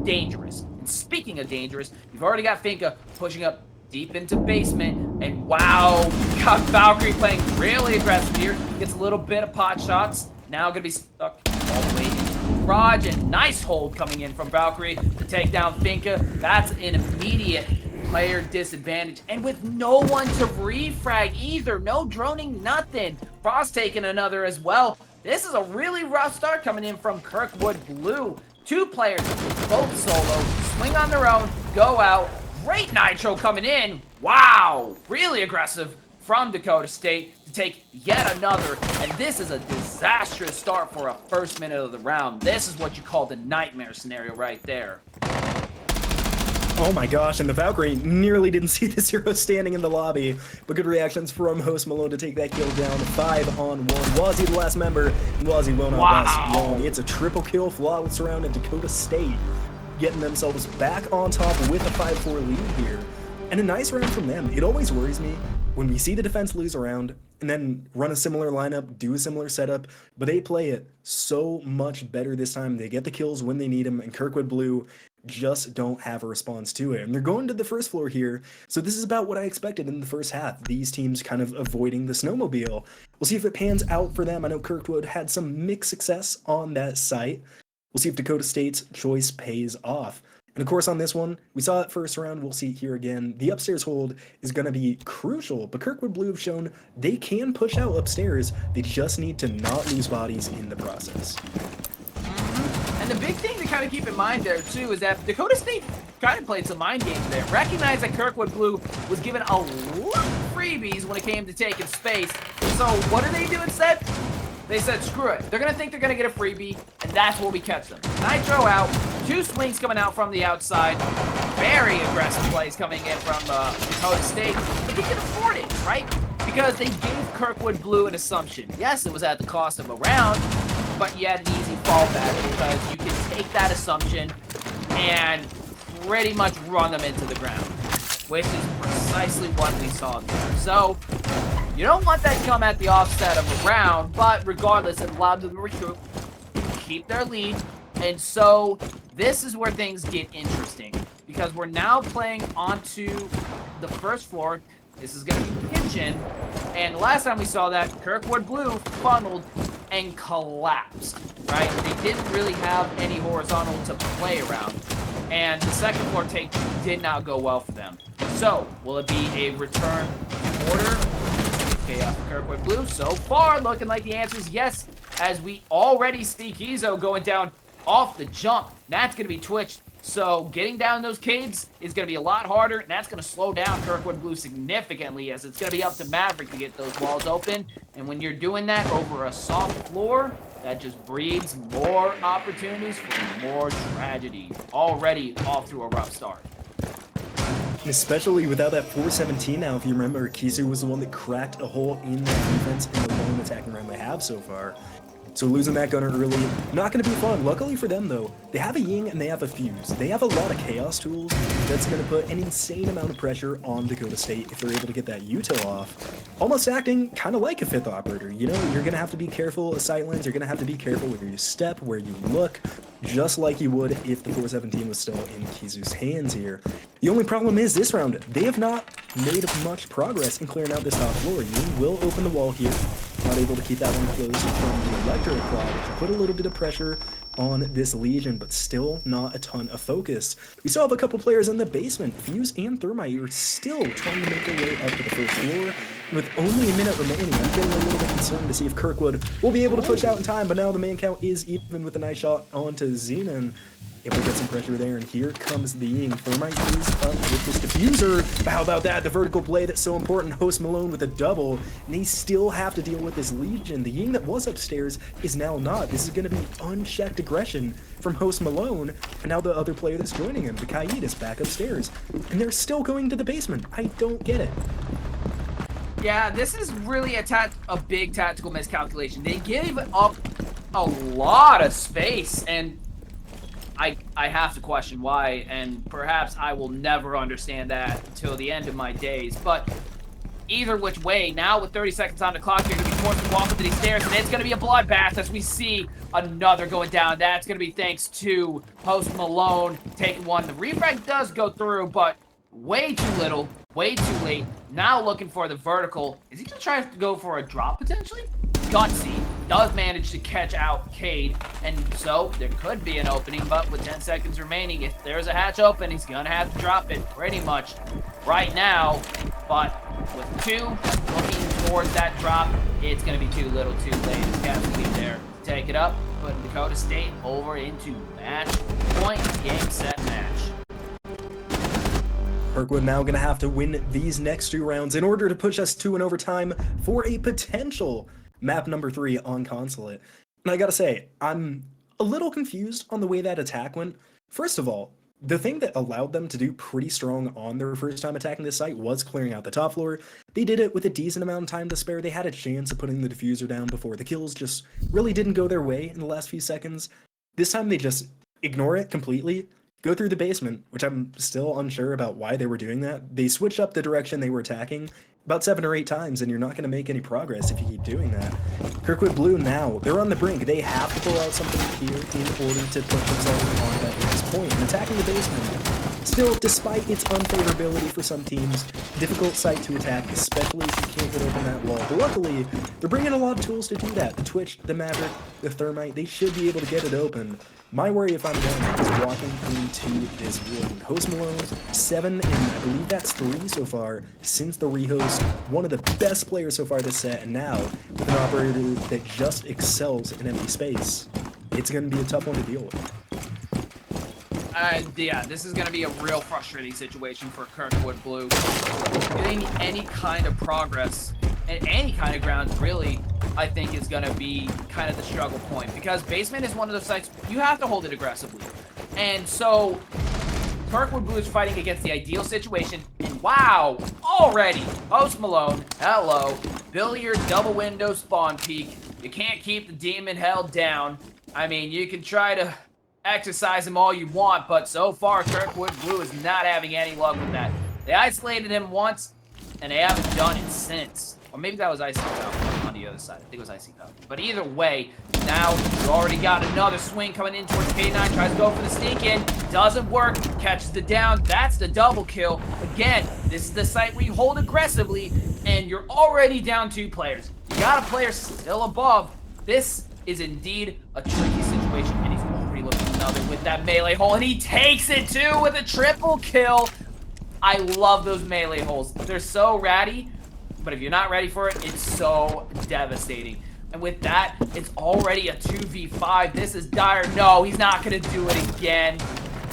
Dangerous. And speaking of dangerous, you've already got Finka pushing up deep into basement, and wow, got Valkyrie playing really aggressive here. Gets a little bit of pot shots. Now gonna be stuck all the way in garage, and nice hold coming in from Valkyrie to take down Finka. That's an immediate player disadvantage, and with no one to refrag either. No droning, nothing. Frost taking another as well. This is a really rough start coming in from Kirkwood Blue. 2 players, both solo, swing on their own, go out. Great nitro coming in. Wow, really aggressive from Dakota State to take yet another. And this is a disastrous start for a first minute of the round. This is what you call the nightmare scenario right there. Oh my gosh, and the Valkyrie nearly didn't see the 0 standing in the lobby, but good reactions from Host Malone to take that kill down 5-on-1. Wazzy the last member, and Wazzy will not last long. It's a triple kill, flawless round, and Dakota State getting themselves back on top with a 5-4 lead here. And a nice round from them. It always worries me when we see the defense lose a round and then run a similar lineup, do a similar setup, but they play it so much better this time. They get the kills when they need them, and Kirkwood Blue just don't have a response to it. And they're going to the first floor here. So this is about what I expected in the first half. These teams kind of avoiding the snowmobile. We'll see if it pans out for them. I know Kirkwood had some mixed success on that site. We'll see if Dakota State's choice pays off. And of course, on this one, we saw it first round. We'll see it here again. The upstairs hold is going to be crucial, but Kirkwood Blue have shown they can push out upstairs. They just need to not lose bodies in the process. And the big thing to kind of keep in mind there, too, is that Dakota State kind of played some mind games there. Recognized that Kirkwood Blue was given a lot of freebies when it came to taking space. So what did they do instead? They said, screw it. They're going to think they're going to get a freebie, and that's where we catch them. Nitro out, 2 swings coming out from the outside. Very aggressive plays coming in from Dakota State. But they can afford it, right? Because they gave Kirkwood Blue an assumption. Yes, it was at the cost of a round, but you had an easy fallback because you can take that assumption and pretty much run them into the ground, which is precisely what we saw there. So you don't want that to come at the offset of a round, but regardless, it allowed them to recruit, keep their lead, and so this is where things get interesting because we're now playing onto the first floor. This is going to be kitchen, and the last time we saw that, Kirkwood Blue funneled and collapsed, right? They didn't really have any horizontal to play around, and the second floor take did not go well for them. So, will it be a return order? Chaos for Kirkwood Blue. So far, looking like the answer is yes, as we already see Kizo going down off the jump. That's going to be twitched. So getting down those kids is going to be a lot harder, and that's going to slow down Kirkwood Blue significantly, as it's going to be up to Maverick to get those walls open. And when you're doing that over a soft floor, that just breeds more opportunities for more tragedy. Already off to a rough start. Especially without that 417 now, if you remember, Kizu was the one that cracked a hole in that defense in the lone attacking round they have so far. So losing that gunner early, not going to be fun. Luckily for them, though, they have a Ying and they have a Fuse. They have a lot of Chaos tools that's going to put an insane amount of pressure on Dakota State if they're able to get that Util off. Almost acting kind of like a 5th operator. You know, you're going to have to be careful of sightlines. You're going to have to be careful where you step, where you look, just like you would if the 417 was still in Kizu's hands here. The only problem is this round, they have not made much progress in clearing out this top floor. Ying will open the wall here. Not able to keep that one closed from the Electric Claw, which put a little bit of pressure on this Legion, but still not a ton of focus. We still have a couple players in the basement. Fuse and Thermite are still trying to make their way up to the first floor. And with only a minute remaining, I'm getting a little bit concerned to see if Kirkwood will be able to push out in time, but now the main count is even with a nice shot onto Zenon. Able to get some pressure there, and here comes the Ying. Thermite is up with this diffuser. How about that? The vertical play that's so important. Host Malone with a double, and they still have to deal with this Legion. The Ying that was upstairs is now not. This is going to be unchecked aggression from Host Malone, and now the other player that's joining him, the Kaid, is back upstairs. And they're still going to the basement. I don't get it. Yeah, this is really a big tactical miscalculation. They gave up a lot of space, and I have to question why, and perhaps I will never understand that until the end of my days. But either which way, now with 30 seconds on the clock, you're going to be forced to walk up these stairs, and it's going to be a bloodbath as we see another going down. That's going to be thanks to Host Malone taking one. The refrag does go through, but way too little, way too late. Now looking for the vertical. Is he going to try to go for a drop potentially? Gutsy does manage to catch out Cade, and so there could be an opening, but with 10 seconds remaining, if there's a hatch open, he's gonna have to drop it pretty much right now. But with 2 looking towards that drop, it's gonna be too little too late. He's got to be there to take it up, putting Dakota State over into match point, game, set, match. Kirkwood now going to have to win these next 2 rounds in order to push us to an overtime for a potential map number 3 on Consulate. And I gotta say, I'm a little confused on the way that attack went. First of all, the thing that allowed them to do pretty strong on their first time attacking this site was clearing out the top floor. They did it with a decent amount of time to spare. They had a chance of putting the diffuser down before the kills just really didn't go their way in the last few seconds. This time they just ignore it completely, go through the basement, which I'm still unsure about why they were doing that. They switched up the direction they were attacking about 7 or 8 times, and you're not going to make any progress if you keep doing that. Kirkwood Blue now, they're on the brink. They have to pull out something here in order to put themselves on that point and attacking the basement. Still, despite its unfavorability for some teams, difficult site to attack, especially if you can't get open that wall. But luckily, they're bringing a lot of tools to do that. The Twitch, the Maverick, the Thermite, they should be able to get it open. My worry if I'm going is walking into this Warden. Host Malone, 7, and I believe that's 3 so far since the rehost. One of the best players so far this set, and now with an operator that just excels in empty space, it's going to be a tough one to deal with. Yeah, this is going to be a real frustrating situation for Kirkwood Blue. Getting any kind of progress and any kind of grounds, really, I think is going to be kind of the struggle point. Because basement is one of those sites, you have to hold it aggressively. And so, Kirkwood Blue is fighting against the ideal situation. And wow, already, Host Malone, hello, Billiard double window spawn peak. You can't keep the demon held down. I mean, you can try to exercise him all you want, but so far Kirkwood Blue is not having any luck with that. They isolated him once, and they haven't done it since. Or maybe that was Icy Falcon on the other side. I think it was Icy Falcon. But either way, now you already got another swing coming in towards K9. Tries to go for the sneak in. Doesn't work. Catches the down. That's the double kill. Again, this is the site where you hold aggressively, and you're already down 2 players. You got a player still above. This is indeed a tricky situation, and he's already looking another with that melee hole, and he takes it too with a triple kill. I love those melee holes. They're so ratty, but if you're not ready for it, it's so devastating. And with that, it's already a 2v5. This is dire. No, he's not going to do it again.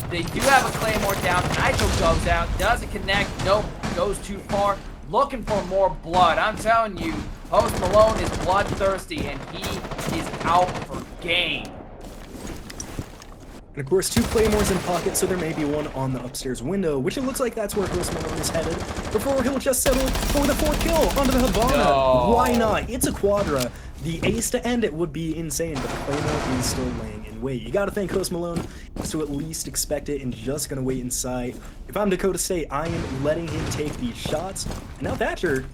They do have a Claymore down. Nitro goes out. Doesn't connect. Nope. Goes too far. Looking for more blood. I'm telling you, Host Malone is bloodthirsty, and he is out for game. And of course, 2 Claymores in pocket, so there may be one on the upstairs window, which it looks like that's where Host Malone is headed. Before he'll just settle for the 4th kill onto the Havana. No. Why not? It's a Quadra. The ace to end it would be insane, but the Claymore is still laying in wait. You gotta thank Host Malone to at least expect it and just gonna wait inside. If I'm Dakota State, I am letting him take these shots. And now Thatcher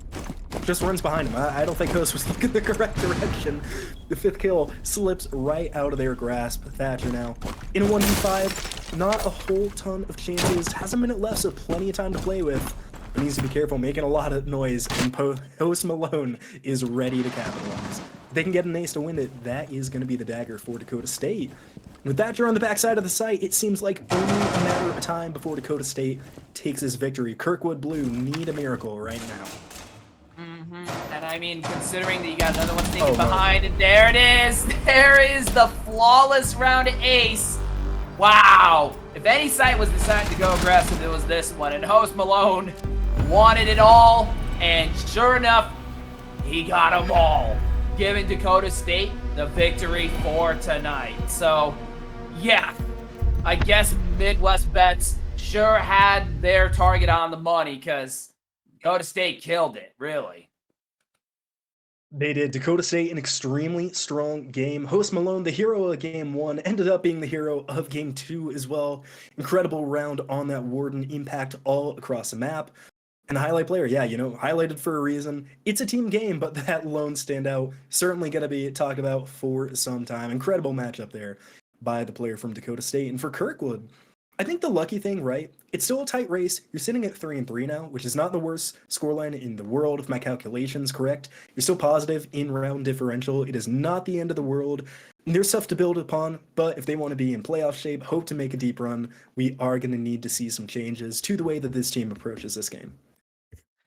just runs behind him. I don't think Host was looking the correct direction. The 5th kill slips right out of their grasp. Thatcher now in a 1v5. Not a whole ton of chances. Has a minute left, so plenty of time to play with. But needs to be careful, making a lot of noise. And Host Malone is ready to capitalize. If they can get an ace to win it, that is going to be the dagger for Dakota State. With Thatcher on the backside of the site, it seems like only a matter of time before Dakota State takes his victory. Kirkwood Blue need a miracle right now. And I mean, considering that you got another one sneaking behind, and there it is. There is the flawless round ace. Wow. If any site was decided to go aggressive, it was this one. And Host Malone wanted it all, and sure enough, he got them all, giving Dakota State the victory for tonight. So, yeah, I guess Midwest Bets sure had their target on the money, because Dakota State killed it, really. They did. Dakota State, an extremely strong game. Host Malone, the hero of game 1, ended up being the hero of game 2 as well. Incredible round on that Warden, impact all across the map. And the highlight player, yeah, you know, highlighted for a reason. It's a team game, but that lone standout certainly going to be talked about for some time. Incredible matchup there by the player from Dakota State. And for Kirkwood, I think the lucky thing, right? It's still a tight race. You're sitting at 3-3 now, which is not the worst scoreline in the world, if my calculation's correct. You're still positive in round differential. It is not the end of the world. There's stuff to build upon, but if they want to be in playoff shape, hope to make a deep run, we are going to need to see some changes to the way that this team approaches this game.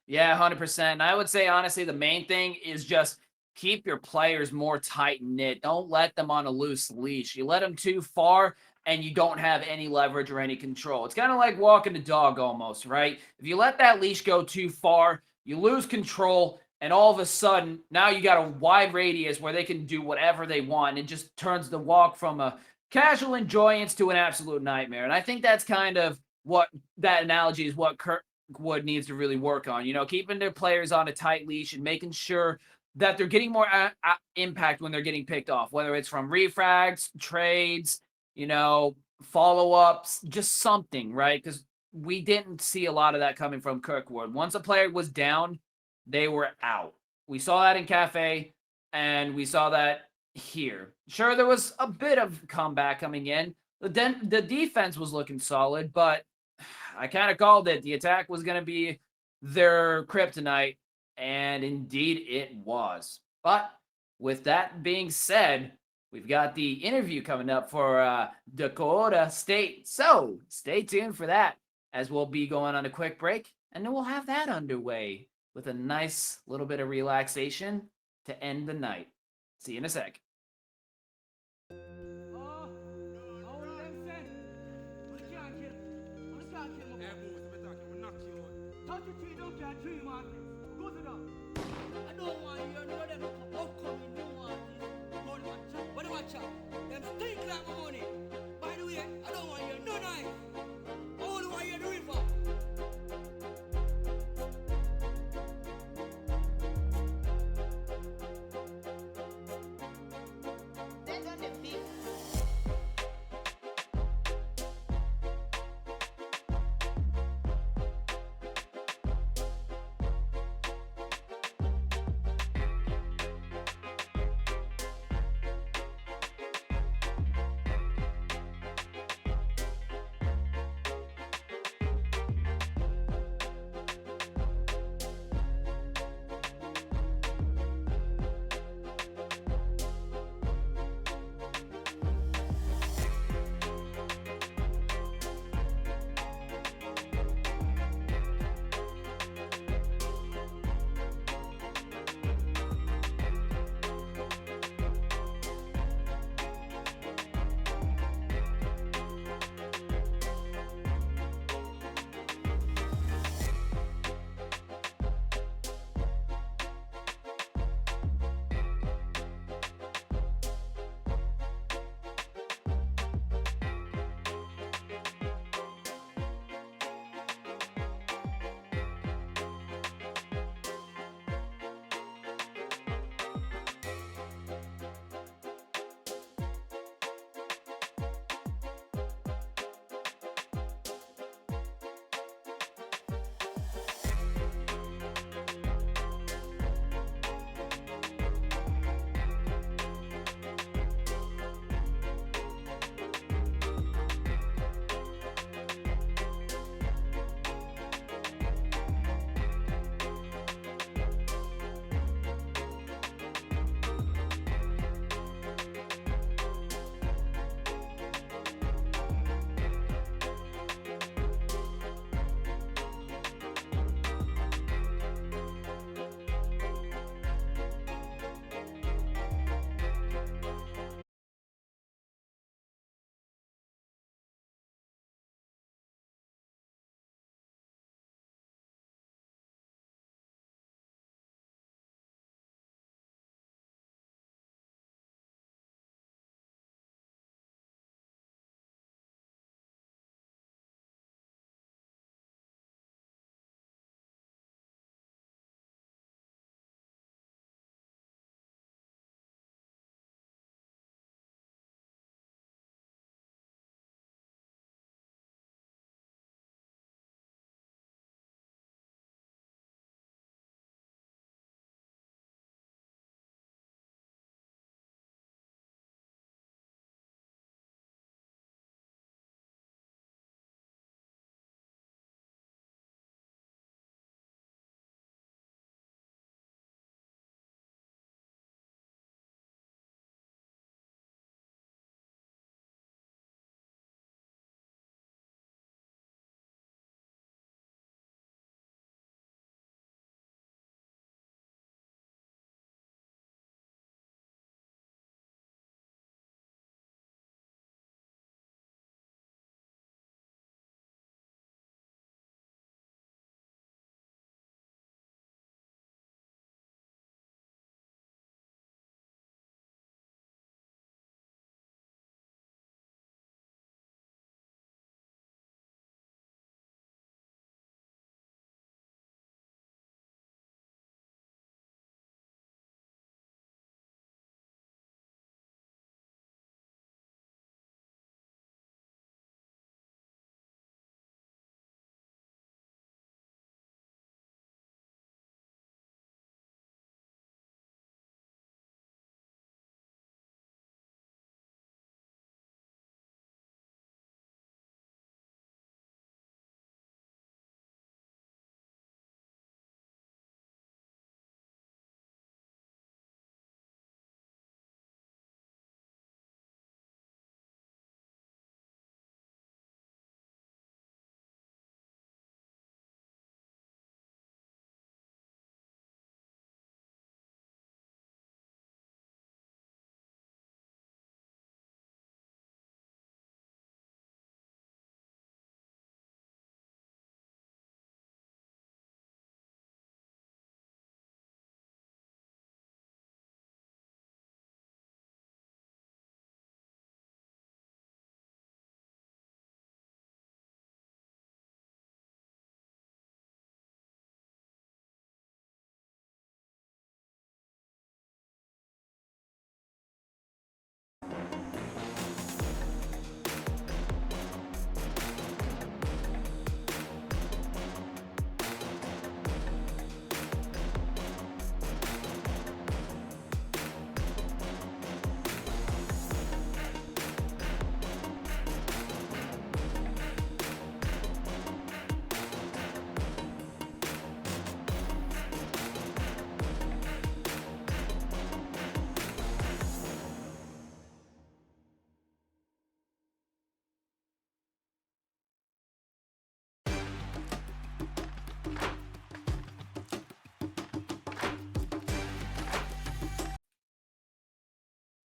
Yeah, 100%. I would say, honestly, the main thing is just keep your players more tight-knit. Don't let them on a loose leash. You let them too far, and you don't have any leverage or any control. It's kind of like walking a dog almost, right? If you let that leash go too far, you lose control, and all of a sudden, now you got a wide radius where they can do whatever they want, and it just turns the walk from a casual enjoyance to an absolute nightmare. And I think that's kind of what that analogy is, what Kirkwood needs to really work on. You know, keeping their players on a tight leash and making sure that they're getting more impact when they're getting picked off, whether it's from refrags, trades, you know, follow-ups, just something, right? Because we didn't see a lot of that coming from Kirkwood. Once a player was down, they were out. We saw that in Cafe, and we saw that here. Sure, there was a bit of comeback coming in, the defense was looking solid, but I kind of called it. The attack was going to be their kryptonite, and indeed it was. But with that being said, we've got the interview coming up for Dakota State. So stay tuned for that, as we'll be going on a quick break, and then we'll have that underway with a nice little bit of relaxation to end the night. See you in a sec. All them say, we can't kill. We can't kill my Hey, boys, I'm talking, we knock you out. 33 don't care 3 markets. Go to them. I don't want you to know them upcoming new artists. Go to my chat. What do I chat? Them stink like my money. By the way, I don't want you no nice. I only want you to river. Then on the beat.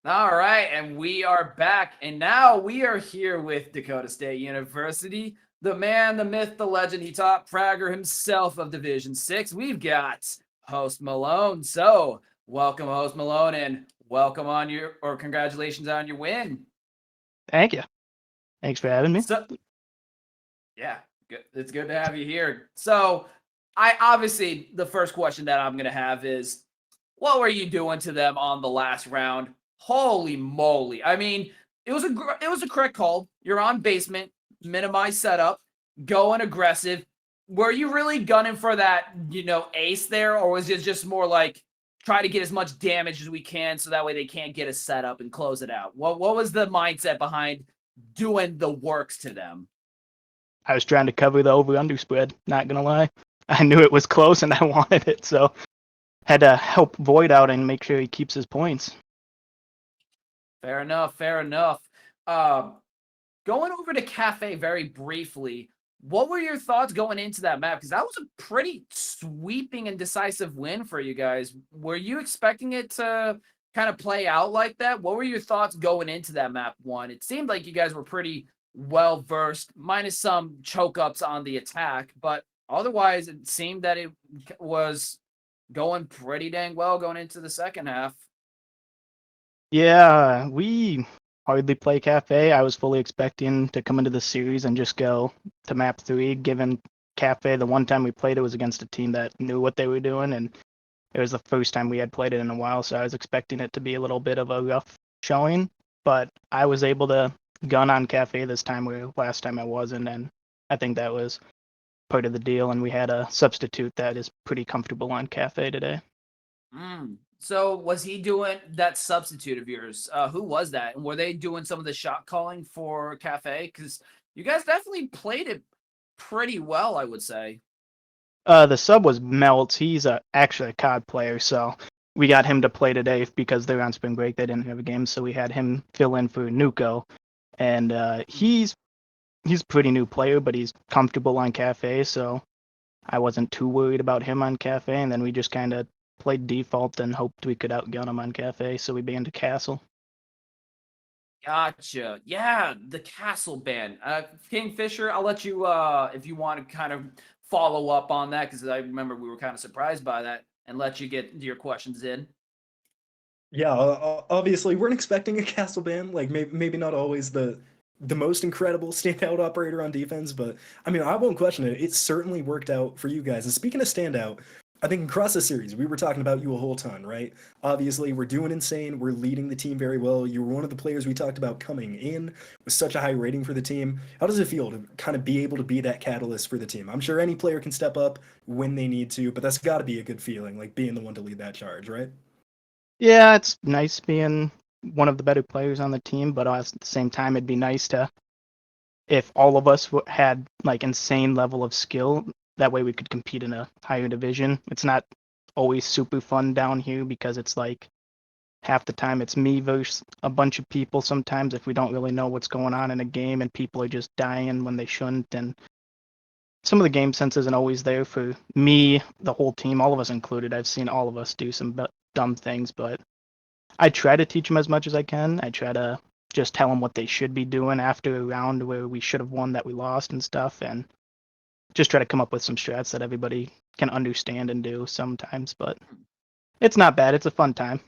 All right, and we are back, and now we are here with Dakota State University, the man, the myth, the legend. He taught Prager himself of Division 6. We've got host Malone. So, welcome, host Malone, and welcome on your, or congratulations on your win. Thank you. Thanks for having me. So, yeah, good. It's good to have you here. So, I obviously, the first question that I'm going to have is, what were you doing to them on the last round? Holy moly. I mean, it was a correct call. You're on basement, minimize setup, going aggressive. Were you really gunning for that, ace there, or was it just more like try to get as much damage as we can so that way they can't get a setup and close it out? What was the mindset behind doing the works to them? I was trying to cover the over-under spread, not going to lie. I knew it was close and I wanted it, so had to help Void out and make sure he keeps his points. Fair enough. Going over to Cafe very briefly, what were your thoughts going into that map? Because that was a pretty sweeping and decisive win for you guys. Were you expecting it to kind of play out like that? What were your thoughts going into that map one? It seemed like you guys were pretty well versed, minus some choke ups on the attack, but otherwise it seemed that it was going pretty dang well going into the second half. Yeah, we hardly play Cafe. I was fully expecting to come into the series and just go to map 3, given Cafe, the one time we played it was against a team that knew what they were doing, and it was the first time we had played it in a while, so I was expecting it to be a little bit of a rough showing, but I was able to gun on Cafe this time where last time I wasn't, and I think that was part of the deal, and we had a substitute that is pretty comfortable on Cafe today. So was he doing that substitute of yours? Who was that? And were they doing some of the shot calling for Cafe? Because you guys definitely played it pretty well, I would say. The sub was Melts. He's actually a COD player, so we got him to play today because they're on spring break. They didn't have a game, so we had him fill in for Nuko. And he's a pretty new player, but he's comfortable on Cafe, so I wasn't too worried about him on Cafe. And then we just kind of played default and hoped we could outgun him on Cafe, so we banned Castle. Gotcha. Yeah, the Castle ban. Kingfisher, I'll let you, if you want to kind of follow up on that, because I remember we were kind of surprised by that, and let you get your questions in. Yeah, obviously, weren't expecting a castle ban. Like, maybe not always the most incredible standout operator on defense, but I mean, I won't question it. It certainly worked out for you guys. And speaking of standout, I think across the series, we were talking about you a whole ton, right? Obviously, we're doing insane. We're leading the team very well. You were one of the players we talked about coming in with such a high rating for the team. How does it feel to kind of be able to be that catalyst for the team? I'm sure any player can step up when they need to, but that's got to be a good feeling, like being the one to lead that charge, right? Yeah, it's nice being one of the better players on the team, but at the same time, it'd be nice to, if all of us had like insane level of skill, that way we could compete in a higher division. It's not always super fun down here because it's like half the time it's me versus a bunch of people sometimes if we don't really know what's going on in a game and people are just dying when they shouldn't. And some of the game sense isn't always there for me, the whole team, all of us included. I've seen all of us do some dumb things, but I try to teach them as much as I can. I try to just tell them what they should be doing after a round where we should have won that we lost and stuff, and just try to come up with some strats that everybody can understand and do sometimes. But it's not bad. It's a fun time.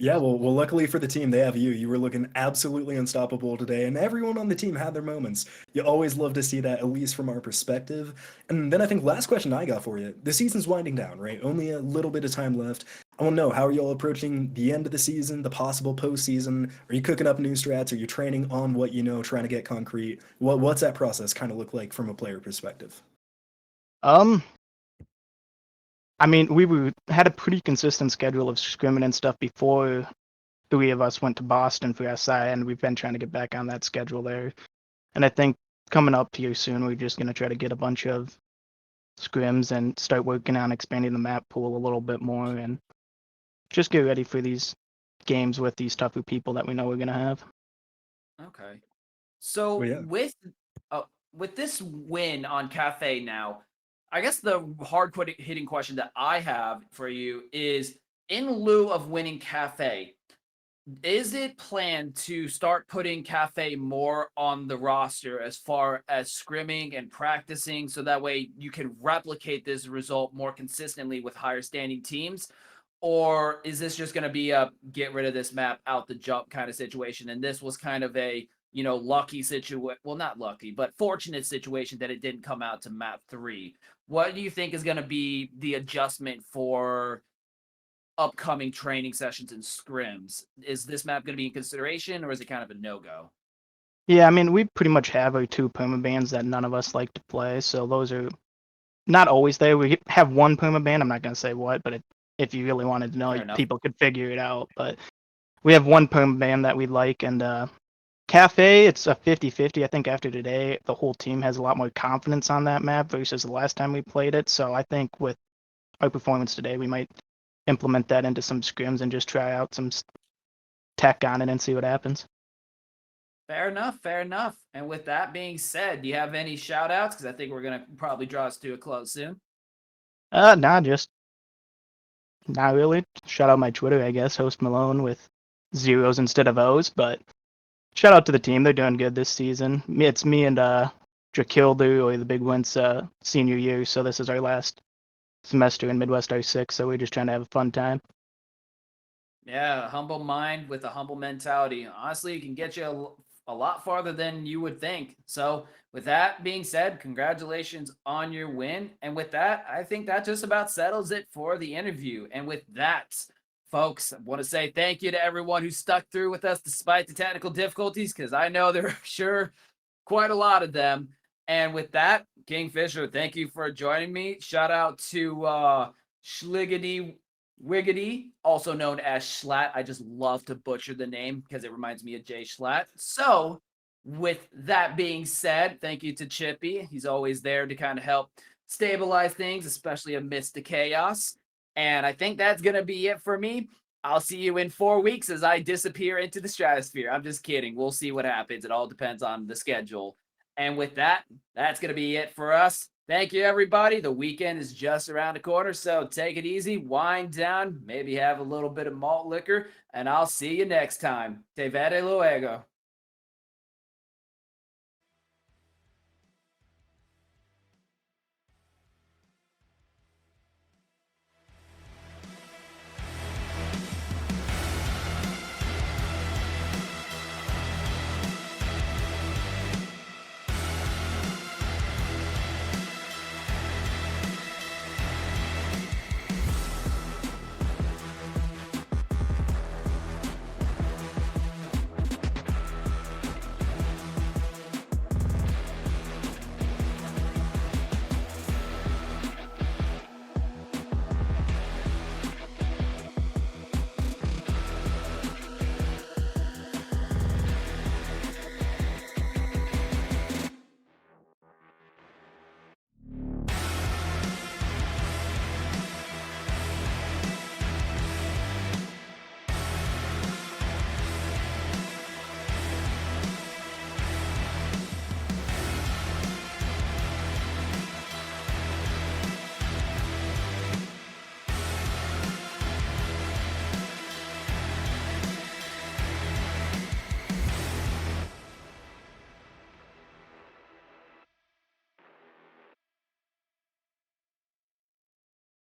Yeah, well, luckily for the team, they have you. You were looking absolutely unstoppable today, and everyone on the team had their moments. You always love to see that, at least from our perspective. And then I think last question I got for you. The season's winding down, right? Only a little bit of time left. I want to know, how are y'all approaching the end of the season, the possible postseason? Are you cooking up new strats? Are you training on what you know, trying to get concrete? What's that process kind of look like from a player perspective? I mean, we had a pretty consistent schedule of scrimming and stuff before 3 of us went to Boston for SI, and we've been trying to get back on that schedule there. And I think coming up here soon, we're just going to try to get a bunch of scrims and start working on expanding the map pool a little bit more and just get ready for these games with these tougher people that we know we're going to have. Okay. So Well, yeah. with this win on Cafe now, I guess the hard hitting question that I have for you is, in lieu of winning Cafe, is it planned to start putting Cafe more on the roster as far as scrimming and practicing so that way you can replicate this result more consistently with higher standing teams? Or is this just going to be a get rid of this map out the jump kind of situation? And this was kind of a, lucky situation. Well, not lucky, but fortunate situation that it didn't come out to map 3. What do you think is going to be the adjustment for upcoming training sessions and scrims? Is this map going to be in consideration, or is it kind of a no-go? Yeah, I mean, we pretty much have our 2 permabans that none of us like to play, so those are not always there. We have one permaban, I'm not going to say what, but if you really wanted to know, Fair enough. people could figure it out. But we have one permaban that we like, and Cafe, it's a 50-50. I think after today, the whole team has a lot more confidence on that map versus the last time we played it, so I think with our performance today, we might implement that into some scrims and just try out some tech on it and see what happens. Fair enough. Fair enough. And with that being said, do you have any shout outs? Because I think we're going to probably draw us to a close soon. Just not really. Shout out my Twitter, I guess, Host Malone with 0s instead of O's, but shout out to the team. They're doing good this season. It's me and Drakildu, or the Big Wins senior year, so this is our last semester in MWR6, so we're just trying to have a fun time. Yeah, a humble mind with a humble mentality. Honestly, it can get you a lot farther than you would think. So, with that being said, congratulations on your win. And with that, I think that just about settles it for the interview. And with that, folks, I want to say thank you to everyone who stuck through with us despite the technical difficulties, because I know there are sure quite a lot of them. And with that, Kingfisher, thank you for joining me. Shout out to Schliggity Wiggity, also known as Schlatt. I just love to butcher the name because it reminds me of Jay Schlatt. So, with that being said, thank you to Chippy. He's always there to kind of help stabilize things, especially amidst the chaos. And I think that's going to be it for me. I'll see you in 4 weeks as I disappear into the stratosphere. I'm just kidding. We'll see what happens. It all depends on the schedule. And with that, that's going to be it for us. Thank you, everybody. The weekend is just around the corner, so take it easy, wind down, maybe have a little bit of malt liquor, and I'll see you next time. Te vede luego.